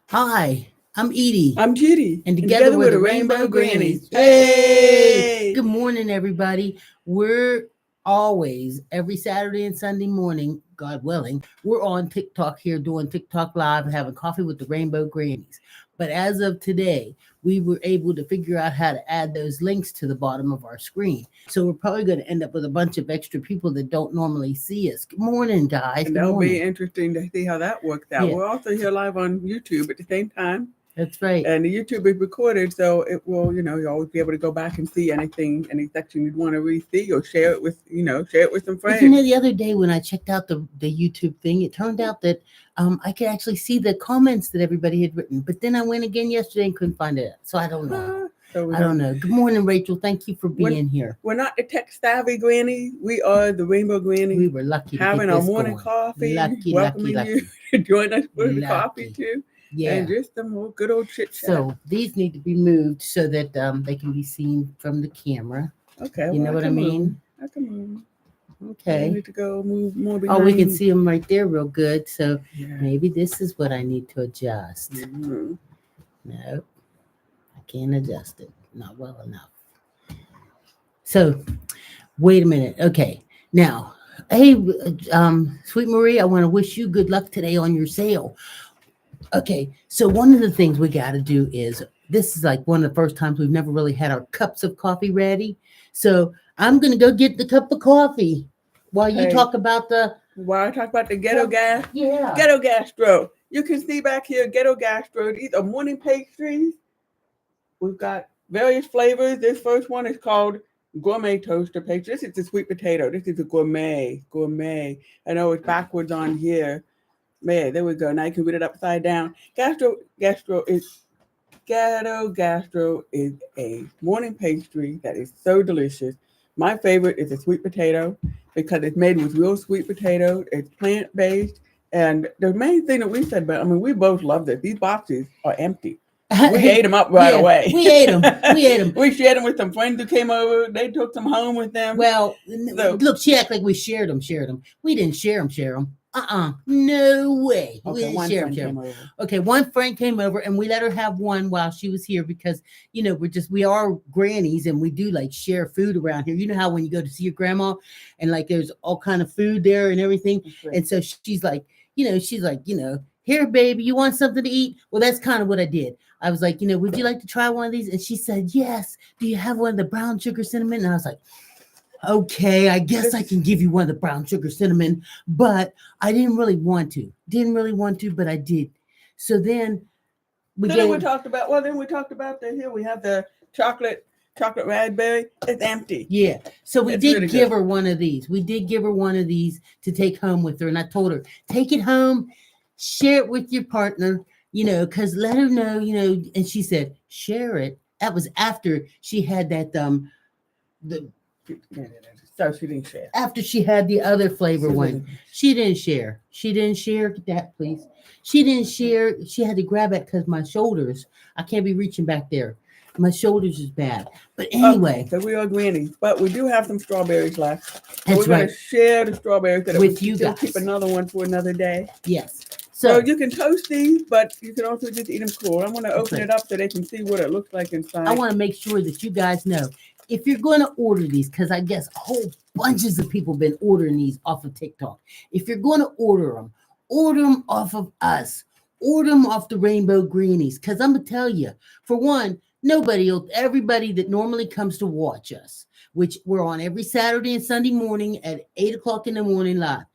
Hi, I'm Edie. I'm Judy. And together we're the Rainbow Grannies. Hey! Good morning, everybody. We're always, every Saturday and Sunday morning, God willing, we're on TikTok here doing TikTok Live and having coffee with the Rainbow Grannies. But as of today, we were able to figure out how to add those links to the bottom of our screen. So we're probably going to end up with a bunch of extra people that don't normally see us. Good morning, guys. And Good that'll morning. be interesting to see how that works out. Yeah. We're also here live on YouTube at the same time. That's right. And the YouTube is recorded, so it will, you'll always be able to go back and see anything, any section you'd want to re-see or share it with, share it with some friends. The other day when I checked out the YouTube thing, it turned out that I could actually see the comments that everybody had written. But then I went again yesterday and couldn't find it. So I don't know. I don't know. Good morning, Rachel. Thank you for being here. We're not the tech savvy grannies. We are the Rainbow Grannies. We were lucky to having get our this morning going. coffee. Welcoming you to join us for the coffee too. Yeah. And just some more good old chit chat. So these need to be moved so that they can be seen from the camera. Okay. You know what I mean? I can move. Okay. I need to go move more behind. Oh, we can see them right there real good. So maybe this is what I need to adjust. Mm-hmm. No, I can't adjust it. Not well enough. So wait a minute. Okay. Now, hey, Sweet Marie, I want to wish you good luck today on your sale. Okay, so one of the things we got to do is, this is like one of the first times we've never really had our cups of coffee ready. So I'm going to go get the cup of coffee while you talk about While I talk about the ghetto gas. Yeah. Ghetto gastro. You can see back here, ghetto gastro. These are morning pastries. We've got various flavors. This first one is called gourmet toaster pastry. This is the sweet potato. This is a gourmet. I know it's backwards on here. Man, there we go. Now you can read it upside down. Ghetto gastro is a morning pastry that is so delicious. My favorite is a sweet potato because it's made with real sweet potato. It's plant-based. And the main thing that we said about, we both love this. These boxes are empty. We ate them up right away. We ate them. We shared them with some friends who came over. They took some home with them. Well, look, she acted like we shared them. We didn't share them. No way. Okay, one friend came over. Okay, one friend came over and we let her have one while she was here because, we are grannies and we do like share food around here. You know how when you go to see your grandma and like there's all kind of food there and everything. Right. And so she's like, here, baby, you want something to eat? Well, that's kind of what I did. I was like, would you like to try one of these? And she said, yes. Do you have one of the brown sugar cinnamon? And I was like, okay, I guess I can give you one of the brown sugar cinnamon, but I didn't really want to, but I did. So then we talked about here we have the chocolate raspberry. It's empty. Yeah. So we did give her one of these. We did give her one of these to take home with her. And I told her, take it home, share it with your partner, because let her know, and she said, share it. That was after she had that, So she didn't share. After she had the other flavor one. She didn't share. Get that, please. She didn't share. She had to grab it because my shoulders, I can't be reaching back there. My shoulders is bad. But anyway. Okay, so we are grannies. But we do have some strawberries left. So we're going to share the strawberries with you guys. Keep another one for another day. Yes. So you can toast these, but you can also just eat them cool. I'm going to open it up so they can see what it looks like inside. I want to make sure that you guys know. If you're going to order these, because I guess whole bunches of people have been ordering these off of TikTok. If you're going to order them off of us. Order them off the Rainbow Grannies. Because I'm going to tell you, for one, everybody that normally comes to watch us, which we're on every Saturday and Sunday morning at 8 o'clock in the morning live.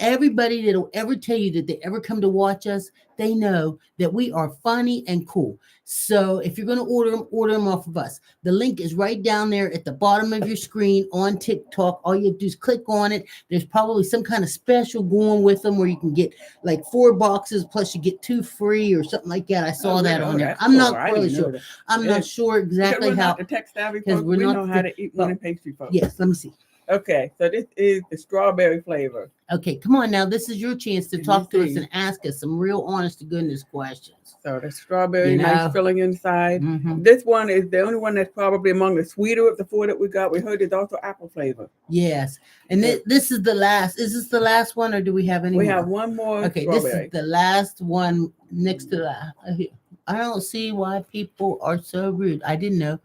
Everybody that'll ever tell you that they ever come to watch us, they know that we are funny and cool. So if you're going to order them off of us. The link is right down there at the bottom of your screen on TikTok. All you have to do is click on it. There's probably some kind of special going with them where you can get like 4 boxes plus you get 2 free or something like that. I saw that on there. I'm not really sure. I'm not sure exactly how. The tech savvy folks, we know how to eat morning pastry, folks. Yes, let me see. Okay, so this is the strawberry flavor. Okay, come on now. This is your chance to Let me talk to us see. and ask us some real honest to goodness questions. So the strawberry, You nice know? filling inside. Mhm. This one is the only one that's probably among the sweeter of the four that we got. We heard it's also apple flavor. Yes. And Yeah. this is the last. Is this the last one or do we have any We more? have one more Okay, this is strawberry. the last one next to that. I don't see why people are so rude. I didn't know.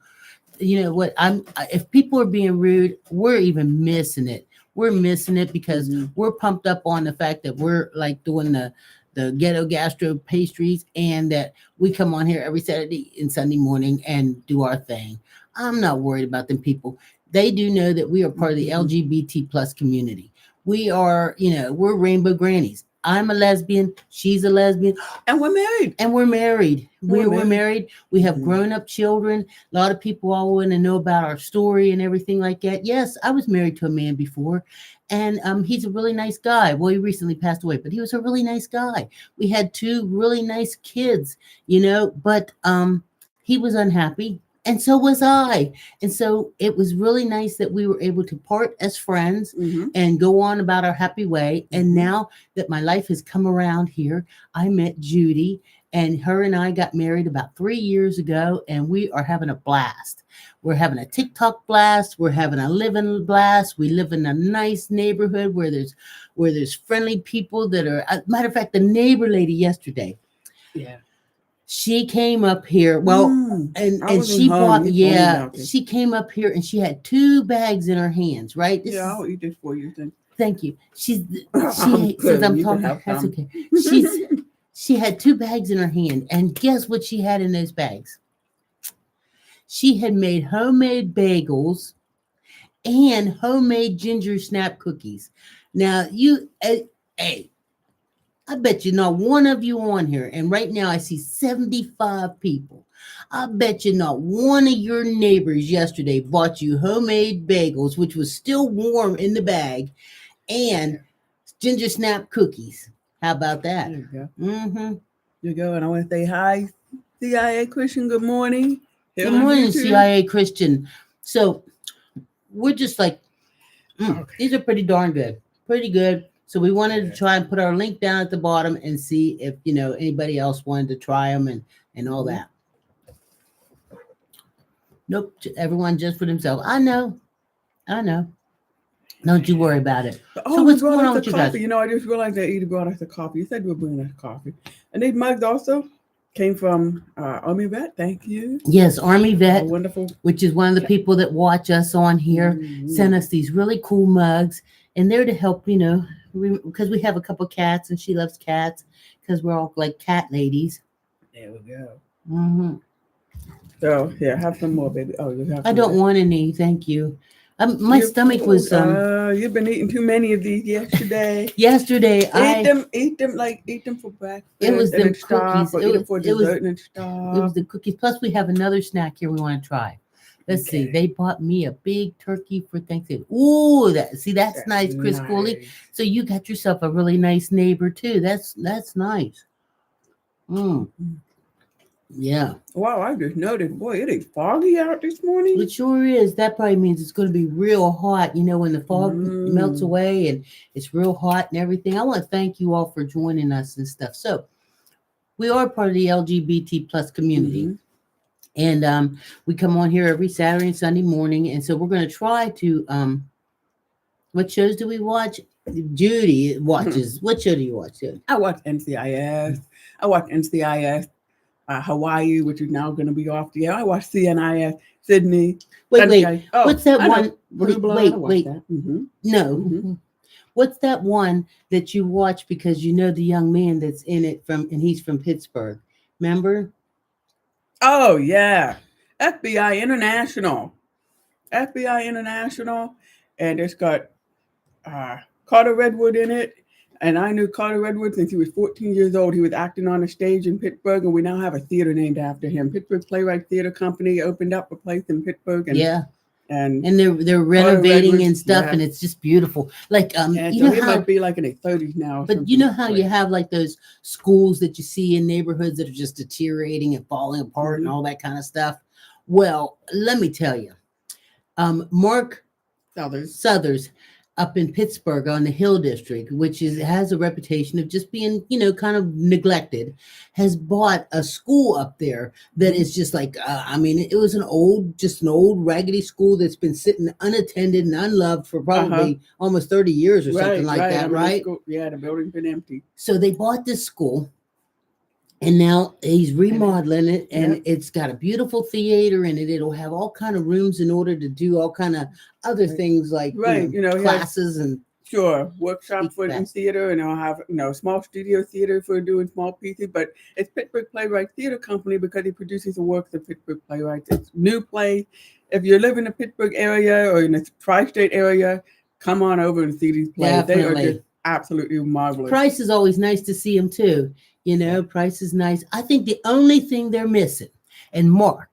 You know what? If people are being rude, we're even missing it. We're missing it because Mhm. we're pumped up on the fact that we're like doing the ghetto gastro pastries and that we come on here every Saturday and Sunday morning and do our thing. I'm not worried about them people. They do know that we are part of the Mhm. LGBT plus community. We are, we're Rainbow Grannies. I'm a lesbian. She's a lesbian. And we're married. And we're married. We're We're married. We have Mhm. grown up children. A lot of people all want to know about our story and everything like that. Yes, I was married to a man before, and he's a really nice guy. Well, he recently passed away, but he was a really nice guy. We had two really nice kids, but he was unhappy. And so was I. And so it was really nice that we were able to part as friends Mhm. and go on about our happy way. And Mhm. now that my life has come around here, I met Judy, and her and I got married about 3 years ago, and we are having a blast. We're having a TikTok blast. We're having a living blast. We live in a nice neighborhood where there's friendly people that are. Matter of fact, the neighbor lady yesterday, Yeah. she came up here. Well, and I and wasn't she home. bought, You told me yeah, about this. she came up here and she had 2 bags in her hands. Right. Yeah, I'll eat this for you then. Thank you. She since Good. I'm You can talking, have that's some. okay. She had 2 bags in her hand, and guess what she had in those bags? She had made homemade bagels and homemade ginger snap cookies. Now hey, I bet you not one of you on here, and right now I see 75 people. I bet you not one of your neighbors yesterday bought you homemade bagels, which was still warm in the bag, and ginger snap cookies. How about that? There you go. Mm-hmm. There you go. And I want to say hi, CIA Christian. Good morning. Here Good on morning, YouTube. CIA Christian. So we're just like, Okay. these are pretty darn good. Pretty good. So we wanted Yeah. to try and put our link down at the bottom and see if anybody else wanted to try them and all Mhm. that. Nope, everyone just for themselves. I know. Don't you worry about it. Oh, So you what's brought going us on the with you coffee. guys? You know, I just realized that Edie brought us the coffee. You said you were bringing us coffee. And these mugs also came from Army Vet. Thank you. Yes, Army Oh, Vet, wonderful. which is one of the people that watch us on here, Mhm. sent us these really cool mugs, and they're to help, because we have a couple cats, and she loves cats, because we're all like cat ladies. There we go. Hmm. So, here, have some more, baby. Oh, you have I some don't more. want any, thank you. My You're stomach full. was You've been eating too many of these yesterday. yesterday. Eat them like eat them for It was breakfast and them then stop, cookies. or eat them for dessert and then It was stop. the cookies. Plus, we have another snack here we want to try. Let's see. Okay. They bought me a big turkey for Thanksgiving. Ooh, that's nice, Chris Cooley. Nice. So you got yourself a really nice neighbor too. That's nice. Mm, yeah, Wow, I just noticed, boy, it is foggy out this morning. it sure is. That probably means it's going to be real hot. When the fog melts Mm. away and it's real hot and everything. I want to thank you all for joining us and stuff. So we are part of the LGBT plus community. Mhm. And we come on here every Saturday and Sunday morning. And so we're going to try to what shows do we watch? Judy watches. What show do you watch? Judy? I watch NCIS. I watch NCIS Hawaii, which is now going to be off the air. I watch CNIS Sydney. Wait. Oh, What's that I know. one? Blue Blood, I watch Wait. that. Mhm. No. Mhm. What's that one that you watch because you know the young man that's in it and he's from Pittsburgh? Remember? Oh yeah, FBI International. FBI International, and it's got Carter Redwood in it. And I knew Carter Redwood since he was 14 years old. He was acting on a stage in Pittsburgh, and we now have a theater named after him. Pittsburgh Playwright Theater Company opened up a place in Pittsburgh, and Yeah. and They're renovating Redwood, and stuff, yeah. and it's just beautiful. Like and you so know he how, might be like in his 30s now. Or but something. you know how you have like those schools that you see in neighborhoods that are just deteriorating and falling apart and all that kind of stuff. Well, let me tell you, Mark Southers up in Pittsburgh on the Hill District, which has a reputation of just being, kind of neglected, has bought a school up there that is just like, it was an old raggedy school that's been sitting unattended and unloved for probably almost 30 years or something like that, right? The building's been empty. So they bought this school. And now he's remodeling it, and it's got a beautiful theater in it. It'll have all kind of rooms in order to do all kind of other things like classes and workshops for in theater, and I'll have small studio theater for doing small pieces. But it's Pittsburgh Playwright Theater Company because he produces the works of Pittsburgh playwrights. It's new play. If you live in the Pittsburgh area or in the tri-state area, come on over and see these plays. Definitely. They are just absolutely marvelous. Price is always nice to see him too. Price is nice. I think the only thing they're missing, and Mark,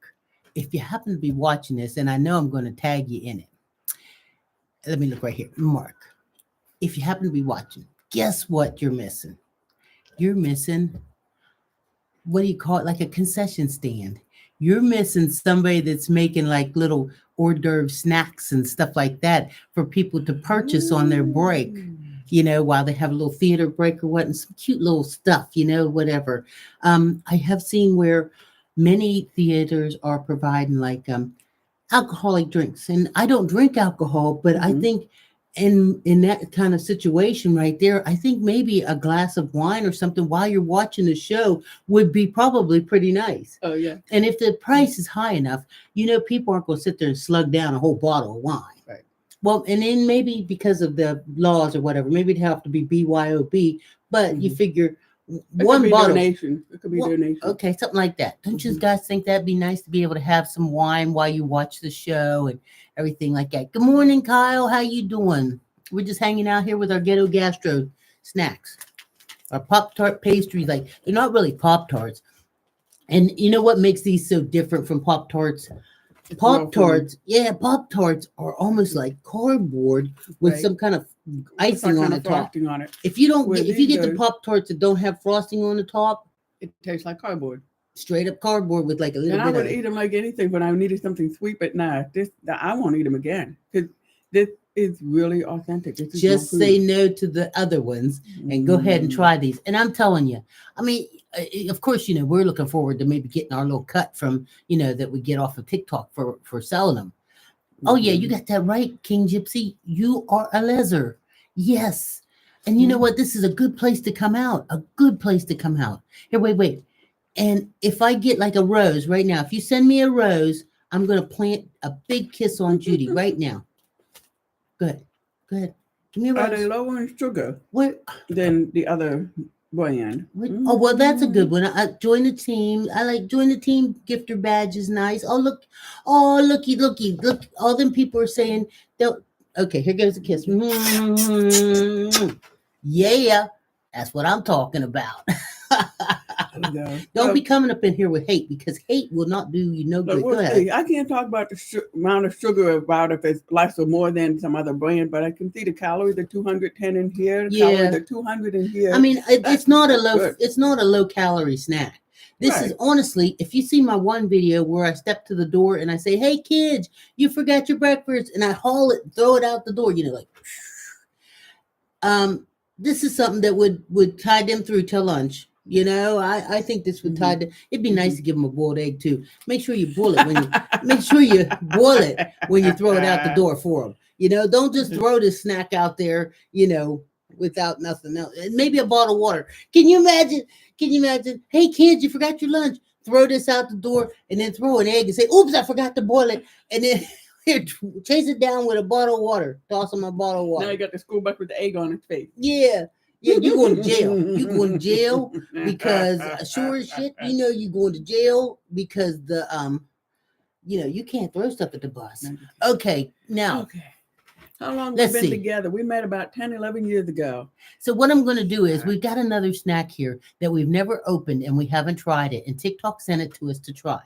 if you happen to be watching this, and I know I'm going to tag you in it. Let me look right here. Mark, if you happen to be watching, guess what you're missing? You're missing, what do you call it? Like a concession stand. You're missing somebody that's making like little hors d'oeuvre snacks and stuff like that for people to purchase on their break. While they have a little theater break or what, and some cute little stuff, whatever. I have seen where many theaters are providing like alcoholic drinks. And I don't drink alcohol, but I think in that kind of situation right there, I think maybe a glass of wine or something while you're watching the show would be probably pretty nice. Oh, yeah. And if the price is high enough, people aren't going to sit there and slug down a whole bottle of wine. Right. Well, and then maybe because of the laws or whatever, maybe it'd have to be BYOB, but you figure one bottle. Donation. It could be donation. Okay, something like that. Don't you guys think that'd be nice to be able to have some wine while you watch the show and everything like that? Good morning, Kyle. How you doing? We're just hanging out here with our ghetto gastro snacks. Our Pop-Tart pastries, like they're not really Pop-Tarts. And you know what makes these so different from Pop-Tarts? Pop-Tarts are almost like cardboard with some kind of icing on the top. On it. If you get the Pop-Tarts that don't have frosting on the top, it tastes like cardboard. Straight up cardboard with like a little bit. I would eat them like anything, but I needed something sweet. But I won't eat them again because this is really authentic. Just say no to the other ones and go ahead and try these. And I'm telling you, of course, we're looking forward to maybe getting our little cut from, that we get off of TikTok for selling them. Oh yeah, you got that right, King Gypsy. You are a leather. Yes. And you know what? This is a good place to come out. A good place to come out. Here, wait. And if I get like a rose right now, if you send me a rose, I'm going to plant a big kiss on Judy right now. Good. Give me a rose. Are they lower in sugar What? than the other brand? Oh, well, that's a good one. I join the team. I like join the team. Gifter badge is nice. Oh, look. Oh, looky. Look. All them people are saying, okay, here goes a kiss. Yeah, that's what I'm talking about. Don't be coming up in here with hate, because hate will not do you no good. Go ahead. I can't talk about the amount of sugar about if it's less or more than some other brand, but I can see the calories, the 210 in here, the 200 in here. It's not a low calorie snack. This is honestly, if you see my one video where I step to the door and I say, "Hey kids, you forgot your breakfast," and I haul it, throw it out the door, this is something that would tie them through till lunch. I think this would tie them. It'd be nice to give them a boiled egg too. Make sure you boil it when you throw it out the door for them. Don't just throw this snack out there, without nothing else. And maybe a bottle of water. Can you imagine? Hey kids, you forgot your lunch. Throw this out the door and then throw an egg and say, "Oops, I forgot to boil it." And then here, chase it down with a bottle of water. Toss them a bottle of water. Now you got the school bus with the egg on its face. Yeah, you're going to jail. You're going to jail because sure as shit, you're going to jail because you can't throw stuff at the bus. Okay, now. Okay. How long have we been together? We met about 10, 11 years ago. So what I'm going to do is we've got another snack here that we've never opened and we haven't tried it. And TikTok sent it to us to try.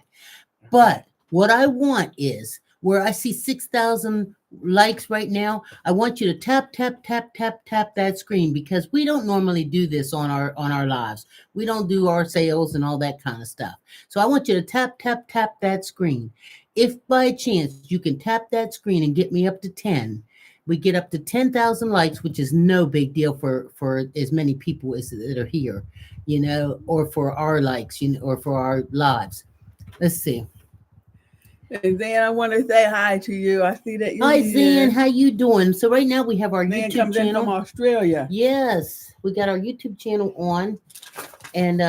But what I want is, where I see 6,000 likes right now, I want you to tap that screen, because we don't normally do this on our lives. We don't do our sales and all that kind of stuff. So I want you to tap that screen. If by chance you can tap that screen and get me up to 10, we get up to 10,000 likes, which is no big deal for as many people as that are here, or for our likes, or for our lives. Let's see. And then I want to say hi to you. I see that you're Hi, here. Zan. How you doing? So right now we have our Zan YouTube comes in channel. from Australia. Yes, we got our YouTube channel on, and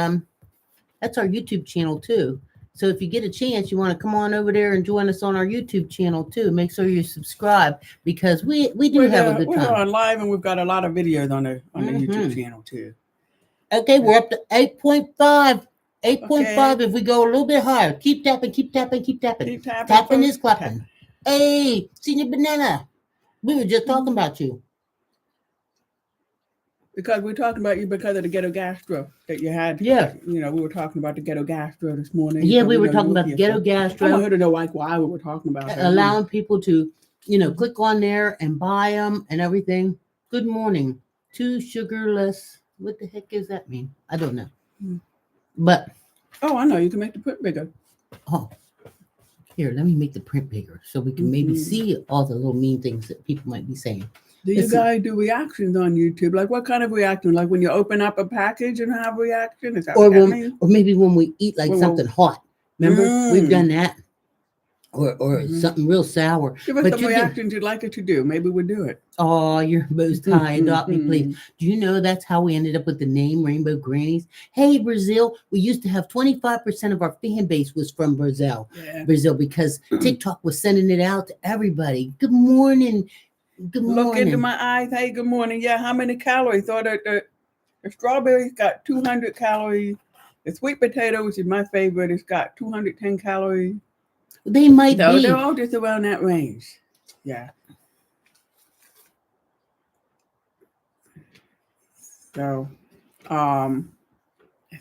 that's our YouTube channel too. So if you get a chance, you want to come on over there and join us on our YouTube channel too. Make sure you subscribe because we do have a good We're time. on live and we've got a lot of videos on the YouTube channel too. Okay, we're up to 8.5. 8.5 Okay. if we go a little bit higher. Keep tapping, keep tapping, keep tapping. Keep tapping, Tapping folks. is clapping. Hey, Senior Banana. We were just talking about you. Because we're talking about you because of the ghetto gastro that you had. Yeah. We were talking about the ghetto gastro this morning. Yeah, so we were talking you about the ghetto I gastro. want her to know why we were talking about that. Allowing people to, click on there and buy them and everything. Good morning. 2 sugarless. What the heck does that mean? I don't know. But. Oh, I know. You can make the print bigger. Oh. Here, let me make the print bigger so we can maybe see all the little mean things that people might be saying. Do you guys do reactions on YouTube? Like what kind of reaction? Like when you open up a package and have reaction? Is that what that means? Or maybe when we eat something hot. Remember? We've done that. Or something real sour. Give us some reactions you'd like it to do. Maybe we'll do it. Oh, you're most high. Adopt me, please. Do you know that's how we ended up with the name Rainbow Grannies? Hey, Brazil. We used to have 25% of our fan base was from Brazil. Yeah. Brazil, because TikTok was sending it out to everybody. Good morning. Good morning. Look into my eyes. Hey, good morning. Yeah, how many calories? So the strawberries got 200 calories. The sweet potato, which is my favorite, it's got 210 calories. They might be. They're all just around that range. Yeah. So,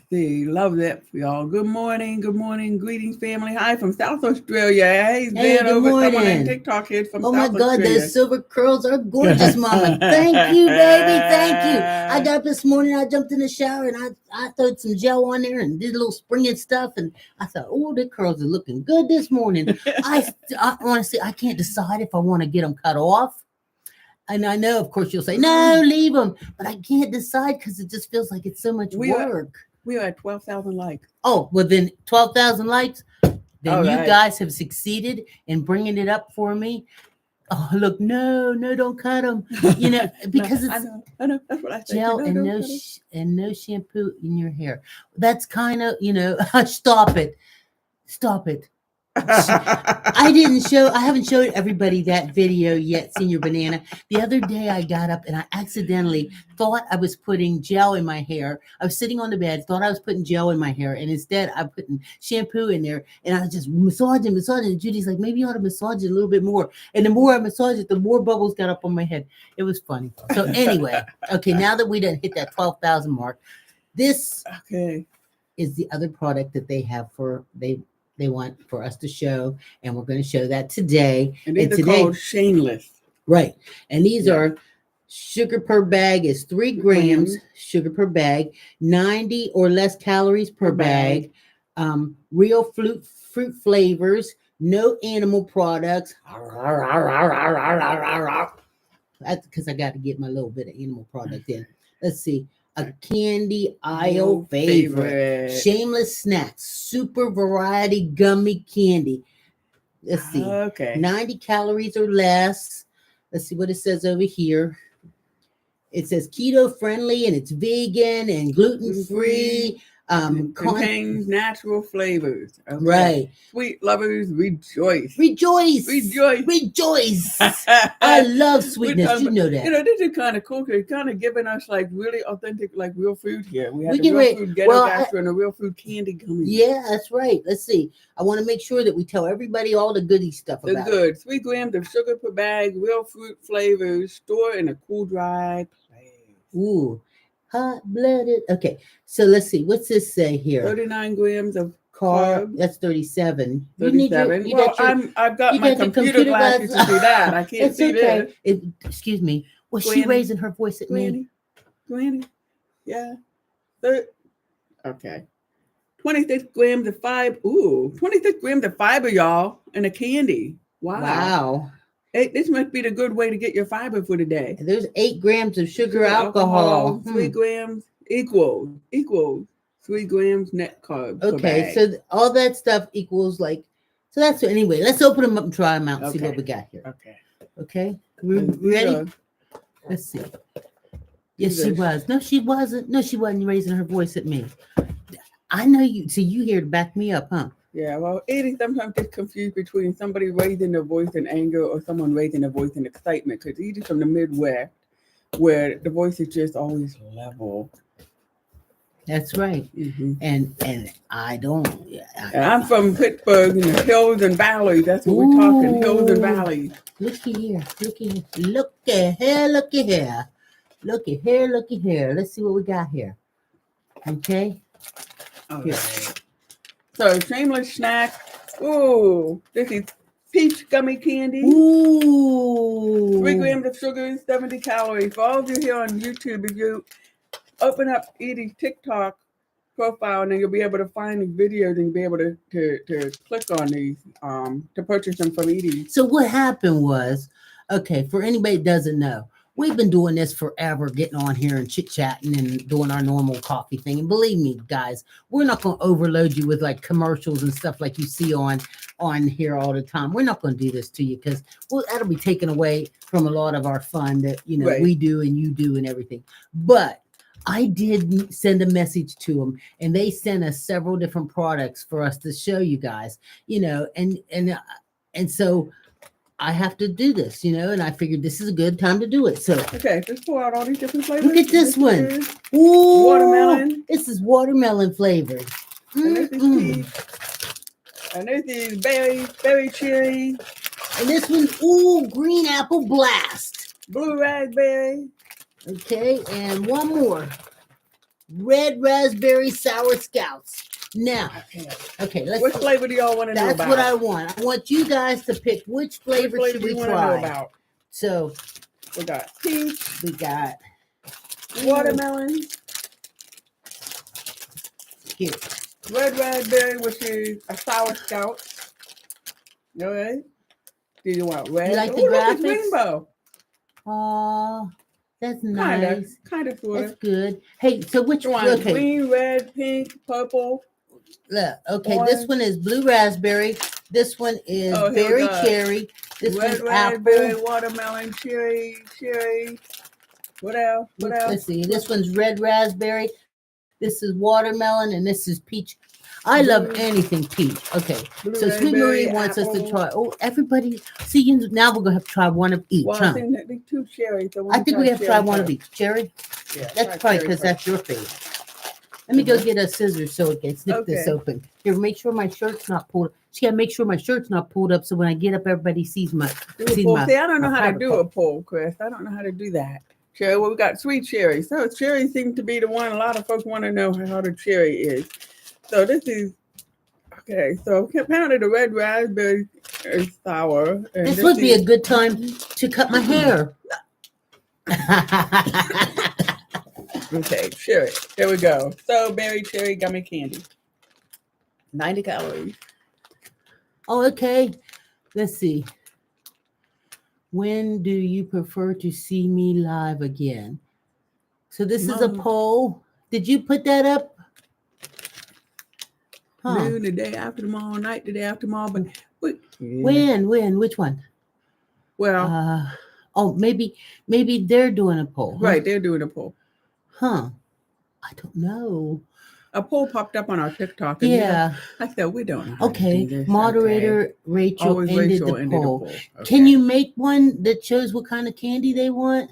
see, love that for y'all. Good morning, greetings, family. Hi from South Australia. Hey, good someone morning. on TikTok here from Oh South my God, Australia. those silver curls are gorgeous, Mama. Thank you, baby. Thank you. I got up this morning, I jumped in the shower and I threw some gel on there and did a little springing stuff. And I thought, oh, the curls are looking good this morning. I honestly, I can't decide if I want to get them cut off. And I know, of course, you'll say, no, leave them. But I can't decide because it just feels like it's so much work. We are at 12,000 likes. Oh, well, then 12,000 likes. Then all you right. guys have succeeded in bringing it up for me. Oh, look, no, don't cut them. Because it's I know. That's what I said. gel and no shampoo in your hair. That's kind of, stop it. I haven't showed everybody that video yet, Senior Banana. The other day I got up and I accidentally thought I was putting gel in my hair. I was sitting on the bed, thought I was putting gel in my hair, and instead I'm putting shampoo in there, and I was just massaging. And Judy's like, maybe you ought to massage it a little bit more. And the more I massage it, the more bubbles got up on my head. It was funny. So anyway, okay, now that we done hit that 12,000 mark, this is the other product that they have they want for us to show, and we're going to show that today. And these are called shameless. Right. And these are sugar per bag is 3 grams, sugar per bag, 90 or less calories per bag, real fruit flavors, no animal products. That's because I got to get my little bit of animal product in. Let's see. A candy aisle favorite. Shameless snacks. Super variety gummy candy. Let's see. Okay. 90 calories or less. Let's see what it says over here. It says keto friendly and it's vegan and gluten free. Contains natural flavors. Okay. Right. Sweet lovers, rejoice. Rejoice. I love sweetness. You know that. This is kind of cool. It's kind of giving us like really authentic, like real food here. We have the real food ghetto gastro and a real food candy gummy. Yeah, that's right. Let's see. I want to make sure that we tell everybody all the goody stuff about it. Good. 3 grams of sugar per bag, real fruit flavors, store in a cool, dry place. Ooh. Hot-blooded. Okay, so let's see. What's this say here? 39 grams of carb. That's 37. 37. I've got my computer glasses to do that. I can't see this. Excuse me. Was she raising her voice at me? Granny. Yeah. Okay. 26 grams of fiber. Ooh, 26 grams of fiber, y'all, and a candy. Wow. This must be the good way to get your fiber for the day. There's 8 grams of sugar alcohol. 3 grams equals 3 grams net carbs. Okay, so all that stuff equals like, so that's anyway. Let's open them up and try them out and see what we got here. Okay, ready? Let's see. Yes, she was. No, she wasn't. No, she wasn't raising her voice at me. I know you. So you here to back me up, huh? Yeah, well, Edie sometimes gets confused between somebody raising their voice in anger or someone raising their voice in excitement. Because Edie's from the Midwest, where the voice is just always level. That's right. Mm-hmm. And I don't. And I'm from Pittsburgh, in the hills and valleys. That's what we're talking, hills and valleys. Looky here. Look at here. Looky here. Let's see what we got here. Okay. All right. So, shameless snack. Ooh, this is peach gummy candy. Ooh. 3 grams of sugar, 70 calories. For all of you here on YouTube, if you open up Edie's TikTok profile, and then you'll be able to find these videos and be able to click on these to purchase them from Edie. So what happened was, okay, for anybody that doesn't know, we've been doing this forever, getting on here and chit-chatting and doing our normal coffee thing. And believe me, guys, we're not going to overload you with like commercials and stuff like you see on here all the time. We're not going to do this to you because that'll be taken away from a lot of our fun that, Right. we do and you do and everything. But I did send a message to them, and they sent us several different products for us to show you guys, and so I have to do this, and I figured this is a good time to do it. So okay, just pour out all these different flavors. look at this one. Ooh, watermelon. This is watermelon flavored. And this is peach. And this is berry cherry. And this one, green apple blast. Blue raspberry. Okay, and one more. Red raspberry sour scouts. Now, okay, let's. Which flavor do y'all want to know about? That's what I want. I want you guys to pick which flavor should we try. About? So we got peach. We got watermelon. Here. Red raspberry, which is a sour scout. All right. Do you want red? You like the graphics? Rainbow. That's nice. Kind of sort of. That's good. Hey, so which one? Okay. Green, red, pink, purple. Look, okay, orange. This one is blue raspberry. This one is berry cherry. This red is raspberry, apple. watermelon, cherry. What else? Let's see. This one's red raspberry. This is watermelon, and this is peach. I love anything peach. Okay, so Sweet Marie wants us to try. Oh, everybody, see, now we're gonna have to try one of each. Well, huh? I think that these 2 cherries. I think we have to try one of each. Cherry? Yeah, that's probably because that's your favorite. Let me go get a scissors so it can snip this open. Here, make sure my shirt's not pulled up. See, I make sure my shirt's not pulled up so when I get up, everybody sees my. See, I don't know how to do a poll, Chris. I don't know how to do that. Cherry, well, we got sweet cherry. So cherry seems to be the one a lot of folks want to know how the cherry is. So this is. Okay, so apparently the red raspberry is sour. This would be a good time to cut my hair. Okay, cherry. There we go. So berry cherry gummy candy. 90 calories. Oh, okay. Let's see. When do you prefer to see me live again? So this is a poll. Did you put that up? Noon, the day after tomorrow, night, the day after tomorrow. But when? Which one? Well, maybe they're doing a poll. Huh? Right, they're doing a poll. Huh? I don't know. A poll popped up on our TikTok. And I said we don't know. Okay, moderator Rachel ended the poll. Okay. Can you make one that shows what kind of candy they want?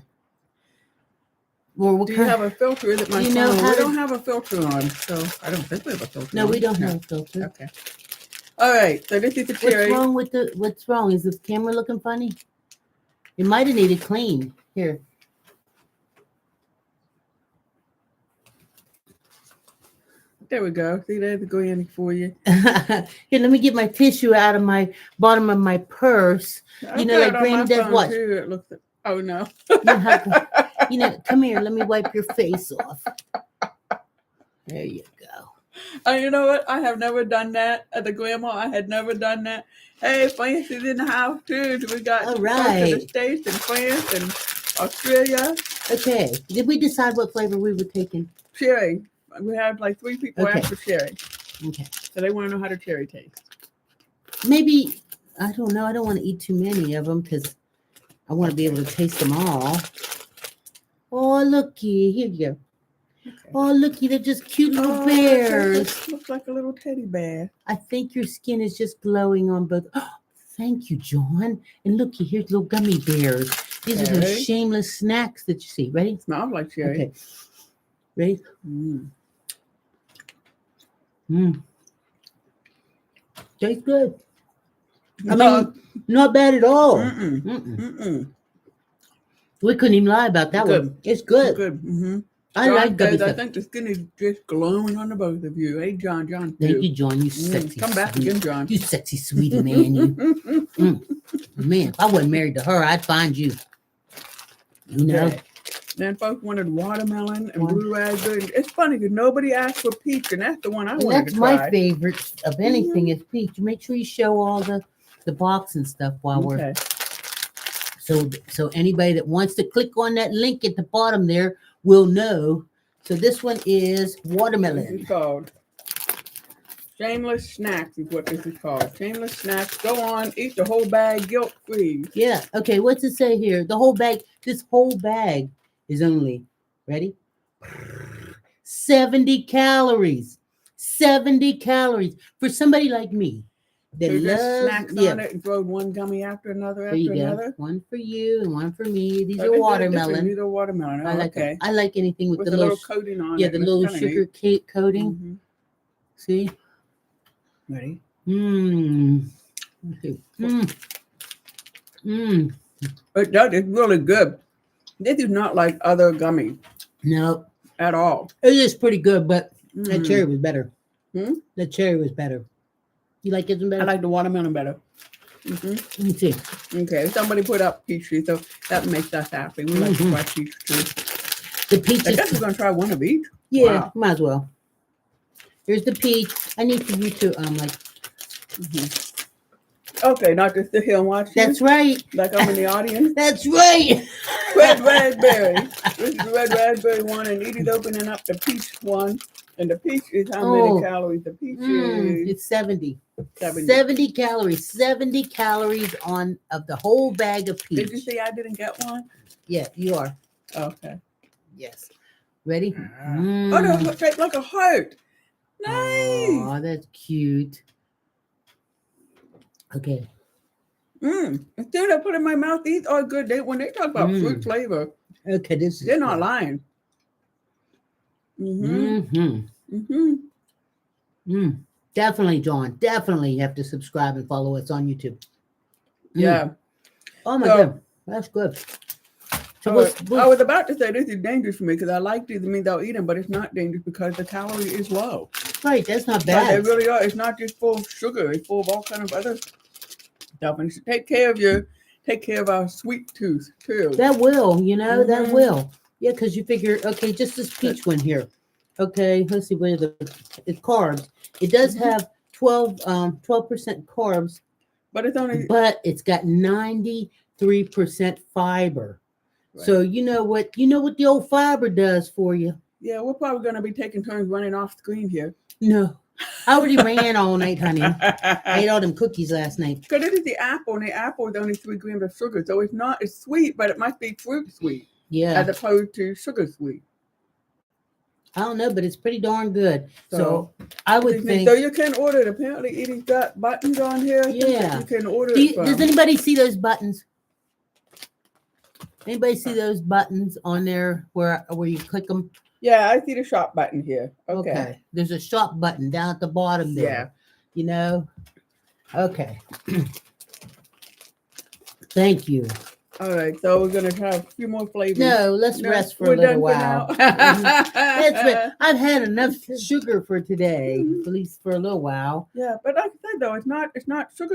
Do you have a filter? Is it my phone? We don't have a filter on, so I don't think we have a filter. No, we don't have a filter. Okay. All right. So this is the cherry. What's wrong? Is this camera looking funny? It might have needed clean. Here. There we go. See, there's the granny for you. Here, let me get my tissue out of my bottom of my purse. Like Granny does what? It looks like, oh no. Come here. Let me wipe your face off. There you go. You know what? I have never done that at the grandma. I had never done that. Hey, France is in the house too. We got All folks in the right. States and France and Australia. Okay. Did we decide what flavor we were taking? Cherry. We had like 3 people Okay. ask for cherry. Okay. So they want to know how the cherry tastes. Maybe, I don't know. I don't want to eat too many of them because I want to be able to taste them all. Oh, looky. Here you go. Okay. Oh, looky. They're just cute little Oh, bears. looks like a little teddy bear. I think your skin is just glowing on both. Oh, thank you, John. And looky, here's little gummy bears. These are some Okay. shameless snacks that you see. Ready? Smells like cherry. Okay. Ready? Mm. Tastes good. I mean, not bad at all. Mm-mm. Mm-mm. Mm-mm. We couldn't even lie about that Good. one. It's good. Good. Mm-hmm. I John like gummy says, I stuff. think the skin is just glowing on the both of you. Hey, John. Thank you, John. You sexy. Come back sweet. again, John. You sexy, sweetie man. You. Man, if I wasn't married to her, I'd find you. You know? Okay. Then folks wanted watermelon and blue raspberry. It's funny because nobody asked for peach, and that's the one I And wanted that's to try. my favorite of anything is peach. Make sure you show all the box and stuff while we're so anybody that wants to click on that link at the bottom there will know. So this one is This watermelon. is called Shameless Snacks is what this is called. Shameless Snacks. Go on, eat the whole bag guilt free. Yeah. Okay. What's it say here? The whole bag. This whole bag is only ready. 70 calories. 70 calories for somebody like me that So just loves. snacks Yeah. on it and throw one gummy after another There you after go. another. One for you and one for me. These So are this is watermelon. These are watermelon. Oh, I like okay. it. I like anything with With the a little little coating on yeah, it. the That's little kinda sugar neat. cake coating. Mhm. See? Ready? Mmm. Mmm. But that is really good. This is not like other gummies No, at all. it is pretty good, but that Mm. cherry was better. Hmm? The cherry was better. You like it I better? like the watermelon better. Hmm. Let me see. Okay, somebody put up peach tree, so that makes us happy. We like to Mhm. try peach tree. The peach I guess we're is gonna try one of each. yeah, Wow. might as well. Here's the peach. I need for you to like. Mhm. Okay, not just sit here and watch you. That's right. Like I'm in the audience. That's right. Red raspberry. This is the red raspberry one, and Edie's opening up the peach one. And the peach is how many Oh. calories? The peach is It's 70. 70. 70 calories. 70 calories on of the whole bag of peach. Did you see I didn't get one? Yeah, you are. Okay. Yes. Ready? Oh, no, it's shaped like a heart. Nice. Oh, that's cute. Okay. As soon as I put it in my mouth, these are good. When they talk about fruit flavor, Okay, this is they're not good. lying. Mm-hmm. Mm-hmm. Mm-hmm. Definitely, John. Definitely have to subscribe and follow us on YouTube. Yeah. Oh my So- God. That's good. So I was about to say this is dangerous for me because I like these. It means I'll eat them, but it's not dangerous because the calorie is low. right, that's not But they bad. really are. It's not just full of sugar. It's full of all kind of other stuff. And take care of our sweet tooth too. That will, you know, that Mhm. will. Yeah, because you figure, okay, just this peach one here. Okay, let's see where it's carbs. It does have 12% carbs, But it's only but it's got 93% fiber. Right. So you know what the old fiber does for you. yeah, we're probably gonna be taking turns running off screen here. No. I already ran all night, honey. I ate all them cookies last night. Because it is the apple, and the apple is only 3 grams of sugar, so it's sweet, but it must be fruit sweet Yeah. as opposed to sugar sweet. I don't know, but it's pretty darn good. So So, I would think. so you can order it. Apparently, Edie's got buttons on here. I think that Yeah. you can order it from. Does anybody see those buttons? Anybody see those buttons on there where you click them? Yeah, I see the shop button here. Okay. There's a shop button down at the bottom there. Yeah. You know? Okay. Thank you. All right, so we're gonna try a few more flavors. No, let's No, rest for we're a little done while. for now. That's it. I've had enough sugar for today, at least for a little while. Yeah, but like I said though, it's not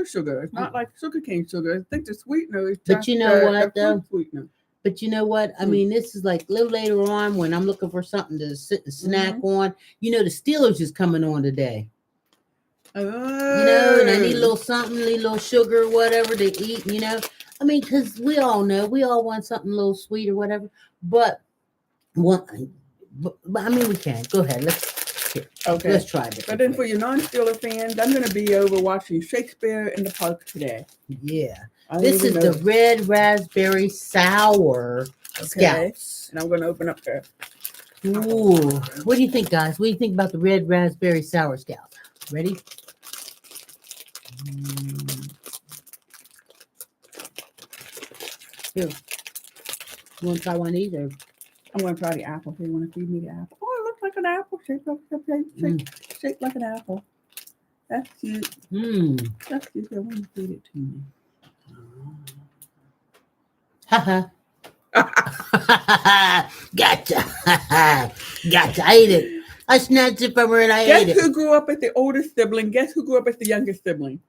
sugar. It's not like sugar cane sugar. I think the sweetener is But just you know the what, fruit though? sweetener. But you know what? I mean, this is like a little later on when I'm looking for something to sit and snack on. You know, the Steelers is coming on today. You know, and I need a little something, need a little sugar, whatever to eat, you know. I mean, because we all know we all want something a little sweet or whatever. But I mean, we can. Go ahead. Let's try this. But then for your non-Steeler fans, I'm going to be over watching Shakespeare in the Park today. Yeah. This is the red raspberry sour scouts. And I'm going to open up there. Ooh. What do you think, guys? What do you think about the red raspberry sour scouts? Ready? Here. You want to try one of these? Or? I'm going to try the apple. So you want to feed me the apple? Oh, it looks like an apple. Shaped like an apple. That's cute. That's cute. I want to feed it to me. Haha. Gotcha. Gotcha. I ate it. I snatched it from her and I ate it. Guess who grew up as the oldest sibling? Guess who grew up as the youngest sibling?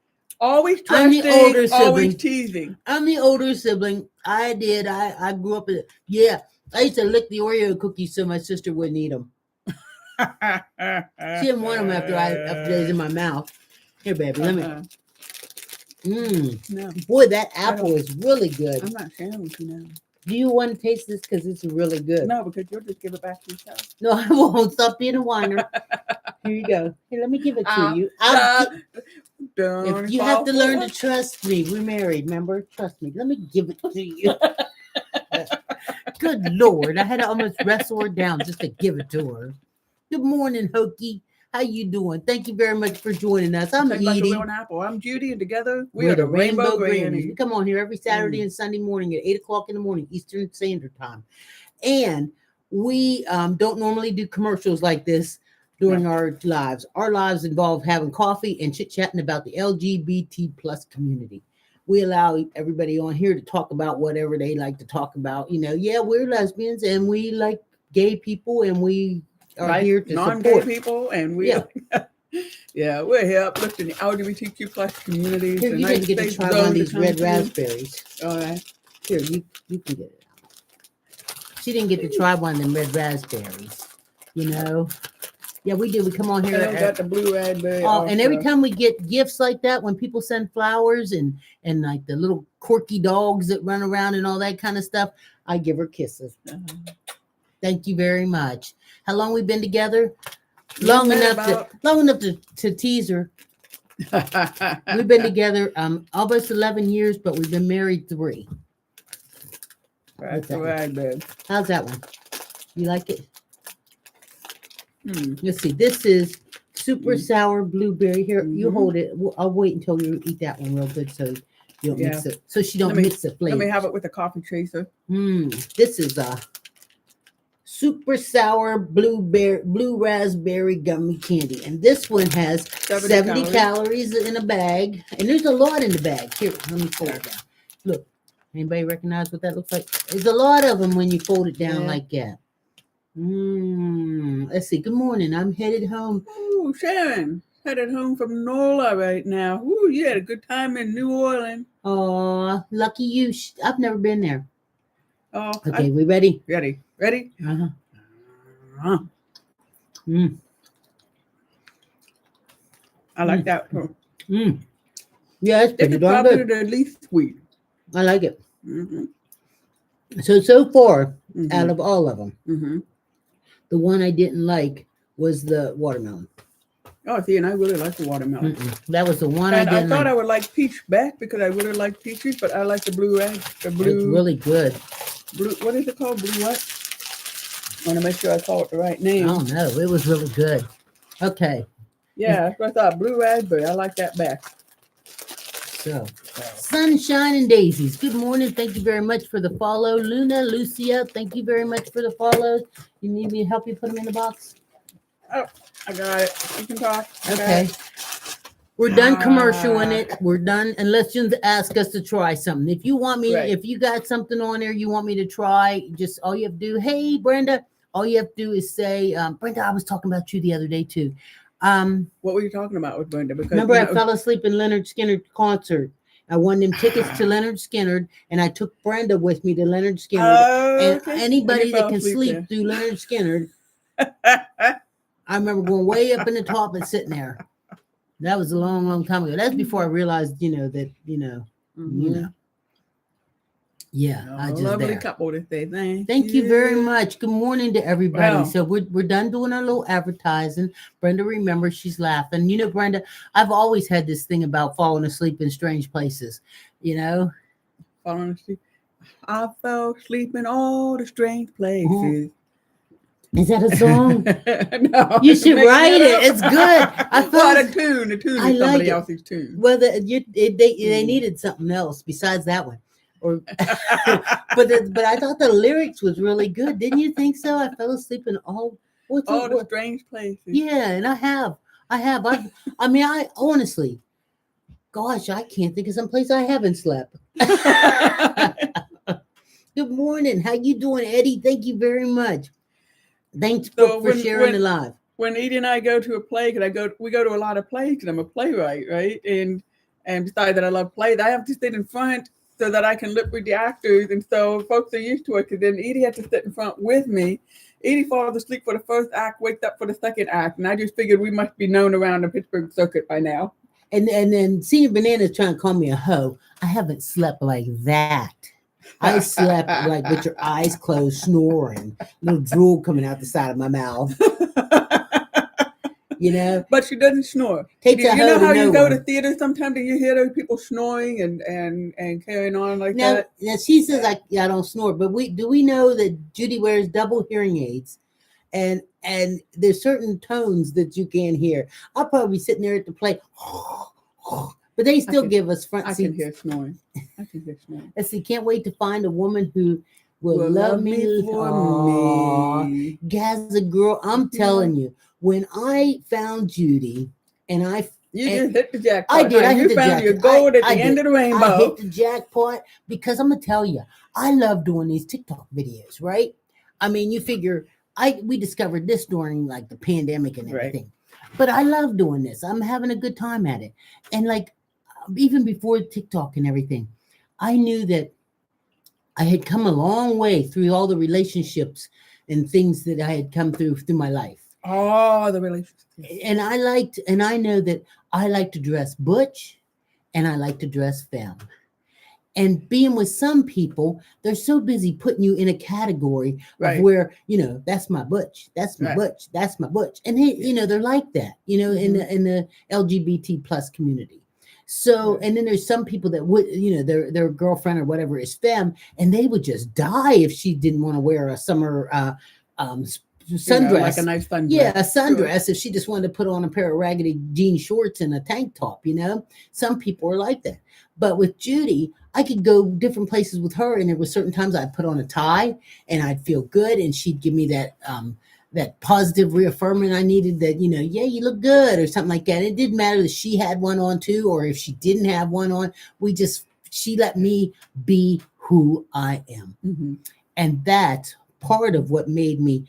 Always I'm the older trusting, always sibling. teasing. I'm the older sibling. I did. I grew up in it. Yeah. I used to lick the Oreo cookies so my sister wouldn't eat them. She didn't want them after they was in my mouth. Here, baby, let me. No. Boy, that apple is really good. I'm not sharing with you now. Do you want to taste this? Because it's really good. No, because you'll just give it back to yourself. No, I won't. Stop being a whiner. Here you go. Here, let me give it to you. If you have to learn to trust me. We're married, remember? Trust me. Let me give it to you. Good Lord. I had to almost wrestle her down just to give it to her. Good morning, Hokey. How you doing? Thank you very much for joining us. I'm Edie. Like a real apple. I'm Judy, and together we are the Rainbow Grannies. We come on here every Saturday and Sunday morning at 8 o'clock in the morning, Eastern Standard Time. And we don't normally do commercials like this during our lives. Our lives involve having coffee and chit-chatting about the LGBT plus community. We allow everybody on here to talk about whatever they like to talk about. You know, yeah, we're lesbians and we like gay people and we are here to non-gay support people, and we we're here uplifting the LGBTQ plus communities. Here, you didn't get to try one of these red raspberries. All right. Here, you can get it out. She didn't get to try one of them red raspberries. You know? Yeah, we do. We come on here. I got the blue raspberry. And every time we get gifts like that, when people send flowers and like the little quirky dogs that run around and all that kind of stuff, I give her kisses. Thank you very much. How long we been together? Long enough to tease her. We've been together almost 11 years, but we've been married 3. That's right, babe. How's that one? You like it? Let's see. This is super sour blueberry. Here, you hold it. I'll wait until you eat that one real good, so you don't mix it. So she don't mix the flavor. Let me have it with a coffee chaser. This is a super sour blue raspberry gummy candy, and this one has 70 calories in a bag, and there's a lot in the bag. Here, let me fold it down. Look, anybody recognize what that looks like? There's a lot of them when you fold it down like that. Let's see. Good morning. I'm headed home. Ooh, Sharon, headed home from NOLA right now. Ooh, you had a good time in New Orleans. Oh, lucky you. I've never been there. Oh, okay. We ready? Ready. I like that. Yeah, it's pretty darn probably good. The least sweet. I like it. So far, out of all of them, the one I didn't like was the watermelon. Oh, see, and I really like the watermelon. That was the one I didn't like. I would like peach back because I really like peaches, but I like the blue egg. The blue. It's really good. Blue. What is it called? Blue what? I want to make sure I call it the right name. Oh no, it was really good. Okay. Yeah, that's what I thought. Blue raspberry. I like that back. So, sunshine and daisies. Good morning. Thank you very much for the follow, Luna, Lucia. Thank you very much for the follows. You need me to help you put them in the box? Oh, I got it. You can talk. Okay. We're done commercialing it. We're done. Unless you ask us to try something. If you want me, if you got something on there you want me to try, just all you have to do, hey, Brenda, all you have to do is say, Brenda, I was talking about you the other day too. What were you talking about with Brenda? Because remember I fell asleep in Leonard Skinner concert I won them tickets to Leonard Skinner, and I took Brenda with me to Leonard Skinner. And Okay. anybody You that fell can asleep sleep there. through Leonard Skinner, I remember going way up in the top and sitting there. That was a long, long time ago. That's before I realized, that, Mhm. Yeah, No, I just lovely there. couple to say Thank you very much. Good morning to everybody. Wow. So we're done doing our little advertising. Brenda, remember, she's laughing. Brenda, I've always had this thing about falling asleep in strange places. Falling asleep. I fell asleep in all the strange places. Is that a song? No, You I'm should making write it. up. It's good. I Well, felt the tune I is like somebody it. else's tune. Well, they needed something else besides that one. Or but I thought the lyrics was really good. Didn't you think so? I fell asleep in all the strange places. Yeah, and I have. I honestly, gosh, I can't think of some place I haven't slept. Good morning. How you doing, Eddie? Thank you very much. Thanks for sharing the live. When Edie and I go to a play, because we go to a lot of plays, because I'm a playwright, right? And besides that, I love plays. I have to sit in front so that I can lip read the actors, and so folks are used to it. Because then Edie has to sit in front with me. Edie falls asleep for the first act, wakes up for the second act, and I just figured we must be known around the Pittsburgh circuit by now. And then Senior Banana's trying to call me a hoe. I haven't slept like that. I slept like with your eyes closed, snoring, little drool coming out the side of my mouth. But she doesn't snore. Takes you a know hoe how to you know go one. to theater sometimes and you hear those people snoring and carrying on like that? Now she says I don't snore, but we know that Judy wears double hearing aids, and there's certain tones that you can't hear. I'll probably be sitting there at the play, but they still give us front seats. I can hear snoring. Let's see. Can't wait to find a woman who will love me for me. Gaza girl, I'm telling you, when I found Judy, and you just hit the jackpot. I did. I hit the jackpot. You found your gold at the end of the rainbow. I hit the jackpot because I'm gonna tell you, I love doing these TikTok videos. Right? I mean, you figure we discovered this during like the pandemic and everything, but I love doing this. I'm having a good time at it, and like even before TikTok and everything, I knew that I had come a long way through all the relationships and things that I had come through my life. Oh, the relationships. And I know that I like to dress butch and I like to dress femme. And being with some people, they're so busy putting you in a category of where, that's my butch, that's my butch, that's my butch. And they're like that, in the LGBT plus community. So, and then there's some people that would, their girlfriend or whatever is femme, and they would just die if she didn't want to wear a summer sundress. Like a nice sundress. Yeah, a sundress. If she just wanted to put on a pair of raggedy jean shorts and a tank top, some people are like that. But with Judy, I could go different places with her, and there were certain times I'd put on a tie and I'd feel good, and she'd give me that positive reaffirming I needed, that, yeah, you look good or something like that. It didn't matter if she had one on too, or if she didn't have one on. She let me be who I am. Mm-hmm. And that's part of what made me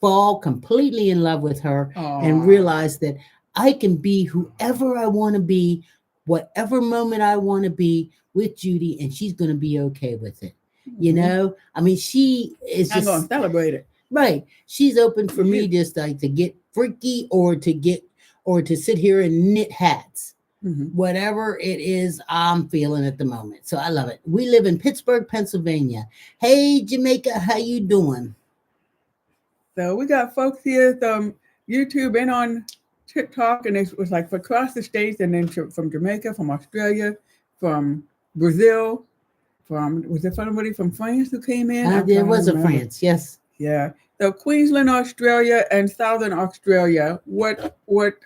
fall completely in love with her. Aww. And realize that I can be whoever I want to be, whatever moment I want to be with Judy, and she's going to be okay with it. Mm-hmm. I mean, she is I'm going to celebrate it. Right. She's open for me just like to get freaky or to sit here and knit hats. Mm-hmm. Whatever it is I'm feeling at the moment. So I love it. We live in Pittsburgh, Pennsylvania. Hey, Jamaica, how you doing? So we got folks here from YouTube and on TikTok, and it was like for across the states, and then from Jamaica, from Australia, from Brazil, was there somebody from France who came in? There was a France, yes. Yeah. So Queensland, Australia, and Southern Australia. What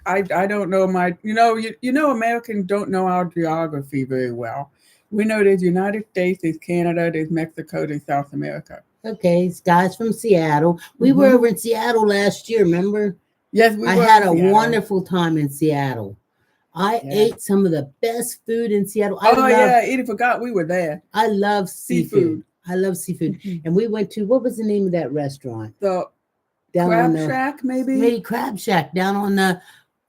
I don't know Americans don't know our geography very well. We know there's United States, there's Canada, there's Mexico, there's South America. Okay, it's guys from Seattle. We were over in Seattle last year, remember? Yes, we were. I had a wonderful time in Seattle. I ate some of the best food in Seattle. Edie forgot we were there. I love seafood. I love seafood. Mm-hmm. And we went to, what was the name of that restaurant? The Crab Shack, maybe? Maybe Crab Shack down on the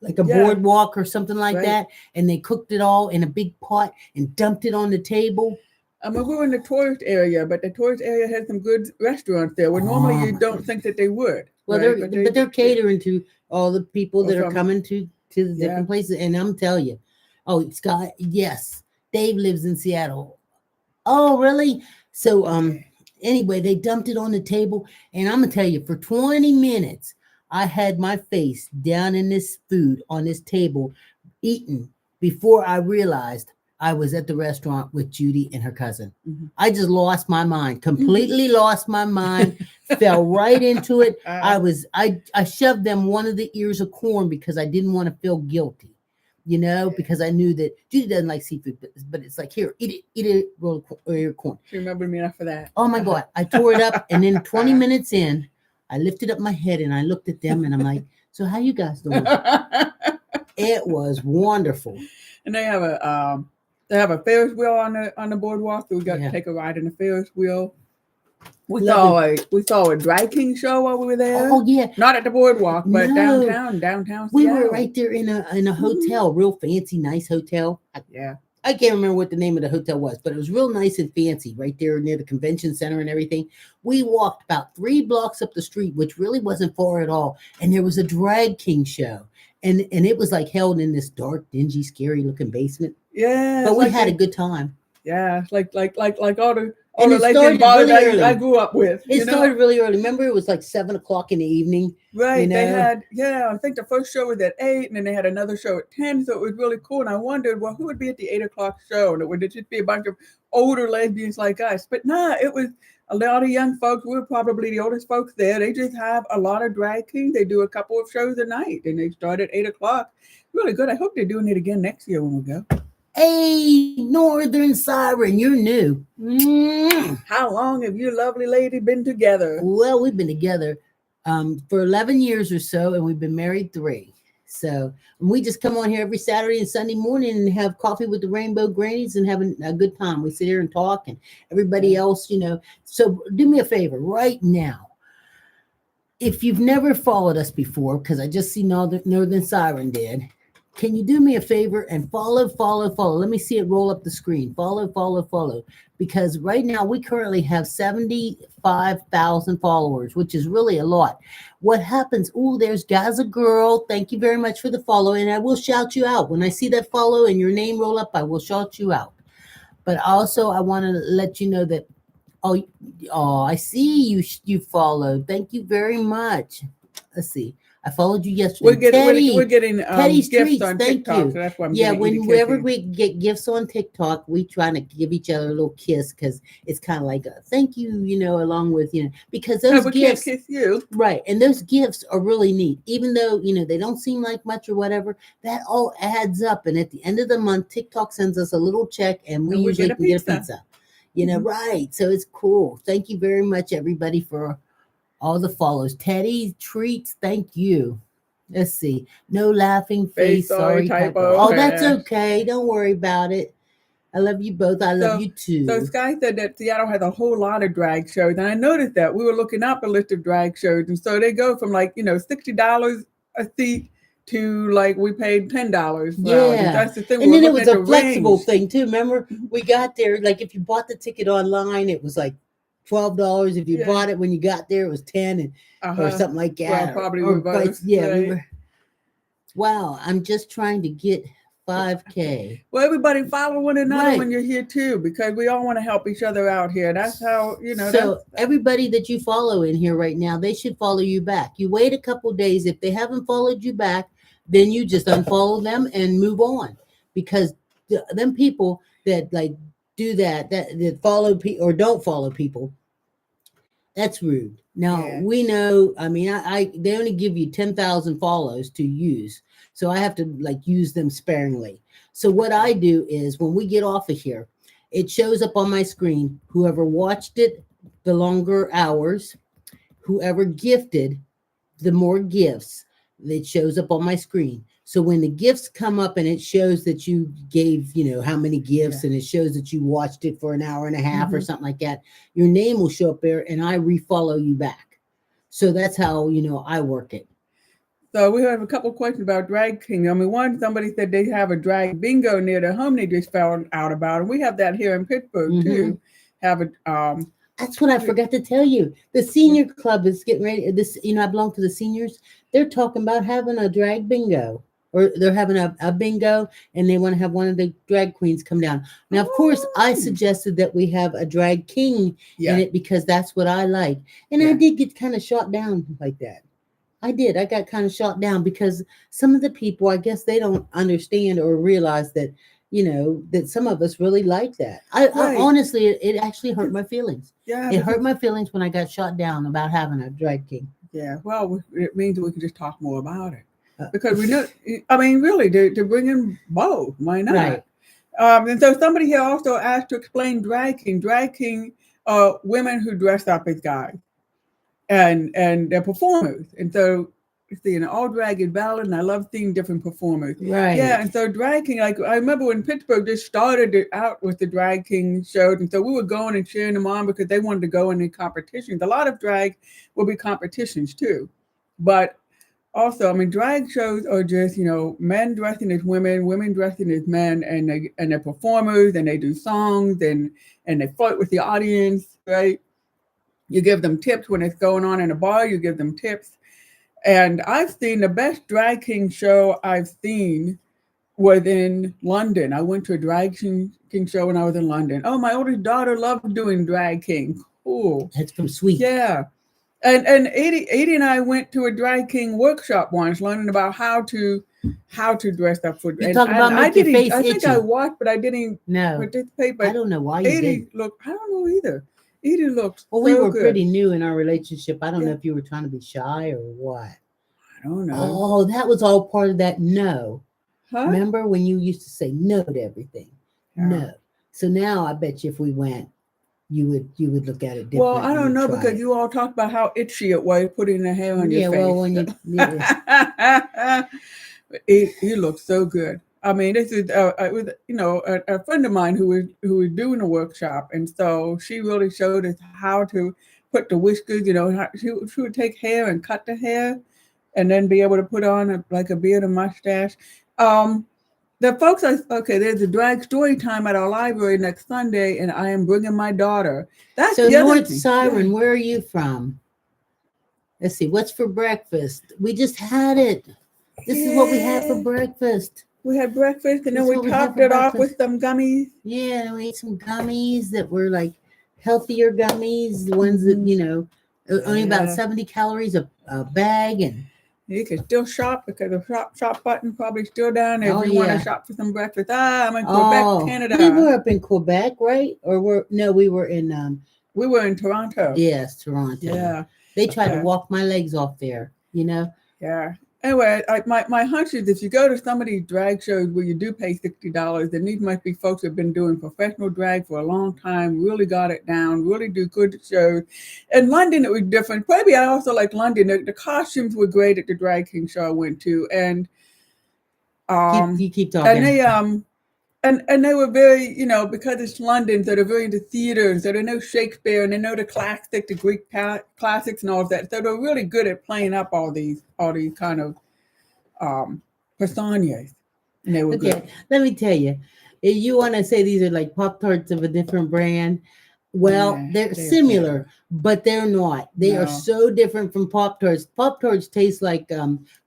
like a Yeah. boardwalk or something like Right. that, and they cooked it all in a big pot and dumped it on the table. I mean, we were in the tourist area, but the tourist area has some good restaurants there. Where normally Oh you my don't goodness. think that they would. Well, Right? they're catering to all the people Or that are from coming to the yeah. different places, and I'm telling you, oh Scott, yes, Dave lives in Seattle. Oh, really? So, Okay. anyway, they dumped it on the table, and I'm gonna tell you, for 20 minutes, I had my face down in this food on this table, eating before I realized I was at the restaurant with Judy and her cousin. Mhm. I just lost my mind, completely lost my mind, fell right into it. I shoved them one of the ears of corn because I didn't want to feel guilty. Because I knew that Judy doesn't like seafood, but it's like, here, eat it, roll your corn. She remembered me enough for that. Oh my God. I tore it up. And then 20 minutes in, I lifted up my head and I looked at them and I'm like, so how you guys doing? It was wonderful. And they have a Ferris wheel on the boardwalk. So we got Yeah. to take a ride in the Ferris wheel. We Lovely. saw a drag king show while we were there. Oh yeah. Not at the boardwalk, but No. downtown We Seattle. were right there in a hotel, real fancy, nice hotel. Yeah. I can't remember what the name of the hotel was, but it was real nice and fancy right there near the convention center and everything. We walked about 3 blocks up the street, which really wasn't far at all. And there was a drag king show. And it was like held in this dark, dingy, scary looking basement. Yeah. But we had a good time. Yeah. It's like all the And it lesbian started bars really early. I grew up with. It started really early. Remember, it was like 7 o'clock in the evening. Right. They know? had, I think the first show was at 8, and then they had another show at 10. So it was really cool. And I wondered, well, who would be at the 8 o'clock show? And it would just be a bunch of older lesbians like us. But nah, it was a lot of young folks. We were probably the oldest folks there. They just have a lot of drag kings. They do a couple of shows a night, and they start at 8 o'clock. Really good. I hope they're doing it again next year when we go. Hey, Northern Siren, you're new. How long have you lovely lady been together? Well, we've been together for 11 years or so, and we've been married 3. So we just come on here every Saturday and Sunday morning and have coffee with the Rainbow Grannies and having a good time. We sit here and talk, and everybody else, So do me a favor right now. If you've never followed us before, because I just see Northern Siren did, can you do me a favor and follow? Let me see it roll up the screen. Follow. Because right now we currently have 75,000 followers, which is really a lot. What happens? Oh, there's Gaza Girl. Thank you very much for the follow. And I will shout you out. When I see that follow and your name roll up, I will shout you out. But also I want to let you know that, I see you followed. Thank you very much. Let's see. I followed you yesterday. We're getting Teddy's gifts Treats, on thank TikTok, you. so that's why I'm whenever we get gifts on TikTok, we try to give each other a little kiss because it's kind of like a thank you, along with, because those gifts, can't kiss you. right? And those gifts are really neat, even though they don't seem like much or whatever. That all adds up, and at the end of the month, TikTok sends us a little check, and we usually can get a pizza. Right? So it's cool. Thank you very much, everybody, for all the follows. Teddy Treats, thank you. Let's see. No laughing face. Sorry, typo. Oh, that's okay. Don't worry about it. I love you both. I love you too. So Sky said that Seattle has a whole lot of drag shows, and I noticed that we were looking up a list of drag shows, and so they go from $60 a seat to we paid $10. Yeah, that's the thing. And then it was a flexible thing too. Remember, we got there if you bought the ticket online, it was like $12. If you bought it when you got there, it was 10 or something like that. Well, probably reverse. Wow, I'm just trying to get 5K. Well, everybody follow one another when you're here too, because we all want to help each other out here. That's how So everybody that you follow in here right now, they should follow you back. You wait a couple days. If they haven't followed you back, then you just unfollow them and move on, because them people that do that follow people or don't follow people, that's rude. Now we know, they only give you 10,000 follows to use. So I have to use them sparingly. So what I do is when we get off of here, it shows up on my screen, whoever watched it the longer hours, whoever gifted the more gifts, it shows up on my screen. So when the gifts come up and it shows that you gave, how many gifts, and it shows that you watched it for an hour and a half or something like that, your name will show up there and I refollow you back. So that's how, I work it. So we have a couple of questions about drag king. I mean, one, somebody said they have a drag bingo near their home they just found out about. And we have that here in Pittsburgh too. Have a That's what I forgot to tell you. The senior club is getting ready. This, I belong to the seniors. They're talking about having a drag bingo, or they're having a bingo, and they want to have one of the drag queens come down. Now, of course, I suggested that we have a drag king in it because that's what I like, and I did get kind of shot down like that. I did. I got kind of shot down because some of the people, I guess, they don't understand or realize that, that some of us really like that. I honestly, it actually hurt my feelings. Yeah, it hurt my feelings when I got shot down about having a drag king. Yeah, well, it means we can just talk more about it because we know. I mean, really, to bring in both, why not? Right. And so somebody here also asked to explain drag king. Drag king are women who dress up as guys, and they're performers, and so. See, an all drag is valid, and I love seeing different performers. Right. Yeah, and so drag king, like I remember when Pittsburgh just started it out with the drag king shows, and so we were going and cheering them on because they wanted to go in the competitions. A lot of drag will be competitions too, but also, I mean, drag shows are just men dressing as women, women dressing as men, and they're performers, and they do songs, and they flirt with the audience, right? You give them tips when it's going on in a bar. You give them tips. And I've seen the best drag king show I've seen was in London. I went to a drag king show when I was in London. Oh, my oldest daughter loved doing drag king. Cool. That's from Sweet. Yeah. And Edie and I went to a drag king workshop once, learning about how to dress up for drag. I think I watched, but I didn't participate. But I don't know why you didn't. I don't know either. Edie looked we were pretty new in our relationship. I don't know if you were trying to be shy or what. I don't know. Oh, that was all part of that no. Huh? Remember when you used to say no to everything? Yeah. No. So now I bet you if we went, you would look at it differently. Well, I don't know because you all talked about how itchy it was putting the hair on your face. Yeah, well, when you look so good. I mean, this is a friend of mine who was doing a workshop, and so she really showed us how to put the whiskers. She would take hair and cut the hair, and then be able to put on a beard and mustache. The folks there's a drag story time at our library next Sunday, and I am bringing my daughter. That's so North Siren. Where are you from? Let's see. What's for breakfast? We just had it. This is what we had for breakfast. We had breakfast, and then we topped it off with some gummies. Yeah, we ate some gummies that were like healthier gummies, the ones that, only about 70 calories a bag. And you can still shop because the shop button probably still down there if you want to shop for some breakfast. I'm in Quebec, Canada. We were up in Quebec, right? Or we were in we were in Toronto. Yes, Toronto. Yeah. They tried to walk my legs off there, Yeah. Anyway, my hunch is if you go to some of these drag shows where you do pay $60, then these might be folks who have been doing professional drag for a long time, really got it down, really do good shows. In London, it was different. Maybe I also like London. The costumes were great at the drag king show I went to, and you keep talking. And they were very, because it's London, so they're very into theater, and so they know Shakespeare, and they know the classics, the Greek classics, and all of that. So they're really good at playing up all these kind of personas. And they were good. Let me tell you, if you want to say these are like Pop-Tarts of a different brand, well, they're similar, but they're not. They are so different from Pop-Tarts. Pop-Tarts taste like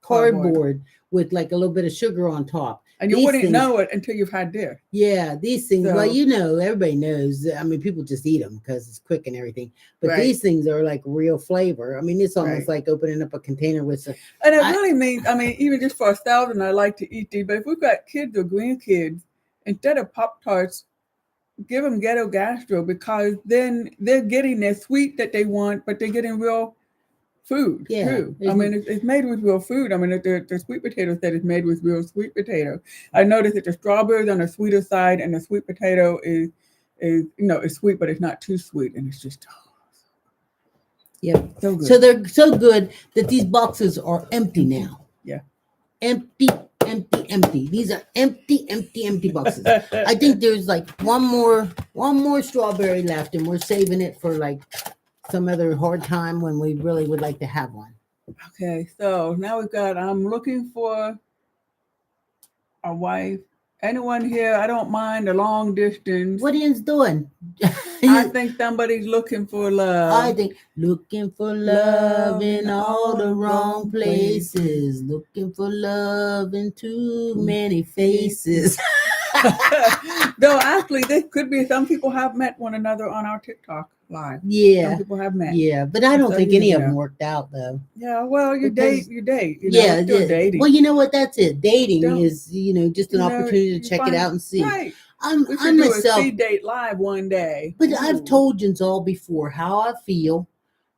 cardboard with like a little bit of sugar on top. And you wouldn't know it until you've had this. Yeah, these things, everybody knows. I mean, people just eat them because it's quick and everything. But these things are like real flavor. I mean, it's almost like opening up a container with some. And it really means, even just for ourselves, and I like to eat these, but if we've got kids or grandkids, instead of Pop-Tarts, give them ghetto gastro because then they're getting their sweet that they want, but they're getting real food too. I mean, it's made with real food. I mean, the sweet potato set is made with real sweet potato. I noticed that the strawberries on the sweeter side, and the sweet potato is it's sweet, but it's not too sweet, and it's just so good. So they're so good that these boxes are empty now. Yeah, empty. These are empty boxes. I think there's like one more strawberry left, and we're saving it for like some other hard time when we really would like to have one. Okay, so now I'm looking for a wife. Anyone here? I don't mind a long distance. What is doing? I think somebody's looking for love. I think looking for love in all the wrong places, looking for love in too many faces. Though actually, this could be some people have met one another on our TikTok live. Some Yeah, people have met. yeah, but I don't So, think you any of them know. worked out though. Yeah, well, you Because- date. You date. You know, Yeah, it's still yeah. dating. Well, you know what? That's it. Dating Don't- is, just an You know, opportunity to you check it find- out and see. Right. I'm We I should do a myself, speed date live one day. but Ooh. I've told you all before how I feel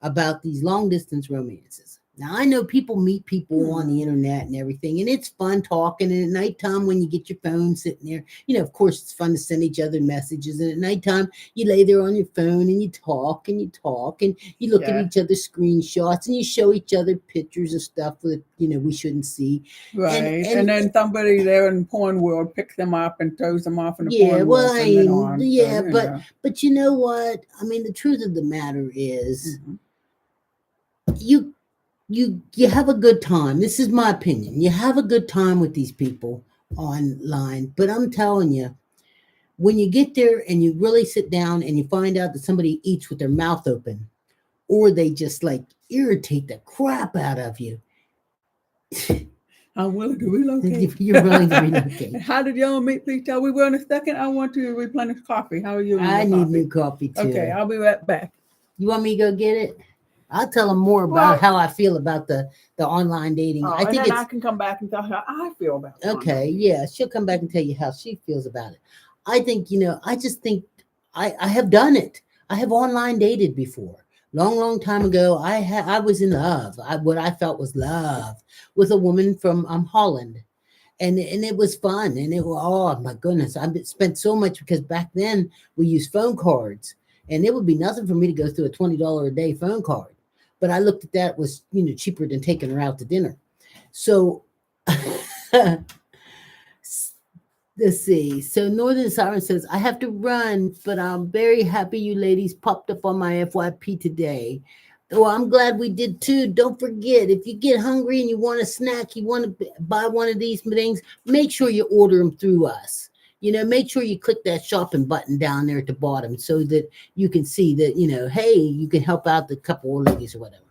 about these long distance romances. Now I know people meet people on the internet and everything, and it's fun talking. And at nighttime, when you get your phone sitting there, of course, it's fun to send each other messages. And at nighttime, you lay there on your phone and you talk and you talk and you look at Yeah. each other's screenshots and you show each other pictures of stuff that we shouldn't see. Right. And then somebody there in the porn world picks them up and throws them off in the Yeah, porn well, world from then on. yeah, So, you but know. but you know what? I mean, the truth of the matter is, Mhm. you have a good time. This is my opinion. You have a good time with these people online, but I'm telling you, when you get there and you really sit down and you find out that somebody eats with their mouth open, or they just like irritate the crap out of you, I'm willing to relocate. you're willing to relocate. How did y'all meet? Please tell. We will in a second. I want to replenish coffee. How are you? I need new coffee too. Okay, I'll be right back. You want me to go get it? I'll tell them more about Well- how I feel about the online dating. Oh, I think and then I can come back and tell her how I feel about it. okay. Yeah, she'll come back and tell you how she feels about it. I think I just think I have done it. I have online dated before. Long time ago, I was in love. What I felt was love with a woman from Holland, and it was fun. And oh my goodness, I spent so much because back then we used phone cards, and it would be nothing for me to go through a $20 a day phone card. But I looked at that was cheaper than taking her out to dinner. So let's see. So Northern Siren says, I have to run, but I'm very happy you ladies popped up on my FYP today. Well, I'm glad we did too. Don't forget, if you get hungry and you want a snack, you want to buy one of these things, make sure you order them through us. Make sure you click that shopping button down there at the bottom so that you can see that, hey, you can help out the couple old ladies or whatever.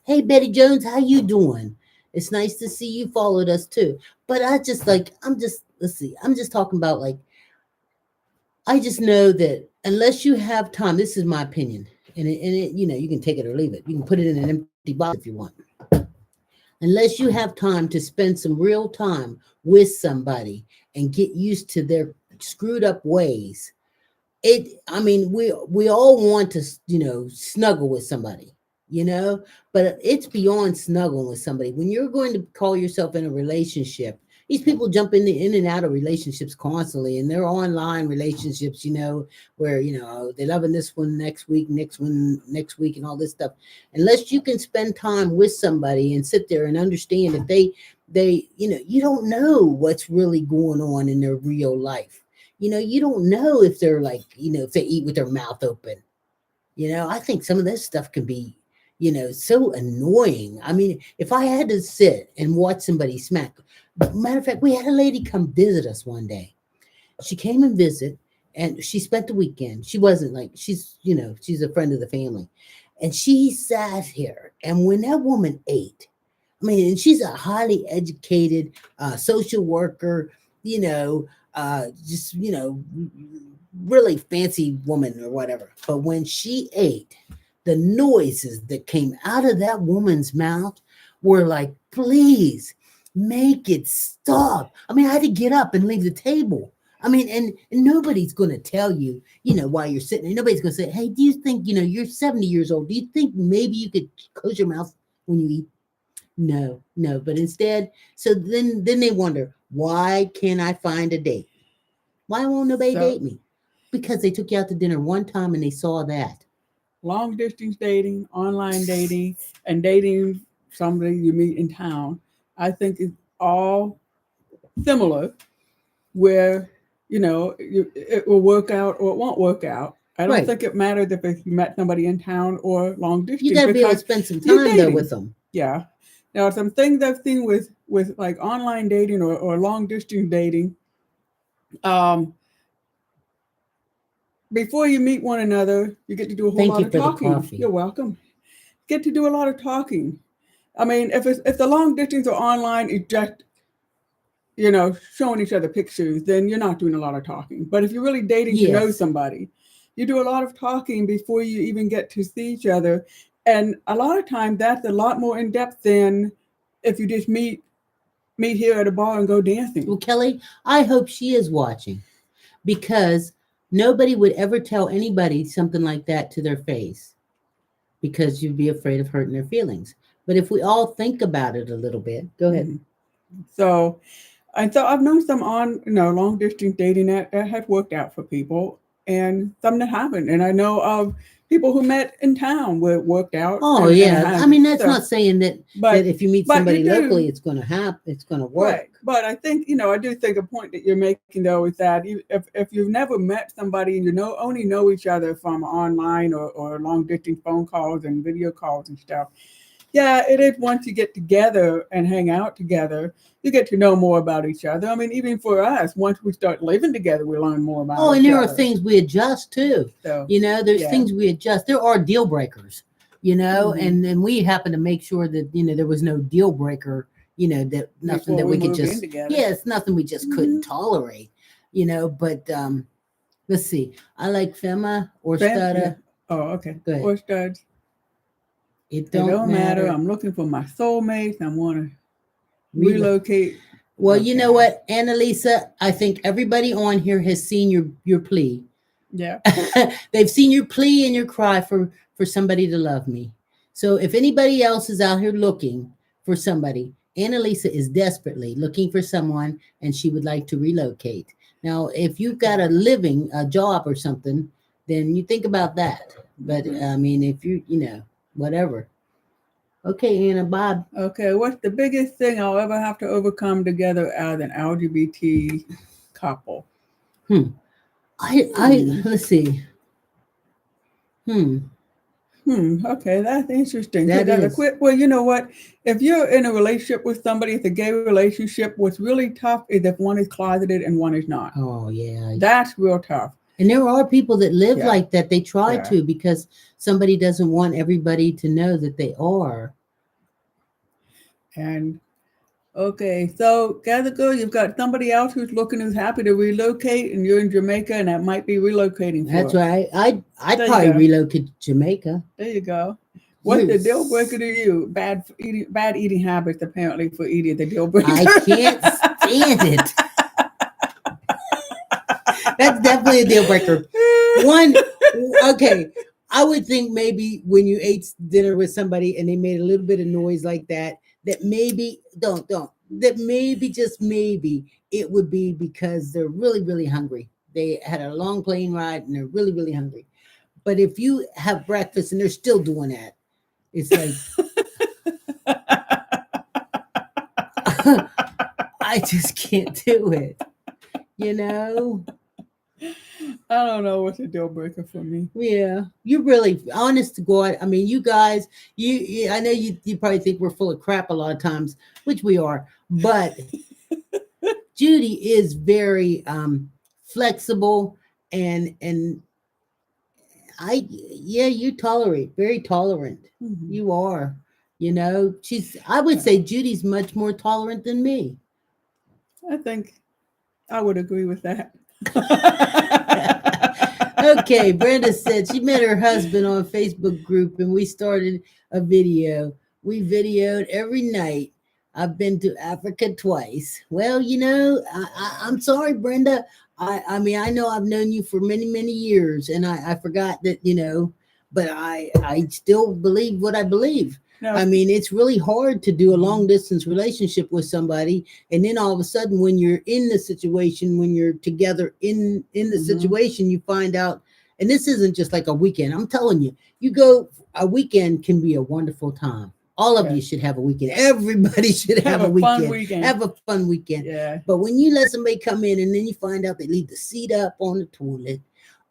Hey, Betty Jones, how you doing? It's nice to see you followed us too. But let's see, I'm just talking about I just know that unless you have time, this is my opinion, and you can take it or leave it. You can put it in an empty box if you want. Unless you have time to spend some real time with somebody and get used to their screwed up ways, we all want to, snuggle with somebody, but it's beyond snuggling with somebody. When you're going to call yourself in a relationship, these people jump in and out of relationships constantly, and they're online relationships, where, they're loving this one next week, next week, and all this stuff. Unless you can spend time with somebody and sit there and understand that they, you don't know what's really going on in their real life. You don't know if they're if they eat with their mouth open. I think some of this stuff can be, so annoying. I mean, if I had to sit and watch somebody smack, matter of fact, we had a lady come visit us one day. She came and visit, and she spent the weekend. She wasn't she's a friend of the family. And she sat here, and when that woman ate, and she's a highly educated social worker, just really fancy woman or whatever. But when she ate, the noises that came out of that woman's mouth were like, please make it stop. I had to get up and leave the table. And nobody's going to tell you, while you're sitting there, nobody's going to say, hey, do you think, you're 70 years old. Do you think maybe you could close your mouth when you eat? No. But instead, so then they wonder, why can't I find a date? Why won't nobody date me? Because they took you out to dinner one time and they saw that. Long distance dating, online dating, and dating somebody you meet in town, I think it's all similar, where it will work out or it won't work out. I don't think it matters if you met somebody in town or long distance. You got to be able to spend some time though with them. Yeah. Now, some things I've seen with like online dating or long distance dating, um, before you meet one another, you get to do a whole Thank lot you of for the talking. coffee. You're welcome. Get to do a lot of talking. I mean, if the long distance or online is just showing each other pictures, then you're not doing a lot of talking. But if you're really dating to know Yes. somebody, you do a lot of talking before you even get to see each other. And a lot of times that's a lot more in depth than if you just meet here at a bar and go dancing. Well, Kelly, I hope she is watching, because nobody would ever tell anybody something like that to their face, because you'd be afraid of hurting their feelings. But if we all think about it a little bit, go ahead. Mm-hmm. So I've known some on long distance dating that has worked out for people, and some that haven't. And I know of people who met in town where it worked out. Oh and yeah, I hasn't. mean that's So, not saying that but if you meet but somebody you do. locally, it's going to happen. It's going to work. Right. But I think, I do think a point that you're making, though, is that if you've never met somebody and only know each other from online or long distance phone calls and video calls and stuff, yeah, it is once you get together and hang out together, you get to know more about each other. I mean, even for us, once we start living together, we learn more about Oh, each and there other. are things we adjust too. So, there's things we adjust. There are deal breakers, Mhm. and then we happen to make sure that, there was no deal breaker, that nothing Before that we could moved in just, together. it's nothing we just couldn't tolerate, but let's see. I like Fema or Stada. Yeah. Oh, okay. Go ahead. Or studs. It Don't don't matter. matter. I'm looking for my soulmate. I want to relocate. Well, you know what, Annalisa, I think everybody on here has seen your plea. Yeah. They've seen your plea and your cry for somebody to love me. So if anybody else is out here looking for somebody, Annalisa is desperately looking for someone, and she would like to relocate. Now, if you've got a job or something, then you think about that. But I mean, if you whatever. Okay, Anna, Bob. Okay, what's the biggest thing I'll ever have to overcome together as an LGBT couple? Let's see. Okay, that's interesting. That is. Well, you know what? If you're in a relationship with somebody, it's a gay relationship, what's really tough is if one is closeted and one is not. Oh, yeah. That's real tough. And there are people that live like that. They try to, because somebody doesn't want everybody to know that they are. And okay, so Gather Girl, you've got somebody else who's happy to relocate, and you're in Jamaica, and that might be relocating for That's us. right. I'd probably relocate to Jamaica. There you go. What's the deal breaker to you? Bad eating habits, apparently, for Edie, the deal breaker. I can't stand it. That's definitely a deal breaker. Okay. I would think maybe when you ate dinner with somebody and they made a little bit of noise like that maybe that maybe, just maybe, it would be because they're really, really hungry. They had a long plane ride and they're really, really hungry. But if you have breakfast and they're still doing that, it's like, I just can't do it. I don't know what's a deal breaker for me. Yeah, you really, honest to God. I mean, you guys, I know you probably think we're full of crap a lot of times, which we are, but Judy is very flexible, and you tolerate, very tolerant. Mm-hmm. You are, I would say Judy's much more tolerant than me. I think I would agree with that. Okay, Brenda said she met her husband on a Facebook group and we started a video. We videoed every night. I've been to Africa twice. Well, I'm sorry, Brenda. I mean, I know I've known you for many, many years, and I forgot that, but I still believe what I believe. No. I mean, it's really hard to do a long distance relationship with somebody, and then all of a sudden, when you're in the situation, when you're together in the situation, you find out. And this isn't just like a weekend. I'm telling you, a weekend can be a wonderful time. All of you should have a weekend. Everybody should have a weekend. Fun weekend. Have a fun weekend. Yeah. But when you let somebody come in and then you find out they leave the seat up on the toilet,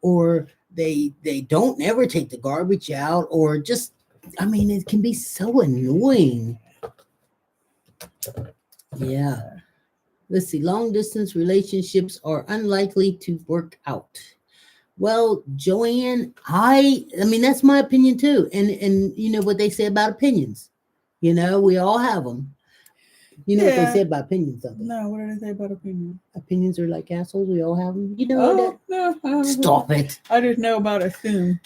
or they don't ever take the garbage out, or just I mean, it can be so annoying. Yeah. Let's see. Long distance relationships are unlikely to work out. Well, Joanne, I mean that's my opinion too. And you know what they say about opinions. You know, we all have them. You know what they Yeah. say about opinions, don't they? No, what did I say about opinion? Opinions are like assholes. We all have them. You know Oh, that? no. Stop it. I just know about assume.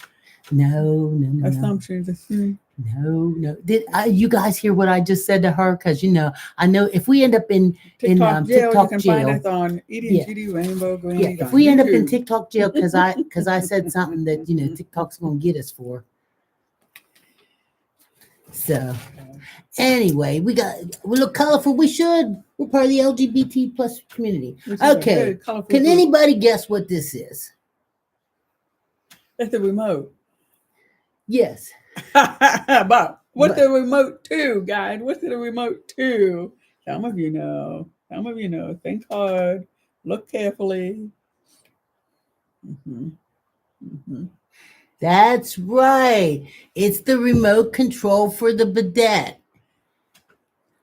No. Assumptions, assume. No. Did you guys hear what I just said to her? Because you know, I know if we end up in TikTok jail, you TikTok can jail, find us on EDGD Rainbow Grannies. if on we end up in YouTube. TikTok jail because I said something that you know TikTok's gonna get us for. So anyway, we look colorful. We're part of the LGBT plus community. Which is a Okay, very colorful can group. anybody guess what this is? That's the remote. Yes. But what's But- the remote to, guys? What's the remote to? Some of you know. Some of you know. Think hard. Look carefully. That's right. It's the remote control for the bidet.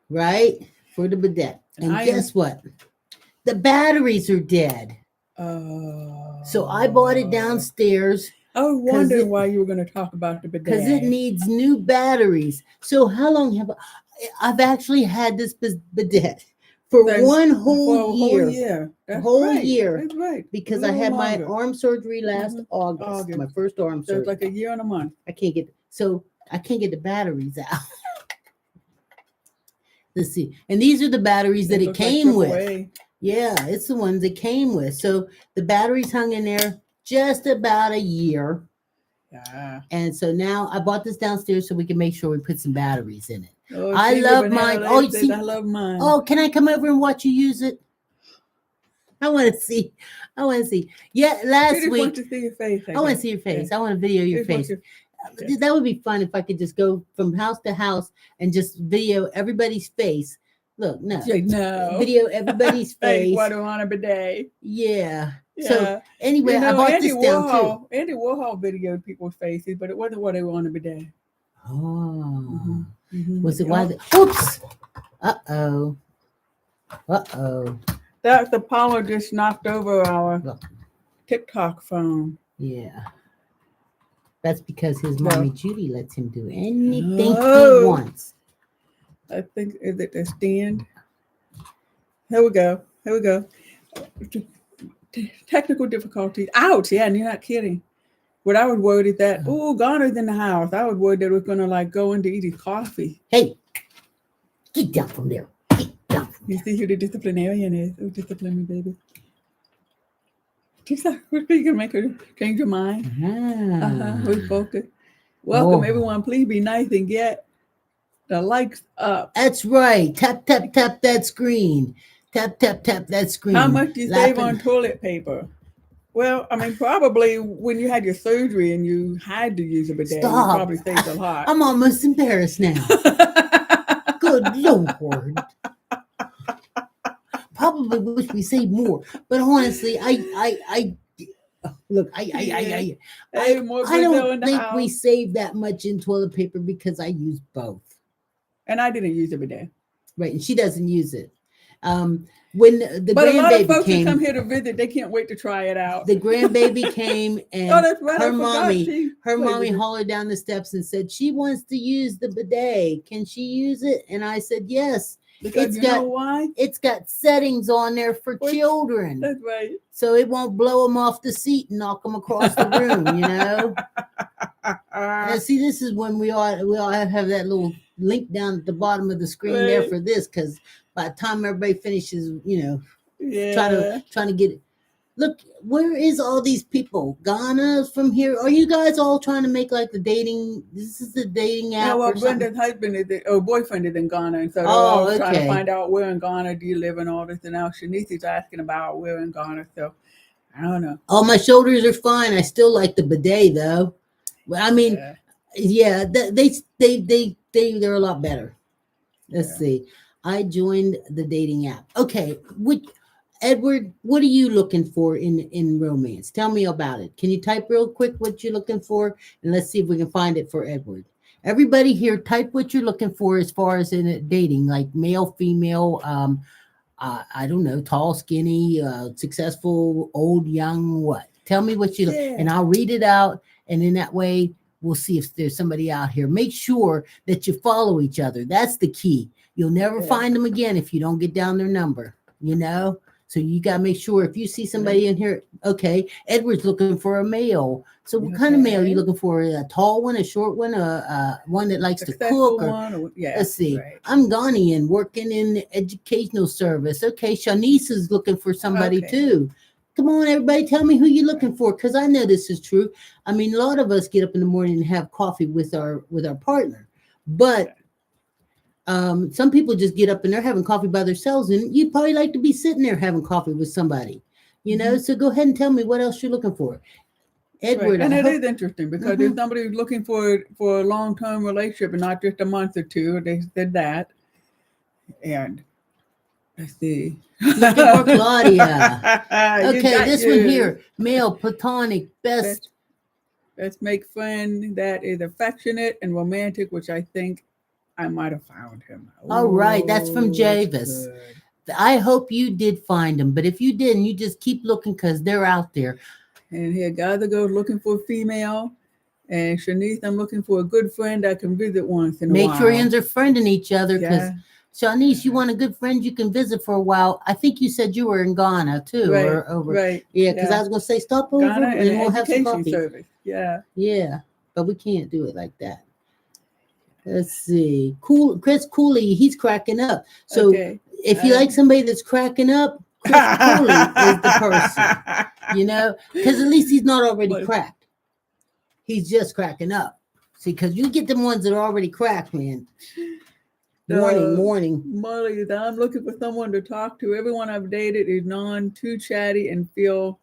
Right? For the bidet. And guess what? The batteries are dead. So I bought it downstairs I was wondering why you were going to talk about the bidet. because it needs new batteries. So how long have I've actually had this bidet for one whole year. That's whole right. year. That's right. Because A I little had longer. my arm surgery last August. August. My first arm So surgery. it's like a year and a month. I can't get the batteries out. Let's see. And these are the batteries that it came with. AAA. Yeah, it's the ones it came with. So the batteries hung in there just about a year. Yeah. And so now I bought this downstairs so we can make sure we put some batteries in it. Oh, I see, love Banana mine. Lady Oh, says, see- I love mine. Oh, can I come over and watch you use it? I want to see. Yeah, She last just week. wants to see your face. I want to see your face. Yeah. I want to video your Just wants face. to- That would be fun if I could just go from house to house and just video everybody's face. Look, no. Say no. Video everybody's Hey, face. what do on a bidet? Yeah. Yeah. So anyway, You know, I bought Andy this down too. Andy Warhol videoed people's faces, but it wasn't what they were on a bidet. Oh. Mhm. Was it Yeah. why? Oops. Uh-oh. That's the Apollo just knocked over our Look. TikTok phone. Yeah. That's because his No. mommy Judy lets him do anything he Oh. wants. I think, is it the stand? Here we go. Technical difficulties. Ouch. Yeah, and you're not kidding. But I was worried that, Garner's in the house. I was worried that it was going to like go in to eat his coffee. Hey, get down from there. Get down from You there. see who the disciplinarian is. Oh, discipline me, baby. Just like, what are you going to make her change your mind? We focus. Welcome, Oh. everyone. Please be nice and get the likes up. That's right. Tap that screen. Tap that screen. How much do you save Laughing- on toilet paper? Well, I mean, probably when you had your surgery and you had to use a bidet, Stop. you probably saved a lot. I'm almost embarrassed now. Good Lord. Probably wish we saved more, but honestly, I look, I Hey, more I Brazil don't in the think house. we saved that much in toilet paper because I use both. And I didn't use a bidet. Right, and she doesn't use it. When the But a lot of grandbaby folks who came, come here to visit, they can't wait to try it out. the grandbaby came, and Oh, that's right. I her forgot mommy, she her played mommy with it. hollered down the steps and said she wants to use the bidet. Can she use it? And I said yes. Because it's you got- know why? It's got settings on there for Which- children, That's right. so it won't blow them off the seat and knock them across the room. You know. And see, this is when we all have that little link down at the bottom of the screen there Right. for this, because by the time everybody finishes, you know, Yeah. trying to get it. Look, where is all these people? Ghana from here? Are you guys all trying to make like the dating? This is the dating app. Yeah, well, or something? Brenda's husband boyfriend is in Ghana, and so they're Oh, all trying okay. to find out where in Ghana do you live and all this. And now Shanice's asking about where in Ghana. So I don't know. Oh, my shoulders are fine. I still like the bidet though. Well, I mean, Yeah. yeah, they're a lot better. Let's Yeah. see. I joined the dating app. Okay, Edward, what are you looking for in romance? Tell me about it. Can you type real quick what you're looking for, and let's see if we can find it for Edward. Everybody here, type what you're looking for as far as in it dating, like male, female, I don't know, tall, skinny, successful, old, young, what? Tell me what you look, Yeah. and I'll read it out, and in that way, we'll see if there's somebody out here. Make sure that you follow each other. That's the key. You'll never Yeah. find them again if you don't get down their number, you know? So you got to make sure if you see somebody in here, okay, Edward's looking for a male. So what kind of male are you Okay. looking for? A tall one, a short one, one that likes to Successful cook? Or one. Yeah. let's see. Right. I'm Ghanaian working in the educational service. Okay, Shanice is looking for somebody Okay. too. Come on, everybody, tell me who you're looking for, because I know this is true. I mean, a lot of us get up in the morning and have coffee with our partner, but some people just get up and they're having coffee by themselves, and you'd probably like to be sitting there having coffee with somebody, you know. So go ahead and tell me what else you're looking for, Edward. Right. And I it hope- is interesting because there's somebody who's looking for a long-term relationship and not just a month or two. They said that. And let's see. looking for Claudia. You Okay, got this yours. one here, male, platonic, best. Let's make friend that is affectionate and romantic, which I think I might have found him. All right, that's from Javis. Good. I hope you did find them, but if you didn't, you just keep looking because they're out there. And here, guys, goes looking for a female. And Shanice, I'm looking for a good friend I can visit once in a while. Make sure you're friending each other, because Yeah. Shanice, you want a good friend you can visit for a while. I think you said you were in Ghana too, Right, or over. right. Yeah, because I was gonna say stop over Ghana and and we'll have some education coffee. service. Yeah. Yeah, but we can't do it like that. Let's see. Cool, Chris Cooley, he's cracking up. So Okay. if you like somebody that's cracking up, Chris Cooley is the person. You know, because at least he's not already What? cracked. He's just cracking up. See, because you get them ones that are already cracked, man. Morning. Molly, I'm looking for someone to talk to. Everyone I've dated is too chatty and feel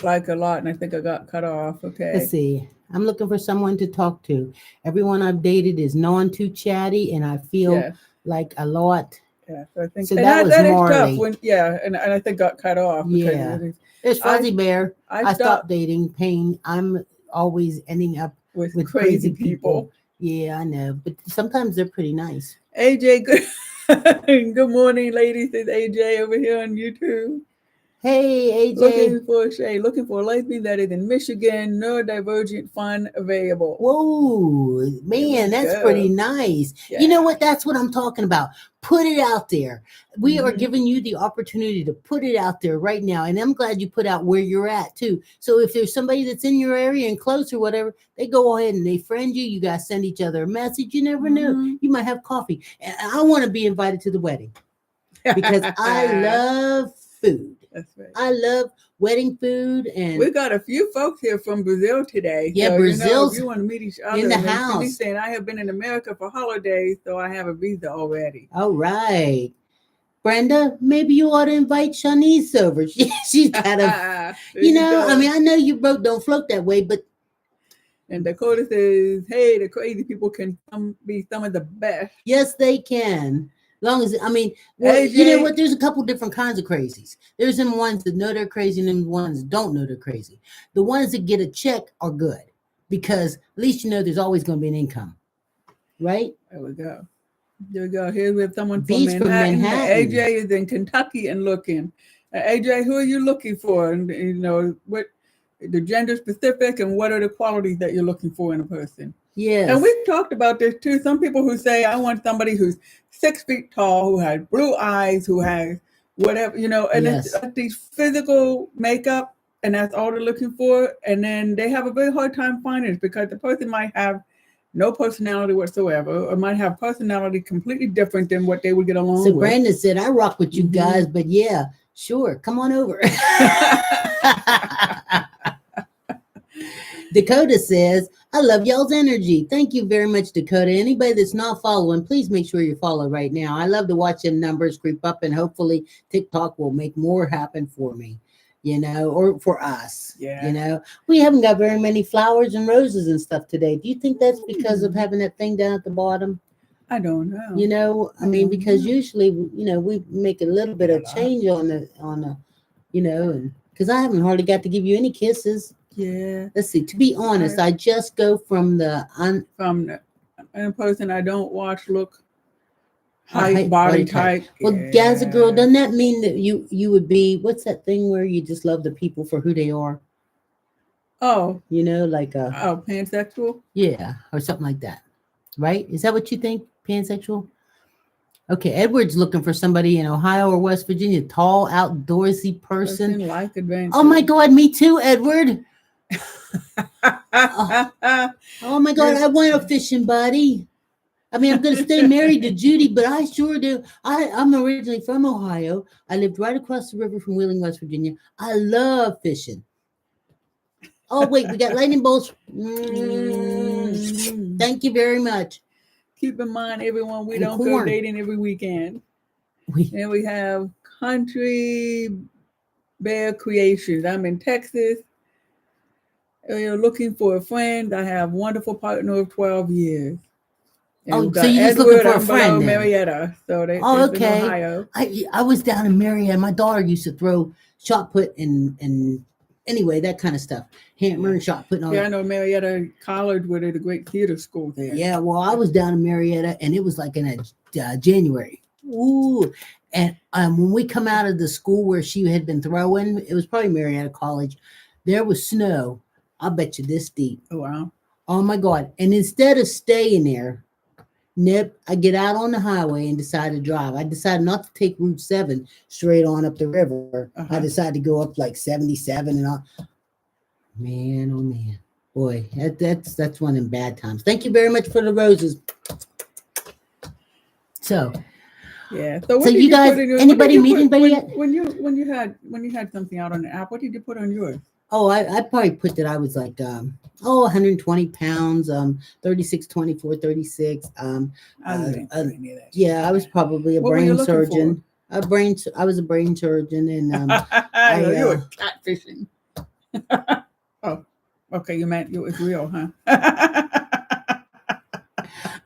like a lot. And I think I got cut off. Okay. Let's see. I'm looking for someone to talk to. Everyone I've dated is too chatty, and I feel like a lot. Yeah, so I think So that was is Marley. tough when, and I think got cut off. because Yeah. it is- There's Fuzzy Bear. I stopped stopped dating Pain. I'm always ending up with with crazy people. Yeah, I know, but sometimes they're pretty nice. AJ, good good morning, ladies. It's AJ over here on YouTube. Hey, AJ. Looking for a lesbian that is in Michigan, neurodivergent, fun, available. Whoa, man, that's go. pretty nice. Yeah. You know what? That's what I'm talking about. Put it out there. We are Mhm. giving you the opportunity to put it out there right now. And I'm glad you put out where you're at too. So if there's somebody that's in your area and close or whatever, they go ahead and they friend you. You guys send each other a message. You never know. Mhm. You might have coffee. And I want to be invited to the wedding because I love food. That's right. I love wedding food, and We got a few folks here from Brazil today. Yeah, so, Brazil's if you want to meet each other. in the and then house. Cindy's saying, I have been in America for holidays, so I have a visa already. all right. Brenda, maybe you ought to invite Shanice over. She's got a, There you know, go. I mean, I know you both don't float that way, but And Dakota says, hey, the crazy people can be some of the best. yes, they can. Long as, I mean, well, AJ. you know what? There's a couple different kinds of crazies. There's them ones that know they're crazy and them ones that don't know they're crazy. The ones that get a check are good because at least you know there's always going to be an income, right? There we go. There we go. Here we have someone Beach from from Manhattan. AJ is in Kentucky and looking. AJ, who are you looking for? And you know what the gender specific and what are the qualities that you're looking for in a person? Yes. And we've talked about this too. Some people who say, I want somebody who's 6 feet tall, who has blue eyes, who has whatever, you know, and Yes. it's these physical makeup, and that's all they're looking for. And then they have a very hard time finding it because the person might have no personality whatsoever, or might have personality completely different than what they would get along So with. Brandon said, I rock with you Mhm. guys, but yeah, sure, come on over. Dakota says, I love y'all's energy. Thank you very much, Dakota. Anybody that's not following, please make sure you follow right now. I love to watch them numbers creep up, and hopefully TikTok will make more happen for me, you know, or for us. Yeah. You know, we haven't got very many flowers and roses and stuff today. Do you think that's because of having that thing down at the bottom? I don't know. You know, I mean, because usually, you know, we make a little bit of change on the, you know, and because I haven't hardly got to give you any kisses. Yeah. Let's see. To be honest, I just go from the in person. I don't watch look, height, height, body type. Well, as a girl, doesn't that mean that you would be, what's that thing where you just love the people for who they are? Oh, You know, like pansexual. Yeah, or something like that, right? Is that what you think, pansexual? Okay, Edward's looking for somebody in Ohio or West Virginia, tall, outdoorsy person. Like adventure. Oh my God, me too, Edward. Oh my God, I want a fishing buddy. I mean, I'm going to stay married to Judy, but I sure do. I'm originally from Ohio. I lived right across the river from Wheeling, West Virginia. I love fishing. Oh, wait, we got lightning bolts. Thank you very much. Keep in mind, everyone, we don't go dating every weekend. And we have Country Bear Creations. I'm in Texas. You're looking for a friend. I have a wonderful partner of 12 years. And so you're just looking for a friend then? Marietta. So they, okay. in Ohio. I was down in Marietta. My daughter used to throw shot put and anyway, that kind of stuff. Hammer and shot put and all that. I know Marietta College, where there's a great theater school there. Yeah, well, I was down in Marietta, and it was like in January. Ooh. And when we come out of the school where she had been throwing, it was probably Marietta College, there was snow. I'll bet you this deep. Oh, wow. Oh, my God. And instead of staying there, I get out on the highway and decide to drive. I decided not to take Route 7 straight on up the river. I decided to go up like 77 and all. Man, oh, man. Boy, that's one of them bad times. Thank you very much for the roses. So, yeah. So you guys, anybody meet anybody yet? When you had something out on the app, what did you put on yours? Oh, I probably put that I was like 120 pounds, 36, 24, 36. Yeah, I was probably a brain surgeon. I was a brain surgeon, and you were catfishing. Oh, okay. You meant it was real, huh?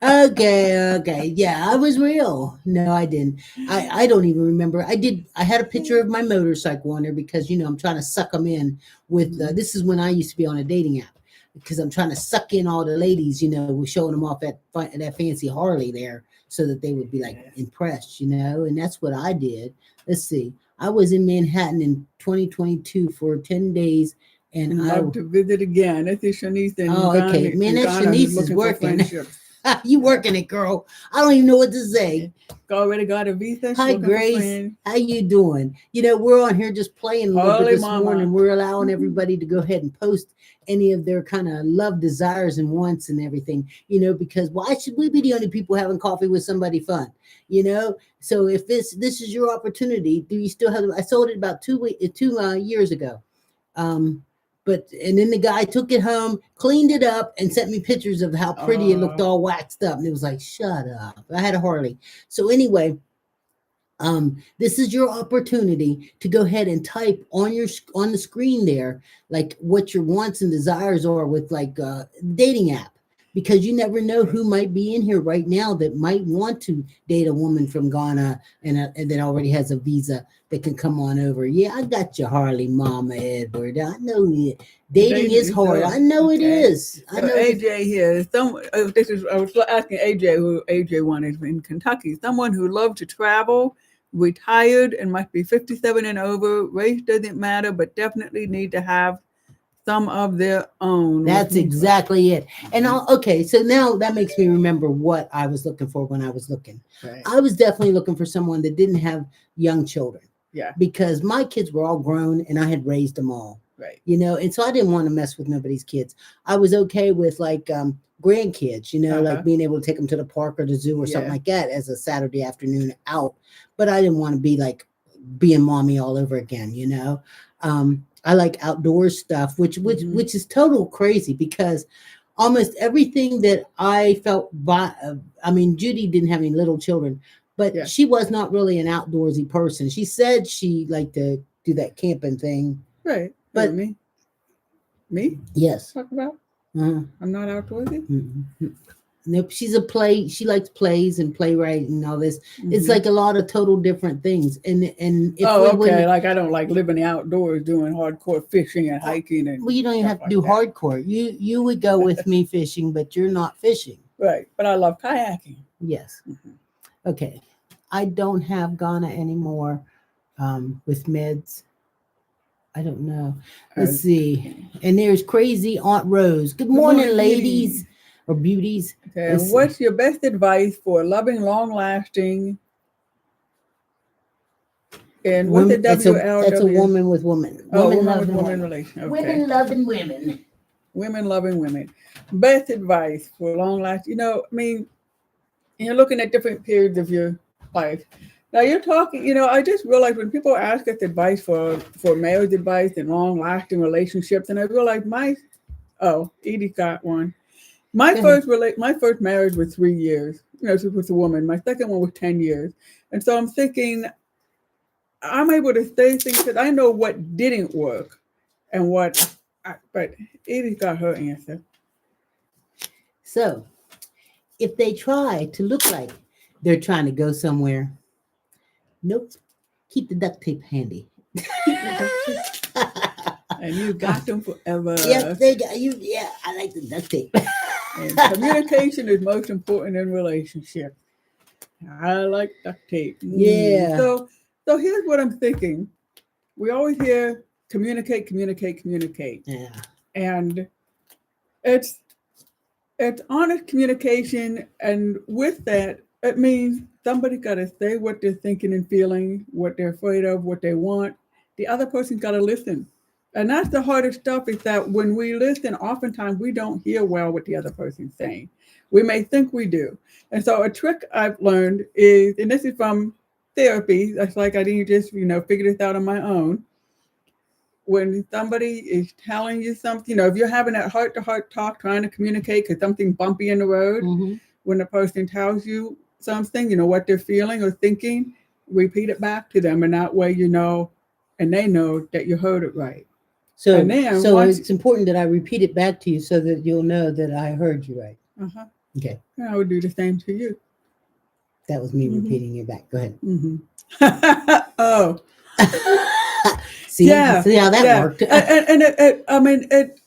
Okay. Yeah, I was real. No, I didn't. I don't even remember. I had a picture of my motorcycle on there because, I'm trying to suck them in with, this is when I used to be on a dating app because I'm trying to suck in all the ladies, we're showing them off at that fancy Harley there so that they would be like impressed, and that's what I did. Let's see. I was in Manhattan in 2022 for 10 days. And I'd love to visit again. That's Shanice. Okay. Man, that Shanice is working. You working it, girl. I don't even know what to say. Already got a visa. Hi, Grace. How you doing? We're on here just playing a little bit this morning. We're allowing everybody to go ahead and post any of their kind of love, desires, and wants and everything, because why should we be the only people having coffee with somebody fun? So if this is your opportunity, do you still have, I sold it about 2 years ago. And then the guy took it home, cleaned it up, and sent me pictures of how pretty it looked all waxed up. And it was like, shut up. I had a Harley. So anyway, this is your opportunity to go ahead and type on the screen there, like what your wants and desires are with like dating app. Because you never know who might be in here right now that might want to date a woman from Ghana and that already has a visa that can come on over. Yeah, I got you, Harley, Mama Edward. I know dating is hard. I know it is. I know AJ here. I was asking AJ who AJ wanted in Kentucky. Someone who loved to travel, retired, and must be 57 and over. Race doesn't matter, but definitely need to have some of their own. That's exactly it. And okay, so now that makes me remember what I was looking for when I was looking. Right. I was definitely looking for someone that didn't have young children. Yeah. Because my kids were all grown and I had raised them all. Right. And so I didn't want to mess with nobody's kids. I was okay with like grandkids, like being able to take them to the park or the zoo or something like that as a Saturday afternoon out. But I didn't want to be like being mommy all over again, I like outdoor stuff, which is total crazy because almost everything that I felt Judy didn't have any little children, but she was not really an outdoorsy person. She said she liked to do that camping thing. Right. But me? Yes. Talk about? I'm not outdoorsy? Mm-hmm. Nope, she's a play. She likes plays and playwriting and all this. It's like a lot of total different things. And if oh, we okay. Like I don't like living outdoors doing hardcore fishing and hiking and well, you don't even have to like do that. hardcore. You would go with me fishing, but you're not fishing. Right. But I love kayaking. Yes. Mm-hmm. Okay. I don't have Ghana anymore with meds. I don't know. Let's see. And there's crazy Aunt Rose. Good morning, ladies or beauties. Okay. And what's your best advice for loving, long-lasting? And what's the WLW? That's a woman with woman. Woman with woman relation. Okay. Women loving women. Women loving women. Best advice for long-lasting. I mean, you're looking at different periods of your life. Now you're talking, I just realized when people ask us advice for marriage advice and long-lasting relationships, and I realized Edie got one. My first marriage was 3 years. With a woman. My second one was 10 years. And so I'm thinking, I'm able to say things that I know what didn't work and but Edie got her answer. So if they try to look like they're trying to go somewhere, nope. Keep the duct tape handy. And you got them forever. Yes, they got you. Yeah, I like the duct tape. And communication is most important in relationships. I like duct tape. Yeah. So here's what I'm thinking. We always hear communicate. Yeah. And it's honest communication, and with that, it means somebody got to say what they're thinking and feeling, what they're afraid of, what they want. The other person's got to listen. And that's the hardest stuff, is that when we listen, oftentimes we don't hear well what the other person's saying. We may think we do. And so a trick I've learned is, and this is from therapy, that's like I didn't just, figure this out on my own. When somebody is telling you something, if you're having that heart-to-heart talk, trying to communicate because something bumpy in the road, when the person tells you something, what they're feeling or thinking, repeat it back to them. And that way, and they know that you heard it right. So it's important that I repeat it back to you so that you'll know that I heard you right. Okay. And I would do the same to you. That was me repeating it back. Go ahead. Oh. See how that worked.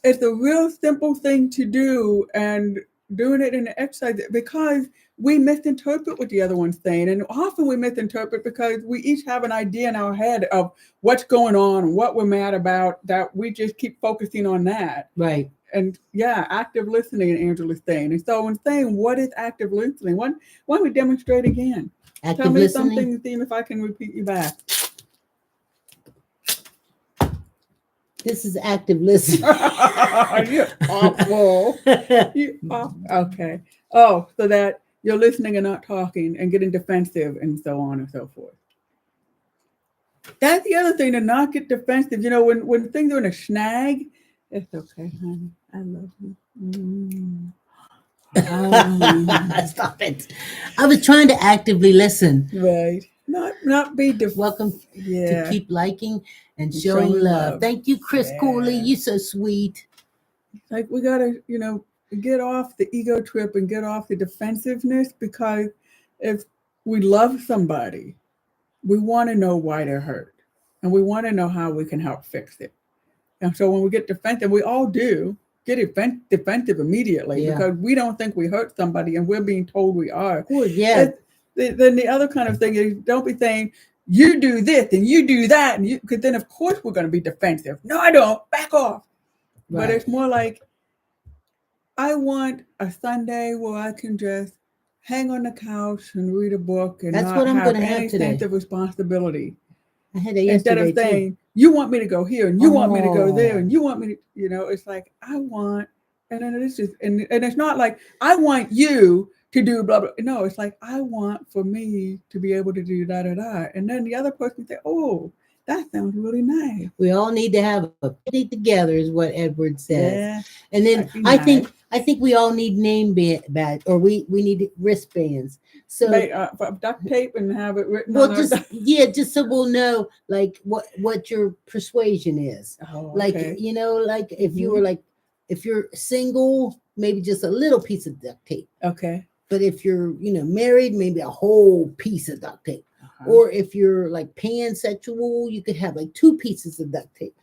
It's a real simple thing to do, and doing it in the exercise, because we misinterpret what the other one's saying. And often we misinterpret because we each have an idea in our head of what's going on and what we're mad about, that we just keep focusing on that. Right. And active listening, and Angela's saying. And so when saying, what is active listening? Why don't we demonstrate again? Active Tell me listening? something, see if I can repeat you back. This is active listening. You're awful. Okay. Oh, so that you're listening and not talking and getting defensive and so on and so forth. That's the other thing, to not get defensive. When things are in a snag, it's okay, honey. I love you. Stop it. I was trying to actively listen. Right. Not be welcome to keep liking and showing love. Thank you, Chris Cooley. You're so sweet. Like, we gotta, get off the ego trip and get off the defensiveness, because if we love somebody, we want to know why they're hurt, and we want to know how we can help fix it. And so when we get defensive, we all do get defensive immediately because we don't think we hurt somebody, and we're being told we are. Well, yeah. Then the other kind of thing is, don't be saying, you do this and you do that, and because then of course we're going to be defensive. No, I don't. Back off. Right. But it's more like, I want a Sunday where I can just hang on the couch and read a book and not have any sense of responsibility. I had it yesterday. Instead of saying, you want me to go here and you want me to go there and you want me to, it's like, I want, and then it's just, and it's not like, I want you to do blah, blah. No, it's like, I want for me to be able to do da, da, da. And then the other person say, oh, that sounds really nice. We all need to have a picnic together, is what Edward says. Yeah, and then I think we all need name badge, or we need wristbands. So duct tape and have it written. Well, just so we'll know like what your persuasion is. Oh, like okay. like if you were like, if you're single, maybe just a little piece of duct tape. Okay. But if you're, married, maybe a whole piece of duct tape. Uh-huh. Or if you're like pansexual, you could have like 2 pieces of duct tape.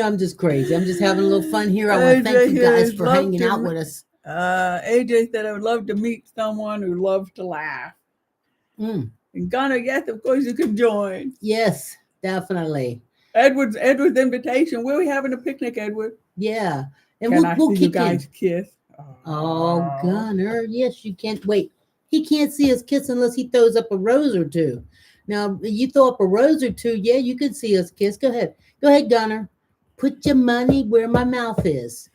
I'm just crazy. I'm just having a little fun here. I want to thank you guys for hanging out with us. AJ said, I would love to meet someone who loves to laugh. And Ghana, yes, of course you can join. Yes, definitely. Edward's invitation. Where are we having a picnic, Edward? Yeah. And Can I we'll see you guys kiss? Oh, Gunner. Yes, you can't. Wait. He can't see us kiss unless he throws up a rose or 2. Now, you throw up a rose or 2, yeah, you can see us kiss. Go ahead. Go ahead, Gunner. Put your money where my mouth is.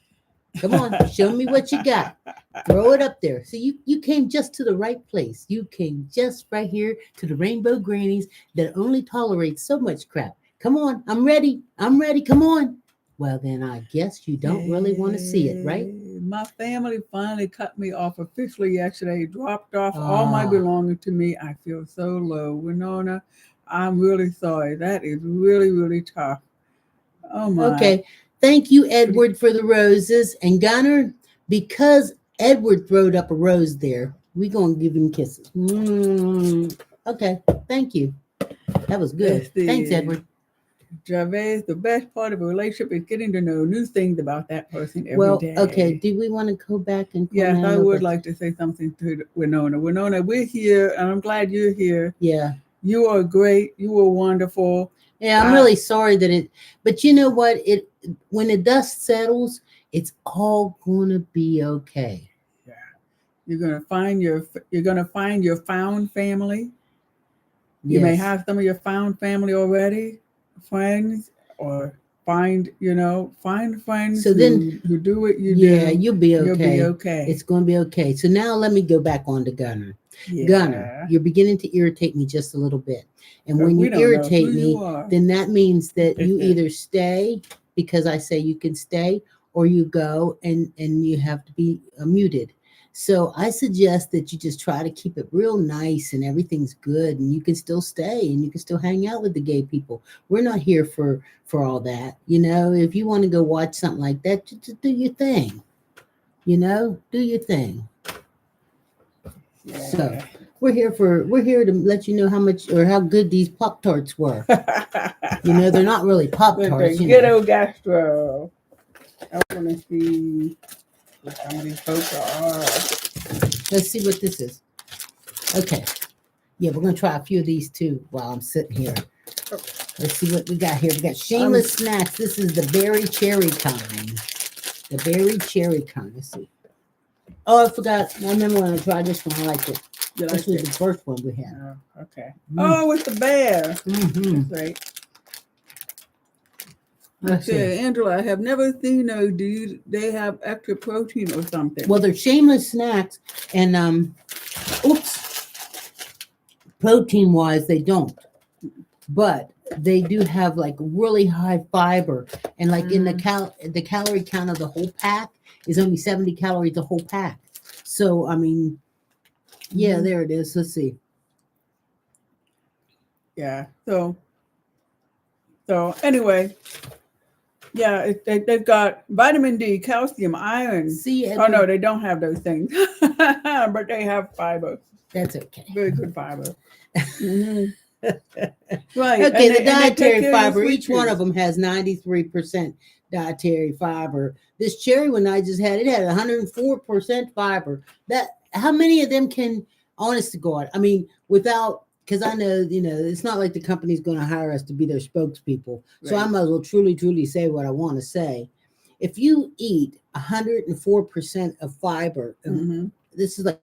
Come on. Show me what you got. Throw it up there. So you came just to the right place. You came just right here to the Rainbow Grannies that only tolerates so much crap. Come on. I'm ready. Come on. Well, then I guess you don't really want to see it, right? My family finally cut me off officially yesterday, dropped off all my belongings to me. I feel so low. Winona, I'm really sorry. That is really, really tough. Oh, my. Okay. Thank you, Edward, for the roses. And Gunner, because Edward throwed up a rose there, we're going to give him kisses. Okay. Thank you. That was good. Thanks, Edward. Gervais, the best part of a relationship is getting to know new things about that person every day. Okay. Do we want to go back and yes, I would like to say something to Winona. Winona, we're here, and I'm glad you're here. Yeah. You are great. You are wonderful. Yeah, I'm really sorry that but you know what? When the dust settles, it's all gonna be okay. Yeah. You're gonna find your found family. You may have some of your found family already. Friends, or find friends who do what you do. Yeah, you'll be okay. You'll be okay. It's going to be okay. So now let me go back on to Gunner. Yeah. Gunner, you're beginning to irritate me just a little bit. And when you irritate me, then that means that you either stay because I say you can stay, or you go and you have to be muted. So I suggest that you just try to keep it real nice and everything's good and you can still stay and you can still hang out with the gay people. We're not here for all that. If you want to go watch something like that, just do your thing. Do your thing. Yeah. So we're here to let you know how much or how good these Pop-Tarts were. They're not really Pop-Tarts. Ghetto gastro. I want to see what some of these folks are. Let's see what this is. Okay. Yeah, we're going to try a few of these too while I'm sitting here. Let's see what we got here. We got Shameless Snacks. This is the berry cherry kind. The berry cherry kind. Let's see. Oh, I forgot. I remember when I tried this one. I liked it. This was the first one we had. Okay. Oh, it's the bear. Mm-hmm. That's right. Okay, Angela, I have never seen those. Do they have extra protein or something? Well, they're Shameless Snacks, and protein-wise, they don't, but they do have like really high fiber, and like in the calorie count of the whole pack is only 70 calories a whole pack. So I mean, yeah, there it is. Let's see. Yeah. So anyway. Yeah, they've got vitamin D, calcium, iron. Oh, no, they don't have those things. But they have fiber. That's okay. Very good fiber. Right. Okay, the dietary fiber, each one of them has 93% dietary fiber. This cherry one I just had, it had 104% fiber. How many of them can, honest to God, I mean, without... Because I know, it's not like the company's going to hire us to be their spokespeople. Right. So I might as well truly, truly say what I want to say. If you eat 104% of fiber, this is like,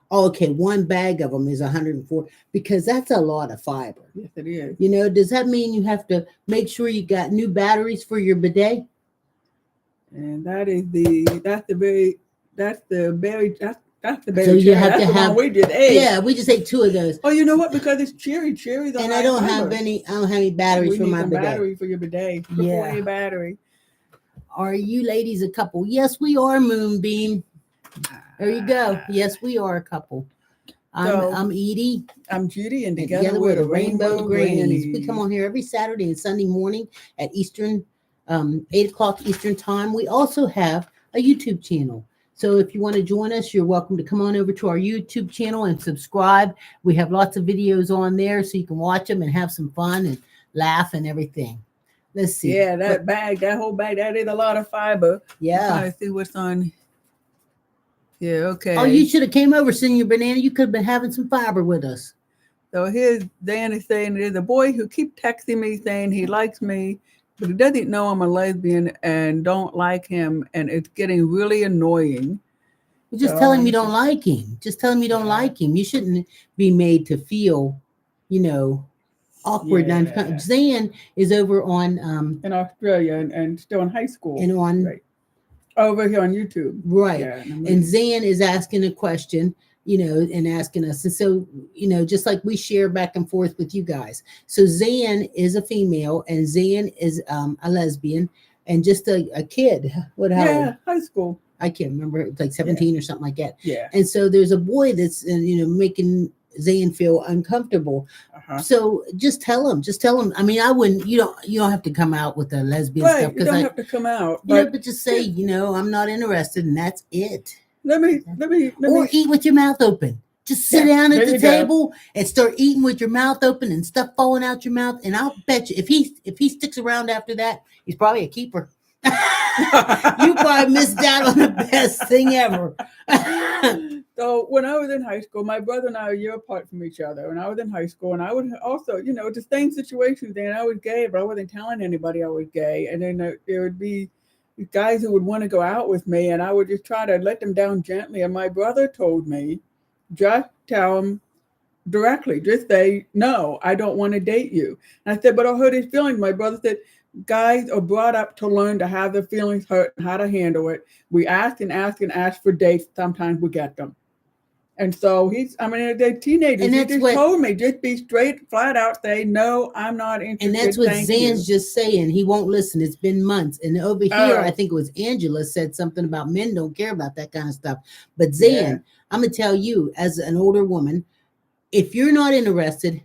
one bag of them is 104, because that's a lot of fiber. Yes, it is. Does that mean you have to make sure you got new batteries for your bidet? And that's the berry. So you have to have. We just ate. Yeah, we just ate 2 of those. Oh, you know what? Because it's cherries. And I don't have any batteries for my bidet. Battery for your bidet. Yeah. A battery. Are you ladies a couple? Yes, we are, Moonbeam. There you go. Yes, we are a couple. I'm Edie. I'm Judy, and And together we're the Rainbow Grannies. We come on here every Saturday and Sunday morning at 8 o'clock Eastern time. We also have a YouTube channel. So if you want to join us, you're welcome to come on over to our YouTube channel and subscribe. We have lots of videos on there so you can watch them and have some fun and laugh and everything. Let's see. Yeah, that whole bag, that is a lot of fiber. Yeah. I'm trying to see what's on. Yeah, okay. Oh, you should have came over, Senior Banana. You could have been having some fiber with us. So here's Dan is saying there's a boy who keeps texting me saying he likes me, but he doesn't know I'm a lesbian and don't like him, and it's getting really annoying. Well, just tell him you don't like him. Just tell him you don't like him. You shouldn't be made to feel, awkward. Yeah. Zan is over on in Australia and still in high school. And on right. Over here on YouTube. Right. Yeah, and Zan is asking a question, and asking us. And so, just like we share back and forth with you guys. So Zan is a female and Zan is a lesbian and just a kid. What happened? Yeah, high school. I can't remember. It's like 17 or something like that. Yeah. And so there's a boy that's, making Zan feel uncomfortable. So just tell him. I mean, I wouldn't. You don't have to come out with the lesbian stuff. You don't have to come out. But just say, I'm not interested, and that's it. Let me. Or eat with your mouth open. Just sit down at the table and start eating with your mouth open and stuff falling out your mouth. And I'll bet you, if he sticks around after that, he's probably a keeper. You probably missed out on the best thing ever. So when I was in high school, my brother and I are a year apart from each other. When I was in high school, and I would also, the same situation. Then I was gay, but I wasn't telling anybody I was gay. And then there would be guys who would want to go out with me, and I would just try to let them down gently. And my brother told me, just tell them directly, just say, no, I don't want to date you. And I said, but I hurt his feelings. My brother said, guys are brought up to learn to have their feelings hurt and how to handle it. We ask and ask and ask for dates. Sometimes we get them. And so they're teenagers. And he just told me, just be straight, flat out, say, no, I'm not interested. And that's what Zan's just saying. He won't listen. It's been months. And over here, I think it was Angela said something about men don't care about that kind of stuff. But Zan, I'm going to tell you, as an older woman, if you're not interested,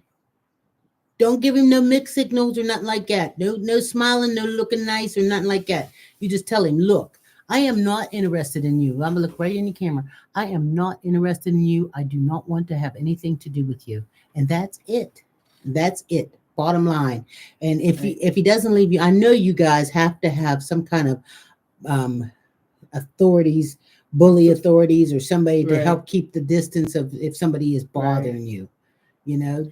don't give him no mixed signals or nothing like that. No smiling, no looking nice or nothing like that. You just tell him, look, I am not interested in you. I'm going to look right in the camera. I am not interested in you. I do not want to have anything to do with you. And that's it. That's it. Bottom line. And if he doesn't leave you, I know you guys have to have some kind of authorities, bully authorities or somebody to help keep the distance of if somebody is bothering you.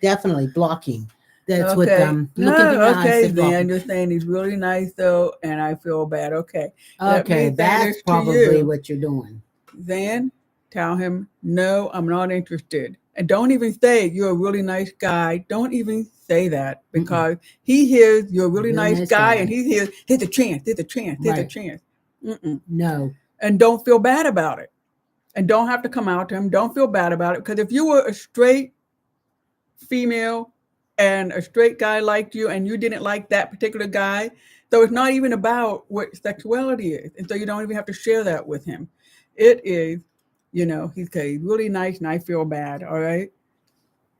Definitely blocking. That's what look in the eyes. Then you're saying he's really nice though, and I feel bad. Okay, that's probably what you're doing. Then tell him, no, I'm not interested, and don't even say you're a really nice guy. Don't even say that because he hears you're a really nice guy, and he hears here's a chance, here's a chance, here's a chance. No, and don't feel bad about it, and don't have to come out to him. Don't feel bad about it because if you were a straight female and a straight guy liked you and you didn't like that particular guy, so it's not even about what sexuality is. And so you don't even have to share that with him. It is, he's really nice and I feel bad. All right.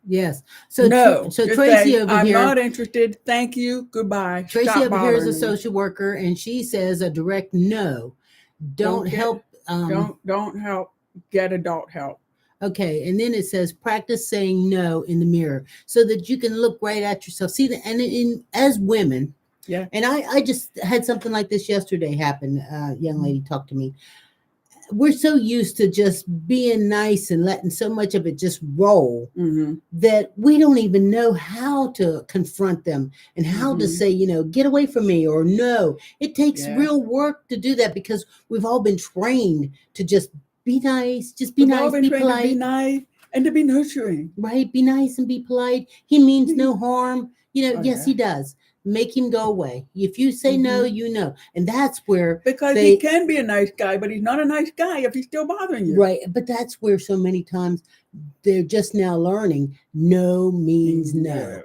Yes. So Tracy over I'm here. I'm not interested. Thank you. Goodbye. Tracy over here is a social worker and she says a direct no. Don't help. Don't help. Get adult help. Okay, and then it says practice saying no in the mirror so that you can look right at yourself. See, as women, and I just had something like this yesterday happen. Young lady talked to me. We're so used to just being nice and letting so much of it just roll that we don't even know how to confront them and how to say, get away from me or no. It takes real work to do that because we've all been trained to just be nice, just be nice, be polite. To be nice and to be nurturing. Right, be nice and be polite. He means no harm. Yes, he does. Make him go away. If you say no, And that's where... Because he can be a nice guy, but he's not a nice guy if he's still bothering you. Right, but that's where so many times they're just now learning no means no.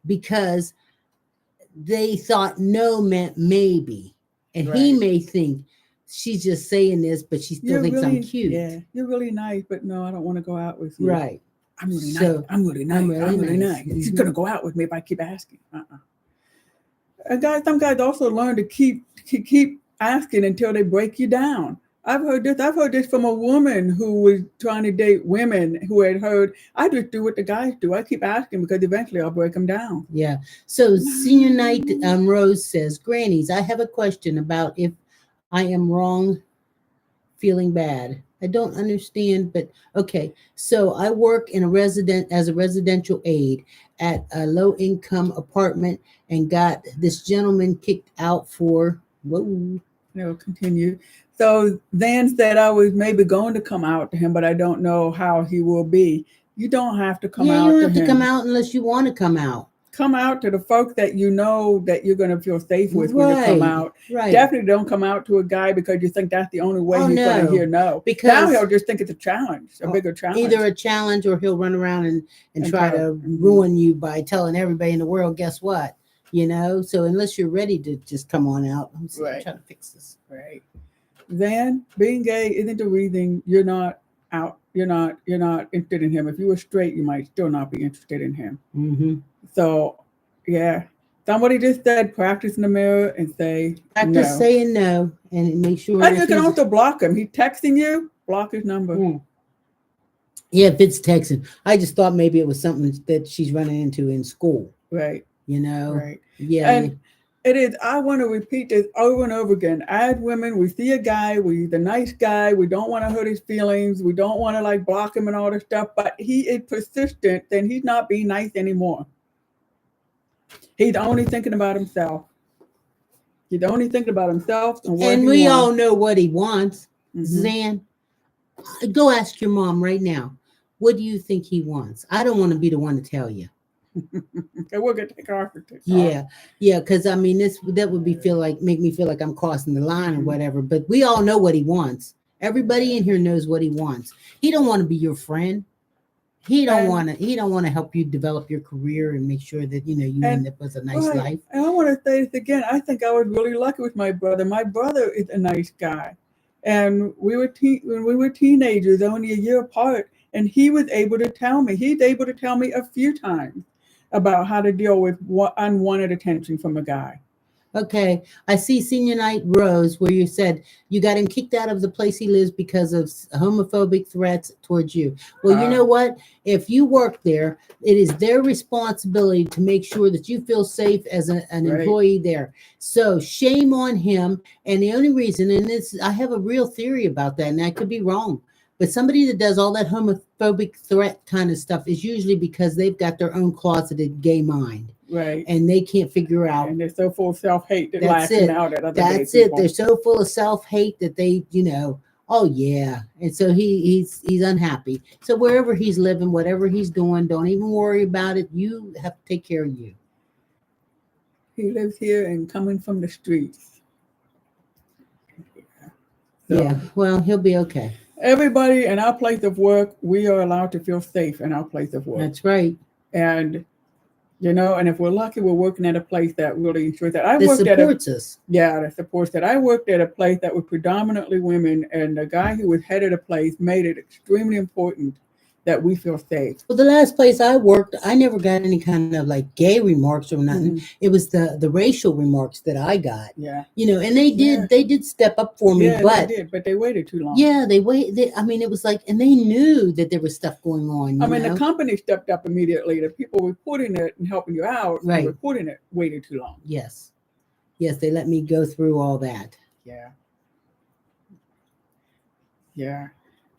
Because they thought no meant maybe. And he may think... she's just saying this, but she still thinks I'm cute. Yeah, you're really nice, but no, I don't want to go out with you. Right. I'm really So, nice. I'm really nice. I'm really nice. She's Mhm. gonna go out with me if I keep asking. And guys, some guys also learn to keep asking until they break you down. I've heard this from a woman who was trying to date women who had heard, I just do what the guys do. I keep asking because eventually I'll break them down. Yeah. So Senior Night Rose says, Grannies, I have a question about if I am wrong feeling bad. I don't understand, but okay. So I work in as a residential aide at a low income apartment and got this gentleman kicked out for whoa. They'll continue. So then said I was maybe going to come out to him, but I don't know how he will be. You don't have to come out to him. You don't have to come out unless you want to come out. Come out to the folks that you know that you're going to feel safe with when you come out. Right. Definitely don't come out to a guy because you think that's the only way he's going to hear no. Because now he'll just think it's a challenge, a bigger challenge. Either a challenge or he'll run around and try to ruin you by telling everybody in the world, guess what? You know, so unless you're ready to just come on out, I'm trying to fix this. Right. Then being gay isn't the reason you're not out. You're not interested in him. If you were straight, you might still not be interested in him. Mm-hmm. So, yeah. Somebody just said practice in the mirror and say practice saying no and make sure. And you can also block him. He's texting you, block his number. Yeah, if it's texting. I just thought maybe it was something that she's running into in school. Right. You know? Right. Yeah. And it is, I want to repeat this over and over again. As women, we see a guy, the nice guy, we don't want to hurt his feelings, we don't want to like block him and all this stuff, but he is persistent, then he's not being nice anymore. He's only thinking about himself. He's only thinking about himself and what and we all know what he wants. Mm-hmm. Zan, go ask your mom right now. What do you think he wants? I don't want to be the one to tell you. Okay, we're gonna take our opportunity. Yeah, because I mean that would make me feel like I'm crossing the line or whatever. But we all know what he wants. Everybody in here knows what he wants. He don't want to be your friend. He don't want to help you develop your career and make sure that you end up with a nice life. And I want to say this again. I think I was really lucky with my brother. My brother is a nice guy, and we were when we were teenagers, only a year apart, and he was able to tell me. He's able to tell me a few times about how to deal with unwanted attention from a guy. Okay, I see Senior Night Rose where you said you got him kicked out of the place he lives because of homophobic threats towards you. Well, you know what? If you work there, it is their responsibility to make sure that you feel safe as an employee there. So shame on him. And the only reason, and I have a real theory about that, and I could be wrong, but somebody that does all that homophobic threat kind of stuff is usually because they've got their own closeted gay mind. Right. And they can't figure out. And they're so full of self-hate that lashing out at other That's gay it. people. They're so full of self-hate that they, oh yeah. And so he's unhappy. So wherever he's living, whatever he's doing, don't even worry about it. You have to take care of you. He lives here and coming from the streets. So, yeah. Well, he'll be okay. Everybody in our place of work, we are allowed to feel safe in our place of work. That's right. And and if we're lucky, we're working at a place that really ensures that. That supports us. Yeah, that supports that. I worked at a place that was predominantly women, and the guy who was head of the place made it extremely important that we feel safe. Well, the last place I worked, I never got any kind of like gay remarks or nothing. Mm-hmm. It was the racial remarks that I got. Yeah. And they did step up for me, but they did, but they waited too long. Yeah, they waited. I mean, it was like, and they knew that there was stuff going on. The company stepped up immediately. The people reporting it and helping you out, right? Reporting it waited too long. Yes, they let me go through all that. Yeah.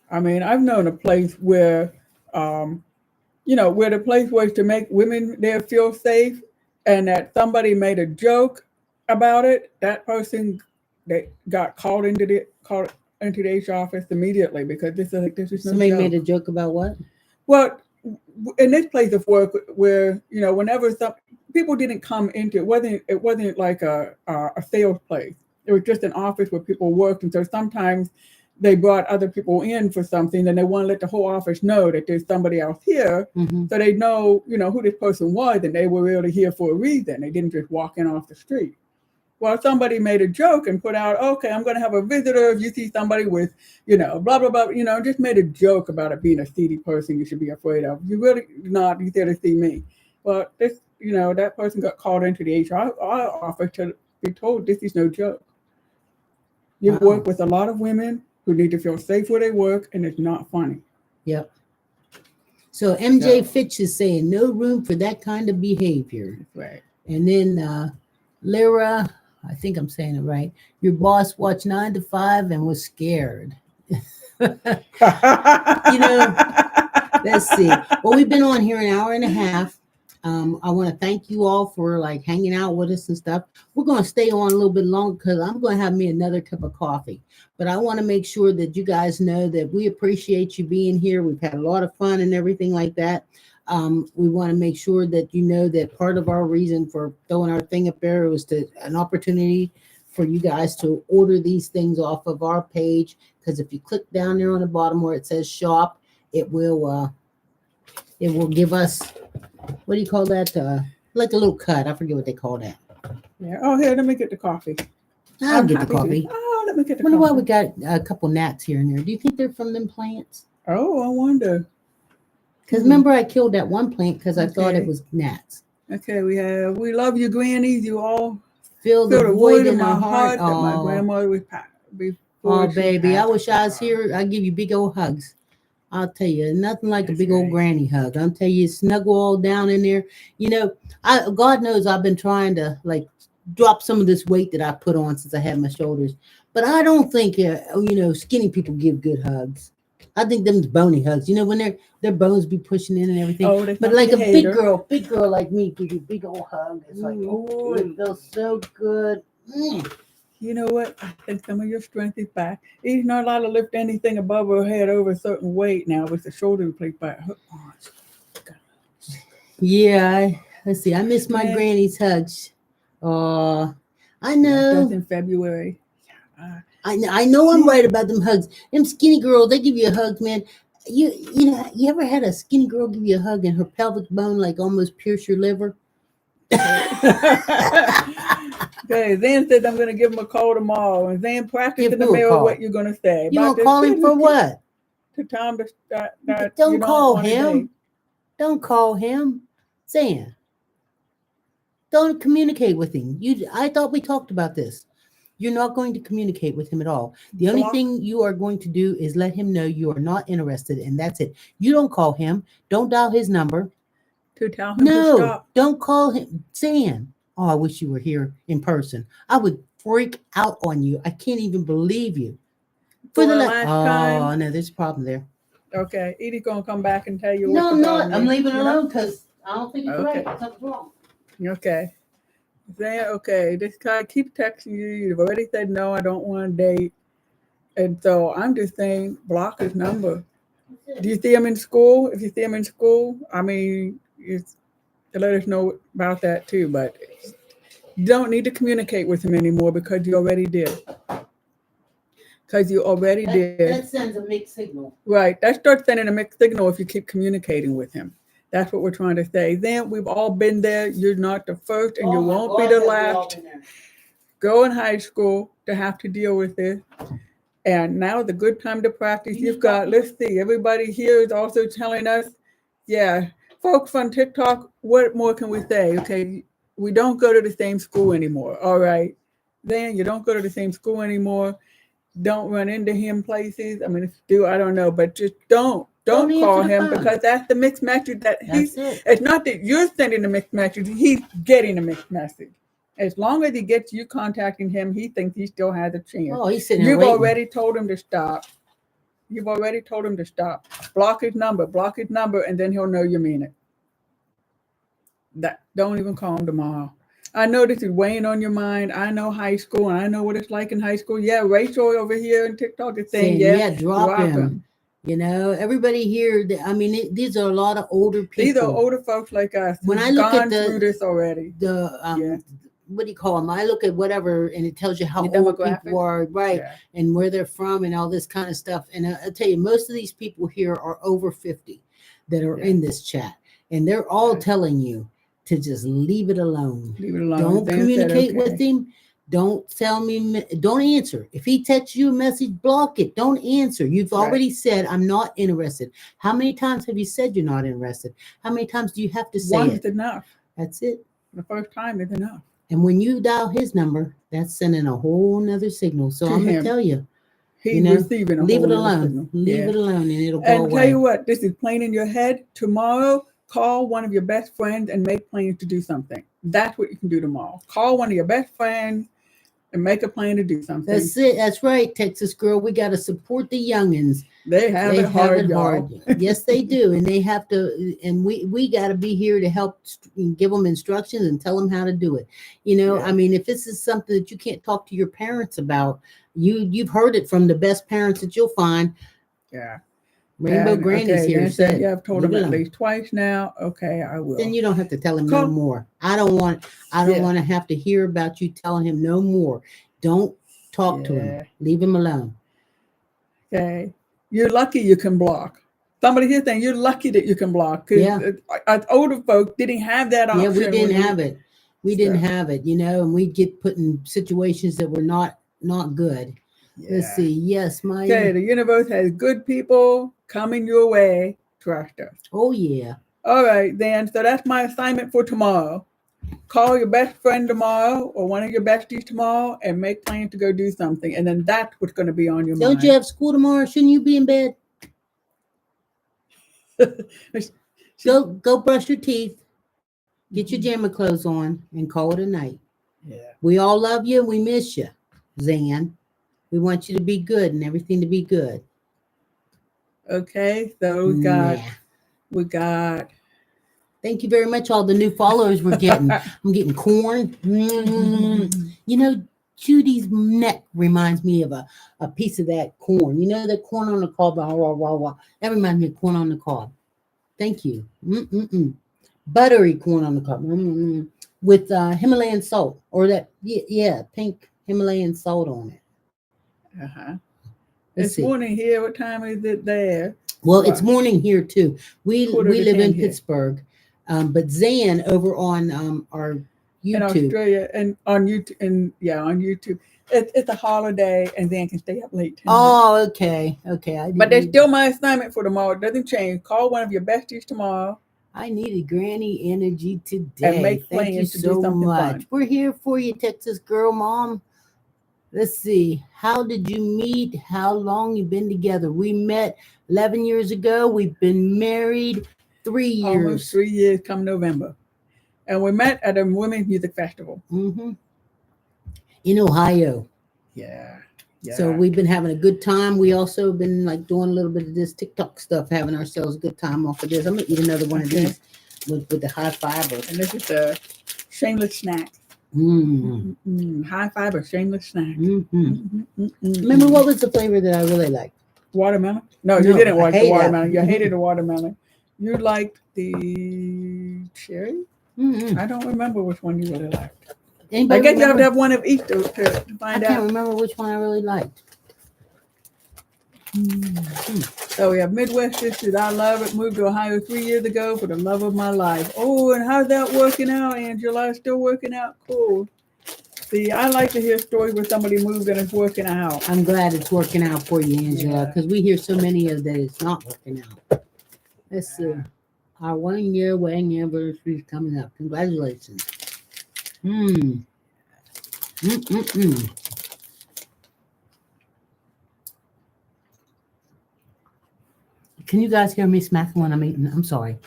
I mean, I've known a place where, where the place was to make women there feel safe, and that somebody made a joke about it. That person, they got called into the HR office immediately because this is no somebody joke. Made a joke about what? Well, in this place of work, where whenever some people didn't come into it wasn't like a sales place. It was just an office where people worked, and so sometimes they brought other people in for something, and they want to let the whole office know that there's somebody else here, so they know, who this person was, and they were really here for a reason. They didn't just walk in off the street. Well, somebody made a joke and put out, okay, I'm going to have a visitor. If you see somebody with, blah, blah, blah, just made a joke about it being a seedy person you should be afraid of. You really not, you're there to see me. Well, this, that person got called into the HR office to be told this is no joke. You work with a lot of women who need to feel safe where they work, and it's not funny. Yep. So MJ Fitch is saying no room for that kind of behavior. Right. And then Lyra, I think I'm saying it right. Your boss watched 9 to 5 and was scared. Let's see. Well, we've been on here an hour and a half. I want to thank you all for like hanging out with us and stuff. We're going to stay on a little bit longer because I'm going to have me another cup of coffee. But I want to make sure that you guys know that we appreciate you being here. We've had a lot of fun and everything like that. We want to make sure that you know that part of our reason for throwing our thing up there was an opportunity for you guys to order these things off of our page. Because if you click down there on the bottom where it says shop, it will give us, what do you call that? Like a little cut. I forget what they call that. Yeah. Oh, here, let me get the coffee. I'll get the coffee. Let me get the coffee. Why we got a couple gnats here and there. Do you think they're from them plants? Oh, I wonder. Because remember I killed that one plant because I thought it was gnats. Okay, we love you, grannies. You all feel the void in my our heart. that my grandmother was before. Oh, baby, I wish I was here. I'd give you big old hugs. I'll tell you, nothing like a big old granny hug. I'll tell you, snuggle all down in there. God knows I've been trying to like drop some of this weight that I put on since I had my shoulders. But I don't think, skinny people give good hugs. I think them's bony hugs. When their bones be pushing in and everything. Oh, but like a big girl like me give you a big old hug. It's like, oh, it feels so good. You know what? I think some of your strength is back. She's not allowed to lift anything above her head over a certain weight now with the shoulder replaced by her arms. Yeah, let's see. I miss my granny's hugs. I know. That's in February. I know I'm right about them hugs. Them skinny girls, they give you a hug, man. You ever had a skinny girl give you a hug and her pelvic bone like almost pierce your liver? Okay, then said I'm going to give him a call tomorrow, and then practice in the mirror what you're going to say. You gonna call him for what? To Tom to start. Don't call him. Don't call him. Sam. Don't communicate with him. I thought we talked about this. You're not going to communicate with him at all. The only thing you are going to do is let him know you are not interested, and that's it. You don't call him. Don't dial his number. To tell him to stop. Don't call him. Sam. Oh, I wish you were here in person. I would freak out on you. I can't even believe you. For the last time. Oh, no, there's a problem there. Okay. Edie's going to come back and tell you No, I'm not. I'm leaving it alone because I don't think it's right. Something's wrong. Okay. Okay, this guy keeps texting you. You've already said no, I don't want to date. And so I'm just saying, block his number. Do you see him in school? If you see him in school, I mean, to let us know about that too. But you don't need to communicate with him anymore because you already did. That sends a mixed signal. Right. That starts sending a mixed signal if you keep communicating with him. That's what we're trying to say. Then we've all been there. You're not the first and you won't be the last girl in high school to have to deal with this. And now the good time to practice. Let's see, everybody here is also telling us, folks on TikTok, what more can we say? Okay, we don't go to the same school anymore. All right. Then you don't go to the same school anymore. Don't run into him places. I mean, if you do, I don't know, but just don't call him because that's the mixed message it's not that you're sending a mixed message, he's getting a mixed message. As long as he gets you contacting him, he thinks he still has a chance. Oh, he's sitting there You've already told him to stop. Block his number, and then he'll know you mean it. Don't even call him tomorrow. I know this is weighing on your mind. I know high school, and I know what it's like in high school. Yeah, Rachel over here on TikTok is saying, drop him. Everybody here, I mean, these are a lot of older people. These are older folks like us. When I look at through this already. What do you call them? I look at whatever, and it tells you how old people are, right? Yeah. And where they're from and all this kind of stuff. And I'll tell you, most of these people here are over 50 that are in this chat. And they're all telling you to just leave it alone. Leave it alone. Don't communicate with him. Don't tell me, don't answer. If he texts you a message, block it. Don't answer. You've Right. already said, I'm not interested. How many times have you said you're not interested? How many times do you have to say Once it? enough. That's it. The first time is enough. And when you dial his number, that's sending a whole nother signal. So To I'm going to him. tell you, He's you know, receiving a leave whole it other alone. signal. Leave Yeah. it alone and it'll go And away. tell you what, this is plain in your head. Tomorrow, call one of your best friends and make plans to do something. That's what you can do tomorrow. Call one of your best friends and make a plan to do something. That's it. That's right, Texas girl. We got to support the youngins. They have it hard, y'all. Yes, they do, and they have to. And we got to be here to help give them instructions and tell them how to do it. You know, Yeah. I mean, if this is something that you can't talk to your parents about, you've heard it from the best parents that you'll find. Yeah. Rainbow Grannies here then said, yeah, I've told leave him it at alone. least twice now. Okay, I will. Then you don't have to tell him Call- no more. I don't want Yeah. to have to hear about you telling him no more. Don't talk to him. Yeah. Leave him alone. Okay. You're lucky you can block. Somebody here saying you're lucky that you can block. Because Yeah. older folk didn't have that option. Yeah, we didn't when have it. We didn't have it, you know, and we get put in situations that were not good. Yeah. Let's see. Yes, my. Okay, the universe has good people coming your way. Trust us. Oh yeah. All right, then. So that's my assignment for tomorrow. Call your best friend tomorrow or one of your besties tomorrow and make plans to go do something. And then that's what's going to be on your mind. Don't you have school tomorrow? Shouldn't you be in bed? Go brush your teeth, get your jammer clothes on, and call it a night. Yeah. We all love you and we miss you, Zan. We want you to be good and everything to be good. Okay, so we got. Thank you very much, all the new followers we're getting. I'm getting corn. You know, Judy's neck reminds me of a piece of that corn. You know, that corn on the cob. That reminds me of corn on the cob. Thank you. Buttery corn on the cob. With Himalayan salt, or that pink Himalayan salt on it. Uh-huh. It's morning here. What time is it there? Well, it's morning here too. We live in here. Pittsburgh, but Zan over on our YouTube. In Australia and on YouTube, on YouTube. It's a holiday, and Zan can stay up late. Oh, okay. But there's still my assignment for tomorrow. It doesn't change. Call one of your besties tomorrow. I needed granny energy today. And make Thank you plans to do so something much. fun. We're here for you, Texas girl, mom. Let's see. How did you meet? How long you been together? We met 11 years ago. We've been married 3 years. Almost 3 years come November. And we met at a women's music festival. In Ohio. Yeah. So we've been having a good time. We also been like doing a little bit of this TikTok stuff, having ourselves a good time off of this. I'm gonna eat another one of these with the high fiber. And this is the shameless snack. High fiber shameless snack. Remember what was the flavor that I really liked? Watermelon? No, you didn't like the watermelon. That. You hated the watermelon. You liked the cherry? I don't remember which one you really liked. Anybody I guess you have to have one of each to find out. I can't remember which one I really liked. So we have Midwest Sisters. I love it. Moved to Ohio 3 years ago for the love of my life. Oh, and how's that working out, Angela? Still working out? Cool. See, I like to hear stories where somebody moved and it's working out. I'm glad it's working out for you, Angela, because we hear so many of that it's not working out. Let's see. Our 1 year wedding anniversary is coming up. Congratulations. Can you guys hear me smacking when I'm eating? I'm sorry.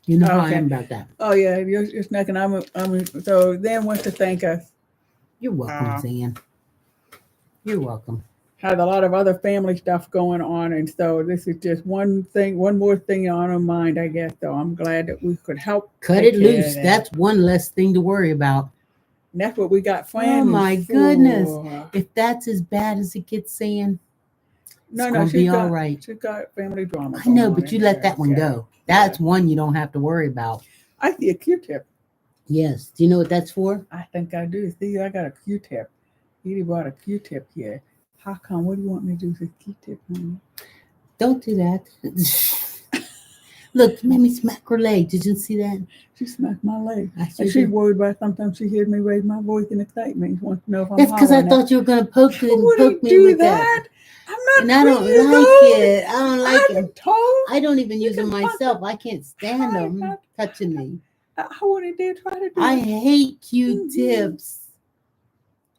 You know how I am about that. Oh yeah, you're snacking. So Dan wants to thank us. You're welcome, Zan. You're welcome. Had a lot of other family stuff going on, and so this is just one more thing on our mind, I guess. So I'm glad that we could help. Cut it loose. That's one less thing to worry about. And that's what we got friends. Oh my goodness! If that's as bad as it gets, Zan, no, be all right. She's got family drama. I know, but you let that one go. That's one you don't have to worry about. I see a Q-tip. Yes. Do you know what that's for? I think I do. See, I got a Q-tip. Edie brought a Q-tip here. How come? What do you want me to do with a Q-tip, honey? Don't do that. Look, made me smack her leg. Did you see that? She smacked my leg. I sure And she's did. worried about sometimes she hears me raise my voice in excitement. She wants to know if I'm That's because I hollering at thought you were gonna poke her. it I and wouldn't poke me do with that. that. I'm And not I 3 don't years like old. it. I don't like I'm them. told. I don't even You use them can punch myself. I can't stand I'm them not- touching me. I wouldn't dare try to do I it. hate Q-tips.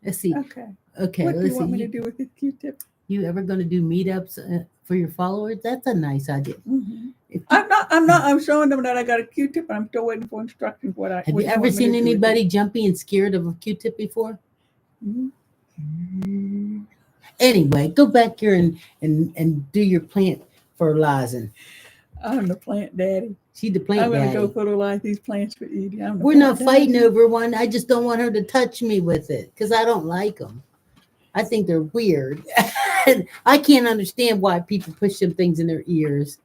Let's see. Okay. Okay, What do let's you want me see. to do with this Q-tip? You ever going to do meetups for your followers? That's a nice idea. Mm-hmm. If you- I'm showing them that I got a Q-tip, and I'm still waiting for instructions. Have you ever seen anybody jumpy and scared of a Q-tip before? Mm-hmm. Anyway, go back here and do your plant fertilizing. I'm the plant daddy. She's the plant I'm going to daddy. go fertilize these plants for Edie. We're not fighting over one. I just don't want her to touch me with it because I don't like them. I think they're weird. I can't understand why people push them things in their ears.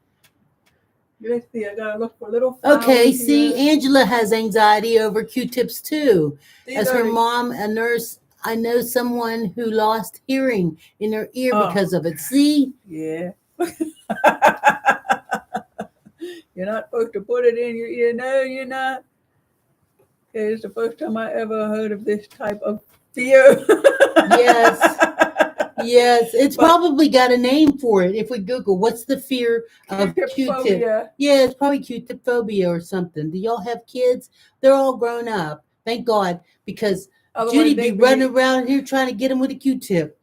Let's see. I got to look for little flowers. Okay, see, here. Angela has anxiety over Q-tips too. These As are her the- mom, a nurse, I know someone who lost hearing in her ear Oh. because of it. See? Yeah. You're not supposed to put it in your ear. No, you're not. It's the first time I ever heard of this type of fear. Yes. Yes, it's But- probably got a name for it. If we Google, what's the fear of Q-tip? Q-tip-phobia. Yeah, it's probably Q-tip phobia or something. Do y'all have kids? They're all grown up. Thank God, because Otherwise, Judy they'd be running around here trying to get him with a Q-tip.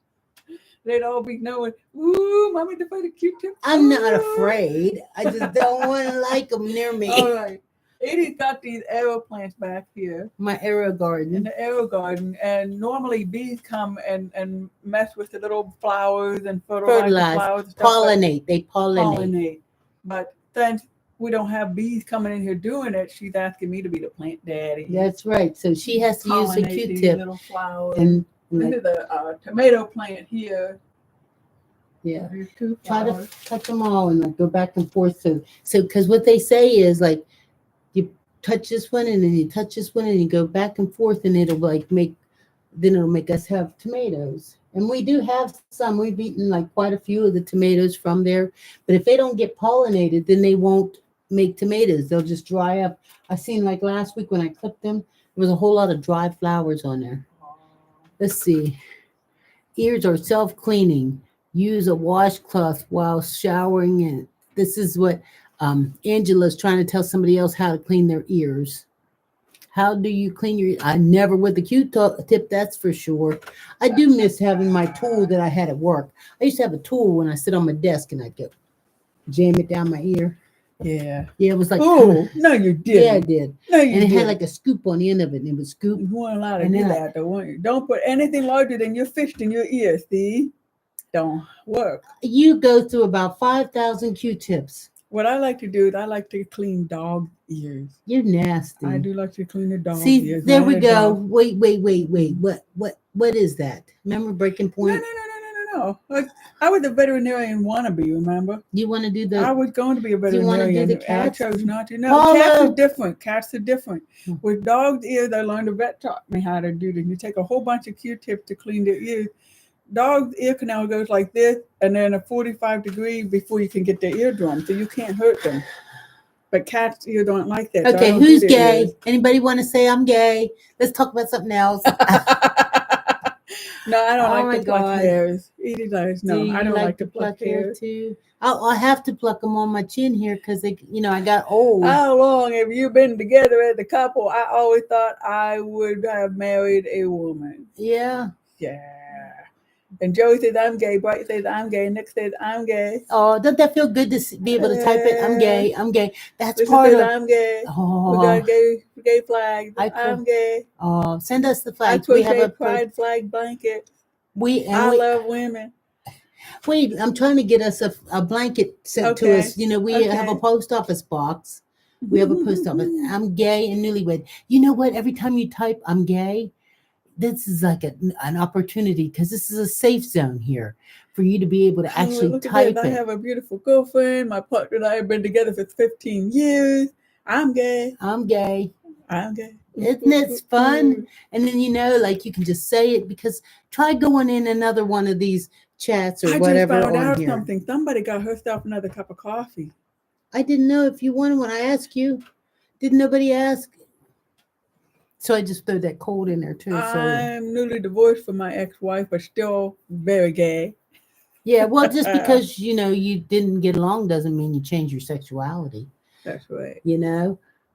They'd all be knowing, ooh, mommy's afraid of Q-tip. I'm not Ooh. afraid. I just don't want to like them near me. All right. Edie's got these arrow plants back here My arrow in garden. the arrow garden, and normally bees come and mess with the little flowers and fertilize the Fertilize, flowers and stuff, but pollinate. They pollinate. pollinate. But since we don't have bees coming in here doing it, she's asking me to be the plant daddy. That's right. So she has to use a Pollinate these Q-tip. little flowers. And This like, is a tomato plant here. yeah. There's 2 Try to flowers. touch them all and like go back and forth. So because what they say is like you touch this one and then you touch this one and you go back and forth and it'll make us have tomatoes. And we do have some. We've eaten like quite a few of the tomatoes from there. But if they don't get pollinated, then they won't make tomatoes. They'll just dry up. I seen like last week when I clipped them, there was a whole lot of dry flowers on there. Let's see. Ears are self-cleaning. Use a washcloth while showering. And this is what Angela's trying to tell somebody else how to clean their ears. How do you clean your ears? I never with the Q-tip, that's for sure. I do miss having my tool that I had at work. I used to have a tool when I sit on my desk and I'd go jam it down my ear. Yeah. Yeah, it was like, Oh, no, you didn't. yeah, I did. No, you And it didn't. had like a scoop on the end of it, and it would scoop. You weren't allowed to And do then that, though, weren't you? Don't put anything larger than your fist in your ear, see? Don't work. You go through about 5,000 Q-tips. What I like to do is I like to clean dog ears. You're nasty. I do like to clean the dog See, ears. there When I we had go. dogs. Wait. What is that? Remember Breaking No. Point? Like, I was a veterinarian wannabe, remember? You want to do I the? was going to be a Do you wanna do veterinarian. the and cats? I chose not to. No, Paula! cats are different. Cats are different. Hmm. With dogs' ears, I learned the vet taught me how to do this. You take a whole bunch of Q-tips to clean their ears. Dog's ear canal goes like this, and then a 45 degree before you can get their eardrum, so you can't hurt them. But cats' ears don't like that. so I Okay, don't do who's their gay? ears. Anybody want to say I'm gay? Let's talk about something else. No, I don't Oh my like to pluck God. hairs. Edie does. No, Do I you don't like to pluck hair hairs. too. I have to pluck them on my chin here because they, I got old. How long have you been together as a couple? I always thought I would have married a woman. Yeah. Yeah. And Joey says I'm gay. Bright says I'm gay. Nick says I'm gay. Oh, doesn't that feel good to be able to type it? I'm gay. I'm gay. That's Listen part says of. I'm gay. We got Oh, gay flags. I I'm gay. oh, send us the I flags. We have crochet a pride flag blanket. we and I we. love women. Wait, I'm trying to get us a blanket sent to Okay. us. We have a Okay. post office box. We have a post office. I'm gay and newlywed. You know what? Every time you type I'm gay, this is like an opportunity because this is a safe zone here for you to be able to Oh, actually look at type this. I it. have a beautiful girlfriend. My partner and I have been together for 15 years. I'm gay. I'm gay. I'm gay. Isn't it fun? And then like you can just say it because try going in another one of these chats or I just whatever found on out here. something. Somebody got herself another cup of coffee. I didn't know if you wanted one. I asked you. Didn't nobody ask? So I just threw that cold in there too. So I'm newly divorced from my ex-wife, but still very gay. yeah, well, just because you didn't get along doesn't mean you change your sexuality. That's right.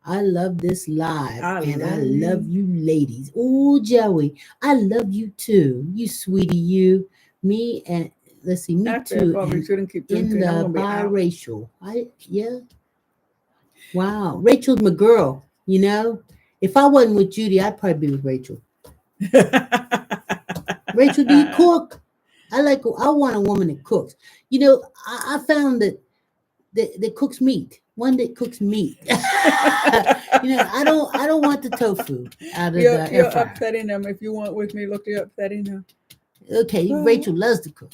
I love this live, I and I love love you. you, ladies. Oh, Joey, I love you too. You sweetie, you, me, and let's see, me Actually, I too, probably and shouldn't keep in drinking. I'm the gonna be out. biracial. Yeah. Wow, Rachel's my girl. If I wasn't with Judy, I'd probably be with Rachel. Rachel, do you cook? I want a woman that cooks. I found that cooks meat. One that cooks meat. I don't want the tofu out of the air You're fryer. upsetting them. If you want with me, look, you're upsetting them. Okay, Rachel loves to cook.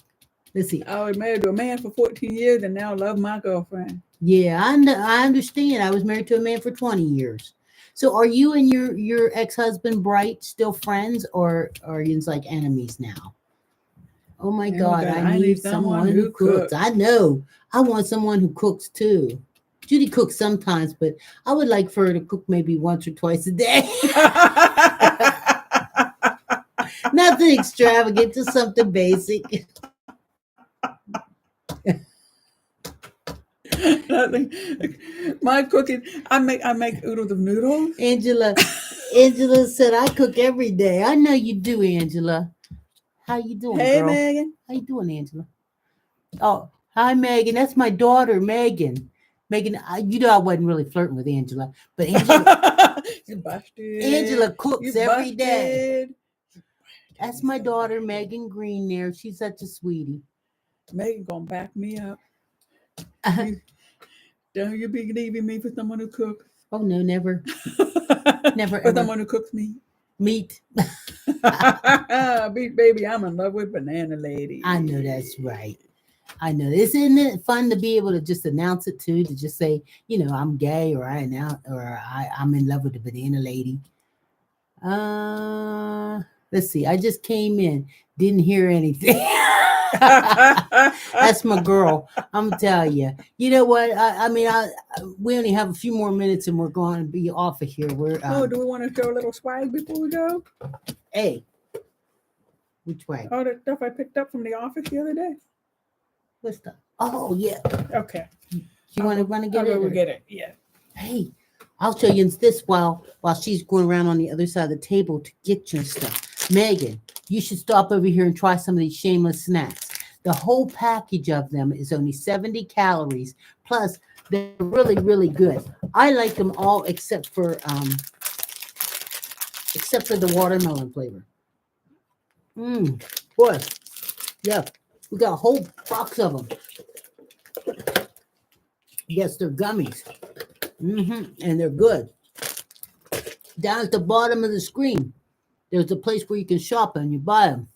Let's see. I was married to a man for 14 years and now love my girlfriend. Yeah, I understand. I was married to a man for 20 years. So are you and your ex-husband Bright still friends, or are you like enemies now? Oh my Oh God, God, I I need need someone someone who who cooks. cooks. I know. I want someone who cooks too. Judy cooks sometimes, but I would like for her to cook maybe once or twice a day. Nothing extravagant, just something basic. Nothing. My cooking, I make oodles of noodles. Angela said I cook every day. I know you do, Angela. How you doing, Hey girl? Megan. How you doing, Angela? Oh, hi, Megan. That's my daughter, Megan. Megan, I wasn't really flirting with Angela, but You busted. Angela cooks You every day. busted. That's You my so daughter, busted. Megan Green. There, she's such a sweetie. Megan gonna back me up. You don't you be leaving me for someone who cooks. Oh no, never, never For ever someone who cooks me. meet. Beat baby, I'm in love with Banana Lady. I know that's right. I know. Isn't it fun to be able to just announce it too? To just say, I'm gay, or I'm in love with the banana lady. Uh, let's see. I just came in, didn't hear anything. That's my girl. I'm telling you. You know what? I mean, we only have a few more minutes, and we're going to be off of here. We're Oh, do we want to show a little swag before we go? hey, which way? All that stuff I picked up from the office the other day. What's the? Oh yeah. Okay. You want to run and get I'll it? go or- get it. Yeah. Hey, I'll show you this while she's going around on the other side of the table to get your stuff. Megan, you should stop over here and try some of these shameless snacks. The whole package of them is only 70 calories. Plus, they're really, really good. I like them all except for the watermelon flavor. Boy, yeah, we got a whole box of them. Yes, they're gummies. And they're good. Down at the bottom of the screen, there's a place where you can shop and you buy them.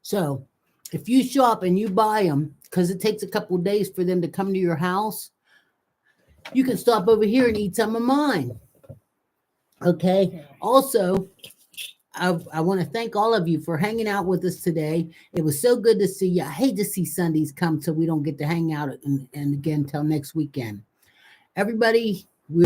So if you shop and you buy them, because it takes a couple of days for them to come to your house, you can stop over here and eat some of mine. Okay. Also, I want to thank all of you for hanging out with us today. It was so good to see you. I hate to see Sundays come so we don't get to hang out and again till next weekend. Everybody, we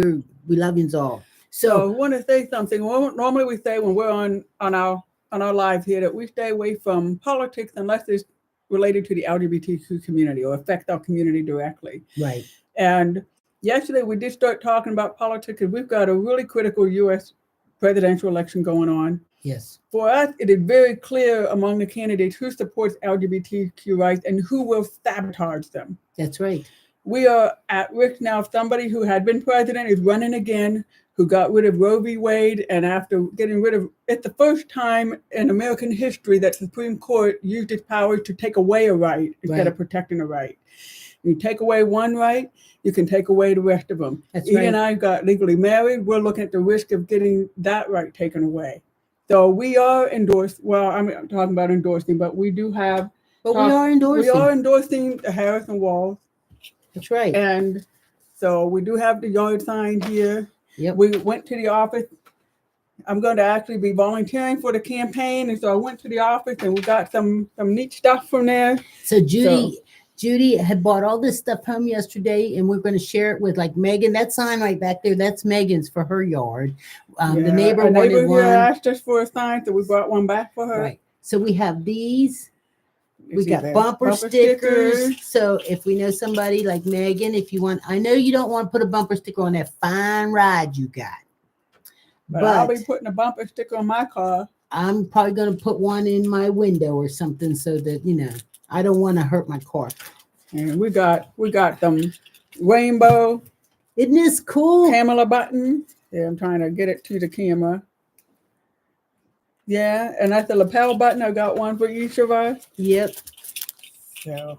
love you all. So I want to say something. Normally we say when we're on our live here that we stay away from politics unless it's related to the LGBTQ community or affect our community directly. Right. And yesterday we did start talking about politics, and we've got a really critical U.S. presidential election going on. Yes. For us, it is very clear among the candidates who supports LGBTQ rights and who will sabotage them. That's right. We are at risk now of somebody who had been president is running again, who got rid of Roe v. Wade, and after getting rid of it's the first time in American history that the Supreme Court used its powers to take away a right instead of protecting a right. You take away one right, you can take away the rest of them. That's Edie right. and I got legally married. We're looking at the risk of getting that right taken away. So we are I'm talking about endorsing, but we do have. But we are endorsing. We are endorsing the Harris and Walz. That's right. And so we do have the yard sign here. Yep. We went to the office. I'm going to actually be volunteering for the campaign. And so I went to the office and we got some neat stuff from there. So Judy, Judy had bought all this stuff home yesterday, and we're going to share it with like Megan. That sign right back there, that's Megan's for her yard. The neighbor a wanted neighbor one. here asked us for a sign, so we brought one back for her. Right. So we have these. You We see got there. bumper stickers. So if we know somebody like Megan, if you want, I know you don't want to put a bumper sticker on that fine ride you got. But I'll be putting a bumper sticker on my car. I'm probably going to put one in my window or something so that, you know, I don't want to hurt my car. And we got them rainbow. Isn't this cool? Kamala button. Yeah, I'm trying to get it to the camera. Yeah, and that's the lapel button. I got one for each of us. Yep. So,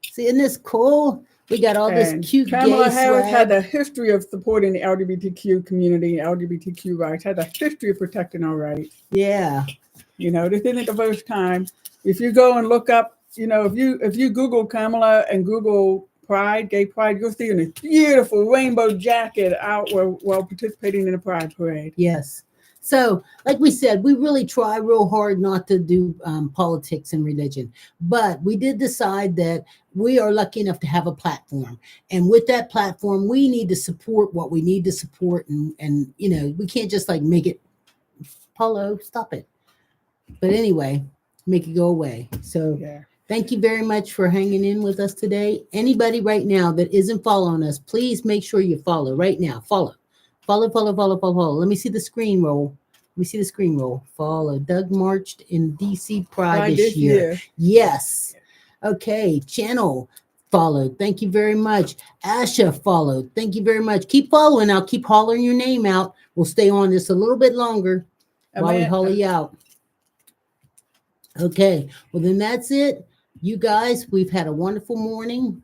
see, isn't this cool? We got all this cute Kamala gay Harris swag. had a history of supporting the LGBTQ community, LGBTQ rights, had a history of protecting our rights. Yeah. You know, this isn't the first time. If you go and look up, you know, if you Google Kamala and Google Pride, gay pride, you'll see a beautiful rainbow jacket out while participating in a pride parade. Yes. So, like we said, we really try real hard not to do politics and religion, but we did decide that we are lucky enough to have a platform, and with that platform, we need to support what we need to support, and you know, we can't just like make it. Paulo, stop it. But anyway, make it go away. So, yeah. Thank you very much for hanging in with us today. Anybody right now that isn't following us, please make sure you follow right now. Follow. Let me see the screen roll. Follow. Doug marched in DC Pride this year. Yes. Okay. Channel followed. Thank you very much. Asha followed. Thank you very much. Keep following. I'll keep hollering your name out. We'll stay on this a little bit longer while we holler you out. Okay. Well, then that's it. You guys, we've had a wonderful morning.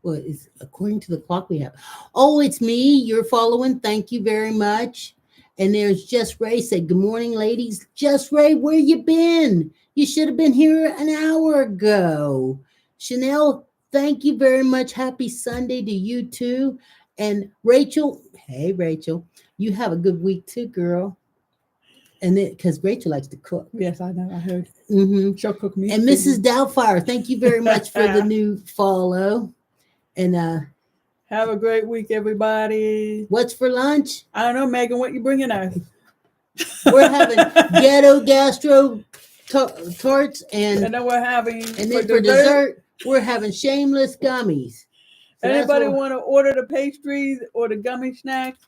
What is according to the clock we have? Oh, it's me. You're following. Thank you very much. And there's Just Ray said, good morning, ladies. Just Ray, where you been? You should have been here an hour ago. Chanel, thank you very much. Happy Sunday to you too. And Rachel, hey, Rachel, you have a good week too, girl. And because Rachel likes to cook. Yes, I know. I heard. Mm-hmm. She'll cook me. And Mrs. Doubtfire, thank you very much for the new follow. And have a great week, everybody. What's for lunch? I don't know, Megan. What you bringing us? We're having ghetto gastro tarts, and then we're having. And then for dessert, we're having shameless gummies. So anybody want to order the pastries or the gummy snacks?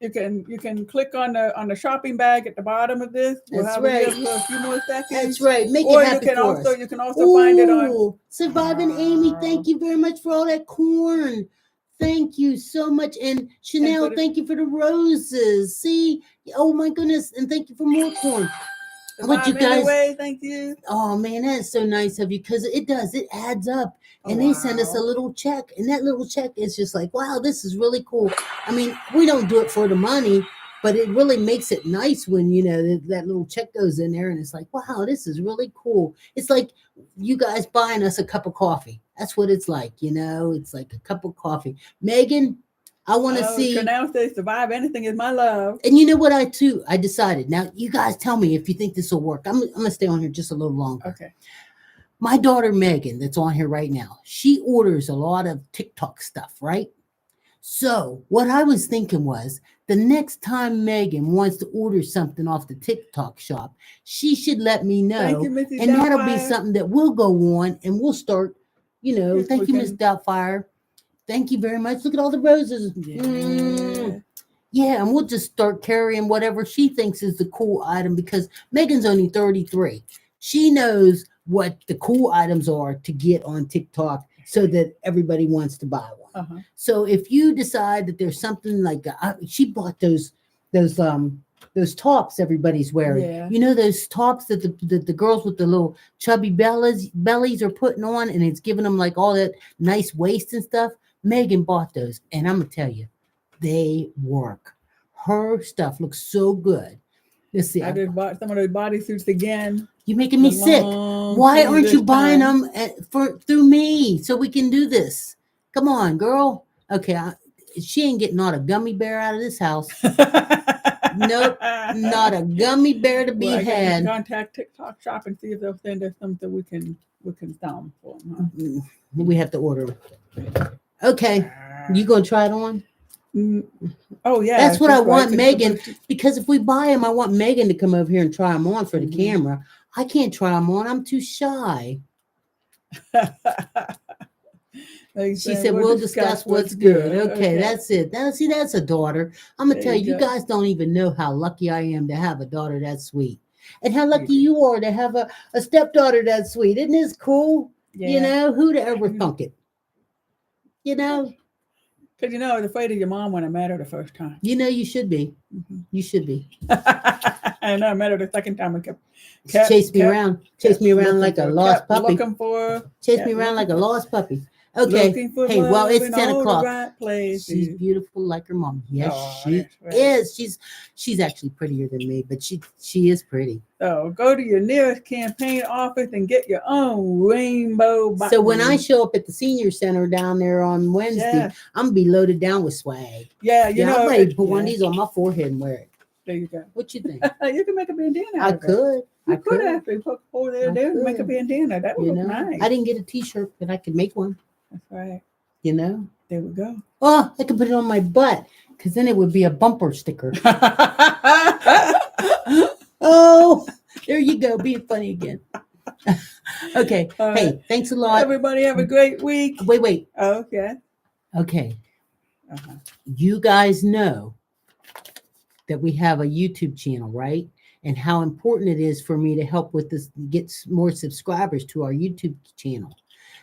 You can click on the shopping bag at the bottom of this. We'll That's have right. it for a few more seconds. That's right. Make or it happy you can for also us. You can also find it on Surviving Amy. Thank you very much for all that corn. Thank you so much. And Chanel, thank you for the roses. See? Oh my goodness. And thank you for more corn. What you guys? Anyway, thank you. Oh man, that's so nice of you because it does. It adds up. And they send us a little check. And that little check is just like, wow, this is really cool. I mean, we don't do it for the money, but it really makes it nice when, you know, that little check goes in there and it's like, wow, this is really cool. It's like you guys buying us a cup of coffee. That's what it's like, you know. It's like a cup of coffee. Megan, I want to see. Chanel says survive anything is my love. And you know what I decided. Now, you guys tell me if you think this will work. I'm going to stay on here just a little longer. Okay. My daughter, Megan, that's on here right now, she orders a lot of TikTok stuff, right? So what I was thinking was the next time Megan wants to order something off the TikTok shop, she should let me know. Thank you, Mrs. And that'll be Doubtfire. something that we'll go on and we'll start, you know. Yes, thank you, Miss Doubtfire. Thank you very much. Look at all the roses. Yeah, and we'll just start carrying whatever she thinks is the cool item because Megan's only 33. She knows what the cool items are to get on TikTok so that everybody wants to buy one. Uh-huh. So if you decide that there's something like she bought those tops everybody's wearing. Yeah. You know those tops that the girls with the little chubby bellies are putting on, and it's giving them like all that nice waist and stuff. Megan bought those, and I'm gonna tell you, they work. Her stuff looks so good. Let's see. I just bought some of those bodysuits again. You're making me sick. Why aren't you buying them through me so we can do this? Come on, girl. Okay, she ain't getting not a gummy bear out of this house. Nope, not a gummy bear to be Well, I gotta had. contact TikTok Shop and see if they'll send us something we can thumb for them. Huh? We have to order them. Okay, you gonna try it on? Oh yeah, That's what I want, right, Megan. Because if we buy them, I want Megan to come over here and try them on for the Mhm. camera. I can't try them on. I'm too shy. She said, "We'll discuss what's good." Okay, that's it. See, that's a daughter. I'm gonna tell you, you guys don't even know how lucky I am to have a daughter that sweet, and how lucky you are to have a stepdaughter that sweet. Isn't this cool? Yeah. You know, who'd ever thunk it? You know, because I was afraid of your mom when I met her the first time. You know, you should be. Mm-hmm. You should be. And I met her the second time. I Chased me around like a lost puppy. Looking for her. Chased me around like a lost puppy. Okay. Hey, well, it's 10 o'clock. Right, she's beautiful like her mom. Yes, she right. is. She's actually prettier than me, but she is pretty. So go to your nearest campaign office and get your own rainbow button. So when I show up at the senior center down there on Wednesday, I'm gonna be loaded down with swag. Yeah, you know, I'm ready to put one of these on my forehead and wear it. There you go. What you think? You can make a bandana. I could. You could actually put over there and make a bandana. That would look nice. I didn't get a T-shirt, but I could make one. That's right. You know? There we go. Oh, I could put it on my butt because then it would be a bumper sticker. Oh, there you go. Being funny again. Okay. Hey, thanks a lot. Everybody have a great week. Wait. Oh, okay. Okay. You guys know that we have a YouTube channel, right? And how important it is for me to help with this, get more subscribers to our YouTube channel.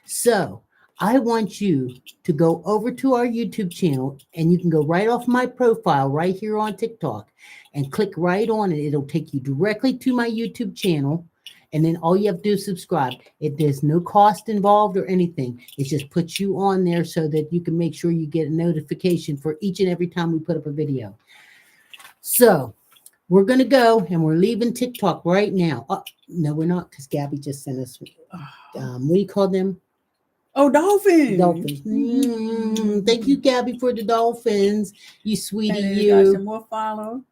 So I want you to go over to our YouTube channel, and you can go right off my profile right here on TikTok and click right on it. It'll take you directly to my YouTube channel. And then all you have to do is subscribe. There's no cost involved or anything. It just puts you on there so that you can make sure you get a notification for each and every time we put up a video. So we're going to go, and we're leaving TikTok right now. No, we're not, because Gabby just sent us, what do you call them? Oh, dolphins. Thank you, Gabby, for the dolphins. You sweetie, and you. Got some more follow.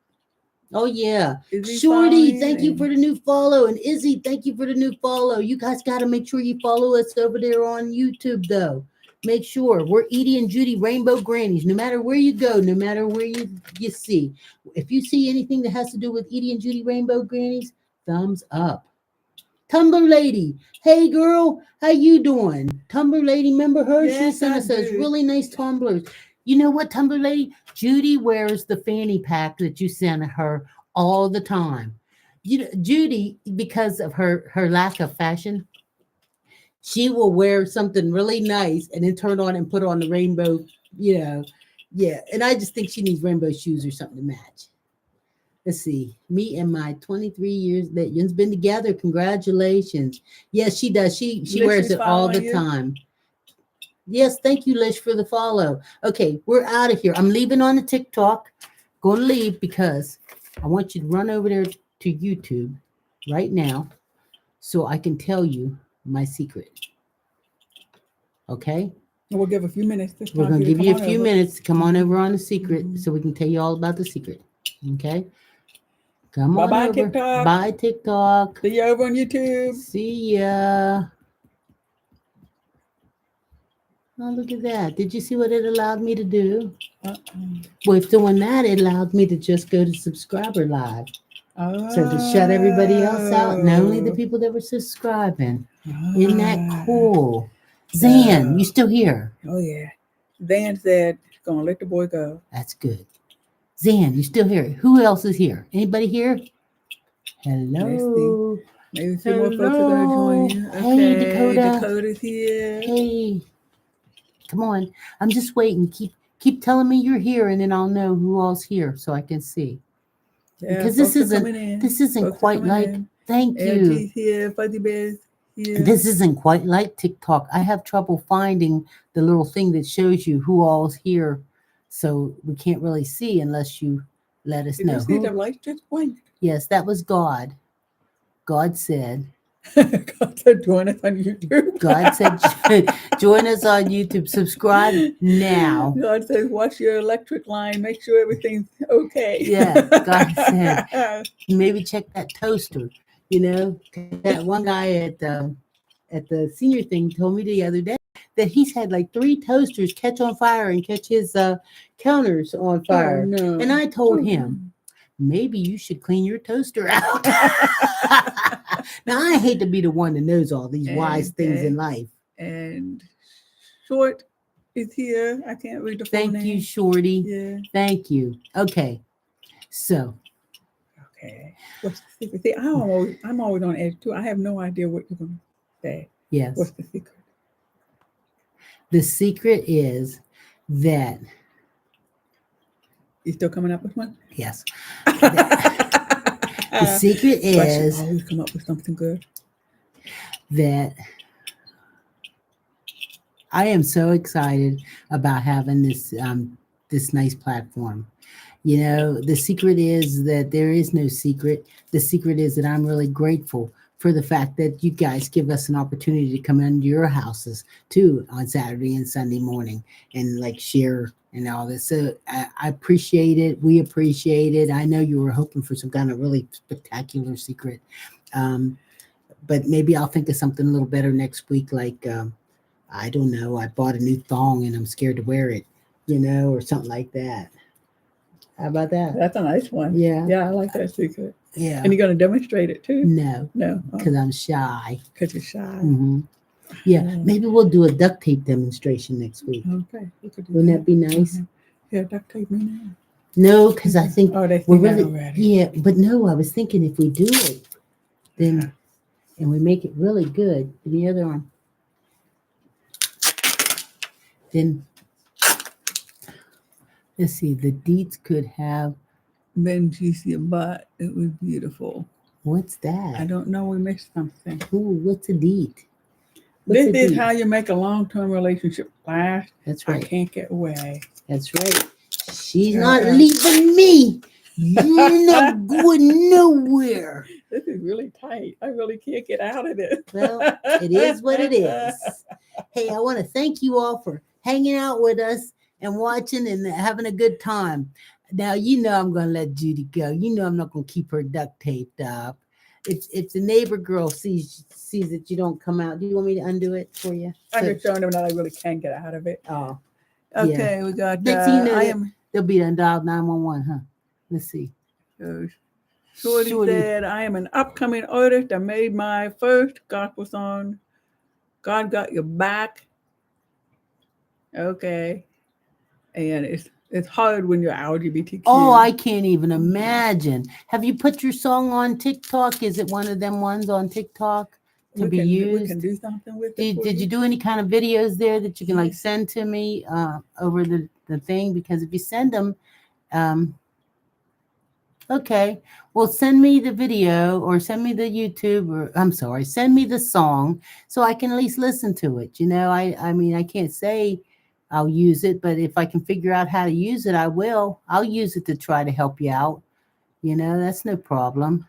Oh, yeah. Shorty, thank you for the new follow. And Izzy, thank you for the new follow. You guys got to make sure you follow us over there on YouTube, though. Make sure. We're Edie and Judy Rainbow Grannies. No matter where you go, no matter where you see. If you see anything that has to do with Edie and Judy Rainbow Grannies, thumbs up. Tumblr Lady. Hey, girl. How you doing? Tumblr Lady, remember her? Yes, she sent us those really nice tumblers. You know what, Tumblr Lady? Judy wears the fanny pack that you sent her all the time. You know, Judy, because of her lack of fashion, she will wear something really nice and then turn on and put on the rainbow, yeah. And I just think she needs rainbow shoes or something to match. Let's see. Me and my 23 years that you've been together. Congratulations. Yes, she does. She wears it all the time. Yes, thank you, Lish, for the follow. Okay, we're out of here. I'm leaving on the TikTok. Going to leave because I want you to run over there to YouTube right now so I can tell you my secret. Okay? We'll give a few minutes. We're going to give you a few minutes to come on over on the secret so we can tell you all about the secret. Okay? Come on over. TikTok. Bye, TikTok. See you over on YouTube. See ya. Oh, look at that. Did you see what it allowed me to do? Well, if doing that, it allowed me to just go to subscriber live. So to shut everybody else out, and only the people that were subscribing. Isn't that cool? Zan, you still here? Oh, yeah. Zan said, gonna let the boy go. That's good. Zan, you still here? Who else is here? Anybody here? Hello. Maybe a few more folks are gonna join you. Okay. Hey, Dakota. Dakota's here. Hey. Come on. I'm just waiting. Keep telling me you're here, and then I'll know who all's here so I can see. Yeah, because this isn't quite like thank you. LG's here, Fuzzy Bear's here. This isn't quite like TikTok. I have trouble finding the little thing that shows you who all's here, so we can't really see unless you let us know. Did you see the light just blinked? Yes, that was God. God said, God said, join us on YouTube. God said, join us on YouTube. Subscribe now. God says, watch your electric line. Make sure everything's okay. Yeah, God said, maybe check that toaster. You know, that one guy at the senior thing told me the other day that he's had like 3 toasters catch on fire and catch his counters on fire. Oh, no. And I told him, maybe you should clean your toaster out. Now, I hate to be the one that knows all these wise things in life. And Short is here. I can't read the full name. Thank you, Shorty. Yeah. Thank you. Okay. So. Okay. What's the secret? See, I'm always on edge too. I have no idea what you're going to say. Yes. What's the secret? The secret is that. You still coming up with one? Yes. The secret is. Always come up with something good. That I am so excited about having this this nice platform. You know, the secret is that there is no secret. The secret is that I'm really grateful for the fact that you guys give us an opportunity to come into your houses too on Saturday and Sunday morning and like share and all this. So I appreciate it. We appreciate it. I know you were hoping for some kind of really spectacular secret. But maybe I'll think of something a little better next week. Like, I don't know, I bought a new thong and I'm scared to wear it, you know, or something like that. How about that? That's a nice one. Yeah. Yeah, I like that secret. Yeah. And you're going to demonstrate it too? No. No. Because I'm shy. Because you're shy. Mm-hmm. Yeah. Maybe we'll do a duct tape demonstration next week. Okay. Wouldn't that be nice? Yeah, duct tape me now. No, because I think they we're think really, already. yeah, but no, I was thinking if we do it, then, and we make it really good, the other arm, then, let's see, the deets could have, Ben juicy butt. It was beautiful. what's that? I don't know. We missed something. Ooh, what's a deet? This is how you make a long-term relationship last. That's right. I can't get away. That's right. She's not leaving me. You're not going nowhere. This is really tight. I really can't get out of this. Well, it is what it is. Hey, I want to thank you all for hanging out with us and watching and having a good time. Now, you know I'm going to let Judy go. You know I'm not going to keep her duct taped up. If the neighbor girl sees that you don't come out, do you want me to undo it for you? I'm just showing them that I really can get out of it. Oh. Okay, we got they'll be done dialed 911, huh? Let's see. Shorty said, I am an upcoming artist. I made my first gospel song. God got your back. Okay. And it's hard when you're LGBTQ. Oh, I can't even imagine. Have you put your song on TikTok? Is it one of them ones on TikTok to be used? We can do something with it. Did you do any kind of videos there that you can like send to me over the thing? Because if you send them, okay, well, send me the video or send me the YouTube or send me the song so I can at least listen to it. You know, I mean, I can't say I'll use it, but if I can figure out how to use it, I will. I'll use it to try to help you out. You know, that's no problem.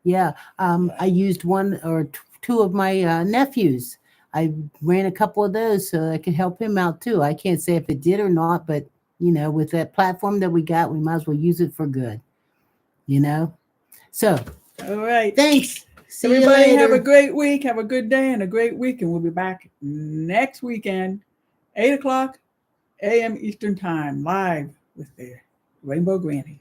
Yeah, I used one or two of my nephews. I ran a couple of those so I could help him out too. I can't say if it did or not, but you know, with that platform that we got, we might as well use it for good. You know? So, all right. Thanks. See Everybody you later. have a great week. Have a good day and a great week. And we'll be back next weekend, 8 o'clock a.m. Eastern Time, live with the Rainbow Grannies.